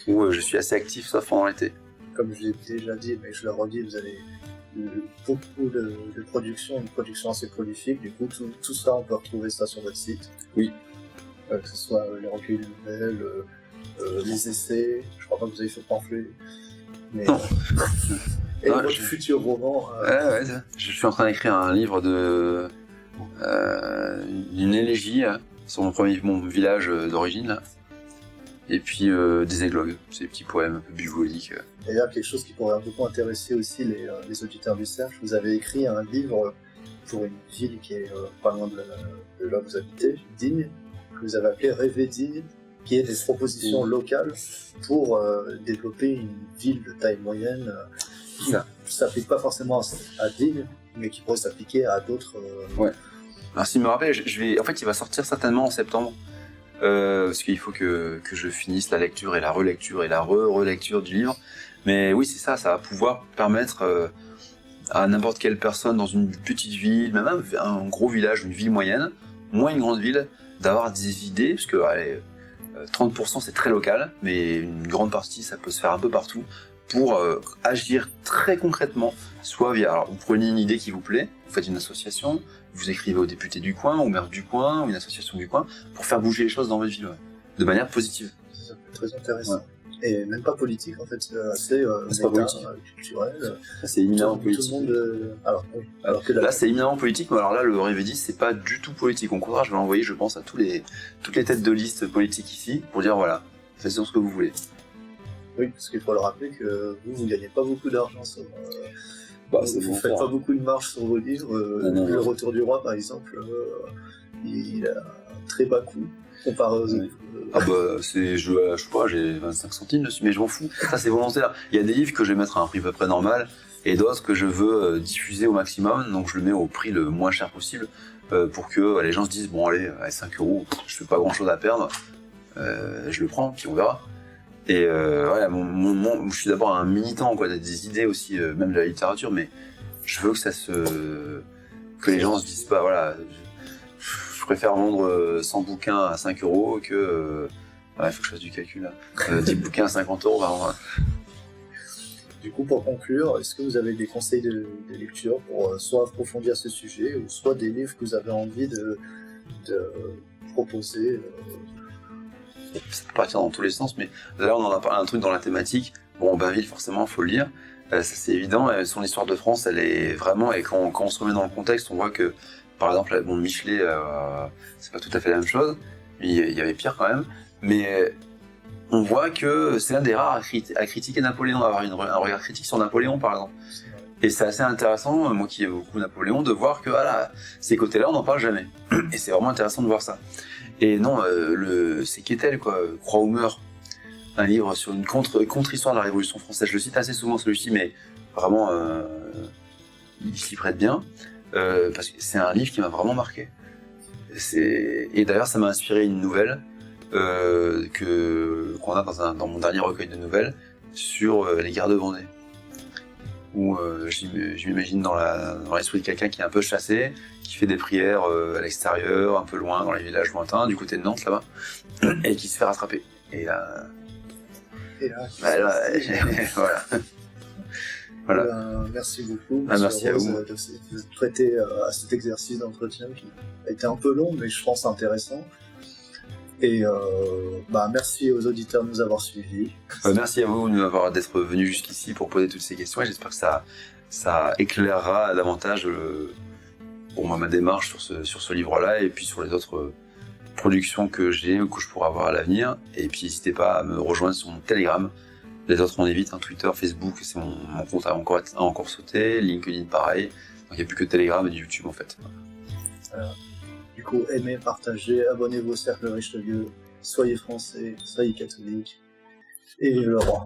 où je suis assez actif, sauf pendant l'été. Comme je l'ai déjà dit, mais je le redis, vous avez beaucoup de production, une production assez prolifique. Du coup, tout ça, on peut retrouver ça sur votre site. Oui. Que ce soit les recueils de nouvelles, les essais. Je crois pas que vous avez fait de pamphlet. Mais, non. Et votre futur roman. Ouais, je suis en train d'écrire un livre d'une élégie sur mon village d'origine là. Et puis des églogues, ces petits poèmes un peu bucoliques. D'ailleurs, quelque chose qui pourrait beaucoup intéresser aussi les auditeurs du cercle, vous avez écrit un livre pour une ville qui est pas loin de là où vous habitez, Digne, que vous avez appelé Rêver Digne, qui est des propositions locales pour développer une ville de taille moyenne qui ne s'applique pas forcément à Digne, mais qui pourrait s'appliquer à d'autres... Ouais. Alors s'il me rappelle, en fait il va sortir certainement en septembre, parce qu'il faut que je finisse la lecture et la relecture et la relecture du livre. Mais oui, c'est ça va pouvoir permettre à n'importe quelle personne dans une petite ville, même un gros village, une ville moyenne, moins une grande ville, d'avoir des idées, parce que 30% c'est très local, mais une grande partie ça peut se faire un peu partout, pour agir très concrètement, soit alors vous prenez une idée qui vous plaît, vous faites une association, vous écrivez au député du coin, au maire du coin, ou une association du coin, pour faire bouger les choses dans votre ville, de manière positive. C'est très intéressant. Ouais. Et même pas politique en fait, c'est assez culturel. C'est éminemment politique. Tout le monde, alors que là c'est éminemment politique, mais alors là le Rêver Digne c'est pas du tout politique. Au contraire, je vais l'envoyer, je pense, à toutes les têtes de liste politiques ici, pour dire voilà, faites ce que vous voulez. Oui, parce qu'il faut le rappeler que vous gagnez pas beaucoup d'argent sur... vous ne faites pas beaucoup de marge sur vos livres. Le Retour du Roi, par exemple, il a un très bas coût comparé aux autres. Je sais pas, j'ai 25 centimes dessus, mais je m'en fous. Ça, c'est volontaire. Il y a des livres que je vais mettre à un prix à peu près normal, et d'autres que je veux diffuser au maximum, donc je le mets au prix le moins cher possible, pour que les gens se disent, bon allez, 5 €, je fais pas grand chose à perdre, je le prends, puis on verra. Et voilà, je suis d'abord un militant, quoi, des idées aussi, même de la littérature, mais je veux que les gens se disent pas, voilà, je préfère vendre 100 bouquins à 5 € que, il faut que je fasse du calcul là, 10 bouquins à 50 €, vraiment. Du coup, pour conclure, est-ce que vous avez des conseils de lecture pour soit approfondir ce sujet, ou soit des livres que vous avez envie de proposer Ça peut partir dans tous les sens, mais là on en a parlé un truc dans la thématique. Bon, Bainville, forcément, faut le lire, ça c'est évident. Son histoire de France, elle est vraiment, et quand on se remet dans le contexte, on voit que, par exemple, Michelet, c'est pas tout à fait la même chose, il y avait pire quand même, mais on voit que c'est l'un des rares à critiquer Napoléon, à avoir un regard critique sur Napoléon, par exemple. Et c'est assez intéressant, moi qui aime beaucoup Napoléon, de voir que voilà, ces côtés-là, on n'en parle jamais. Et c'est vraiment intéressant de voir ça. Et non, c'est Quetel, quoi, Croix ou meurt, un livre sur une contre-histoire de la Révolution française. Je le cite assez souvent celui-ci, mais vraiment, il s'y prête bien, parce que c'est un livre qui m'a vraiment marqué. Et d'ailleurs, ça m'a inspiré une nouvelle qu'on a dans mon dernier recueil de nouvelles sur les guerres de Vendée, où je m'imagine dans l'esprit de quelqu'un qui est un peu chassé, qui fait des prières à l'extérieur, un peu loin, dans les villages lointains, du côté de Nantes, là-bas, et qui se fait rattraper. Et là, voilà. Merci beaucoup. Merci à vous. De prêter à cet exercice d'entretien qui a été un peu long, mais je pense intéressant. Et merci aux auditeurs de nous avoir suivis. Merci à vous d'être venus jusqu'ici pour poser toutes ces questions, et j'espère que ça éclairera davantage ma démarche sur ce livre-là, et puis sur les autres production que j'ai ou que je pourrais avoir à l'avenir. Et puis n'hésitez pas à me rejoindre sur mon Telegram. Les autres on évite, Twitter, Facebook, c'est mon compte a encore sauté, LinkedIn pareil. Donc il n'y a plus que Telegram et YouTube en fait. Du coup, aimez, partagez, abonnez-vous au Cercle Richelieu, soyez français, soyez catholique, et vive le roi.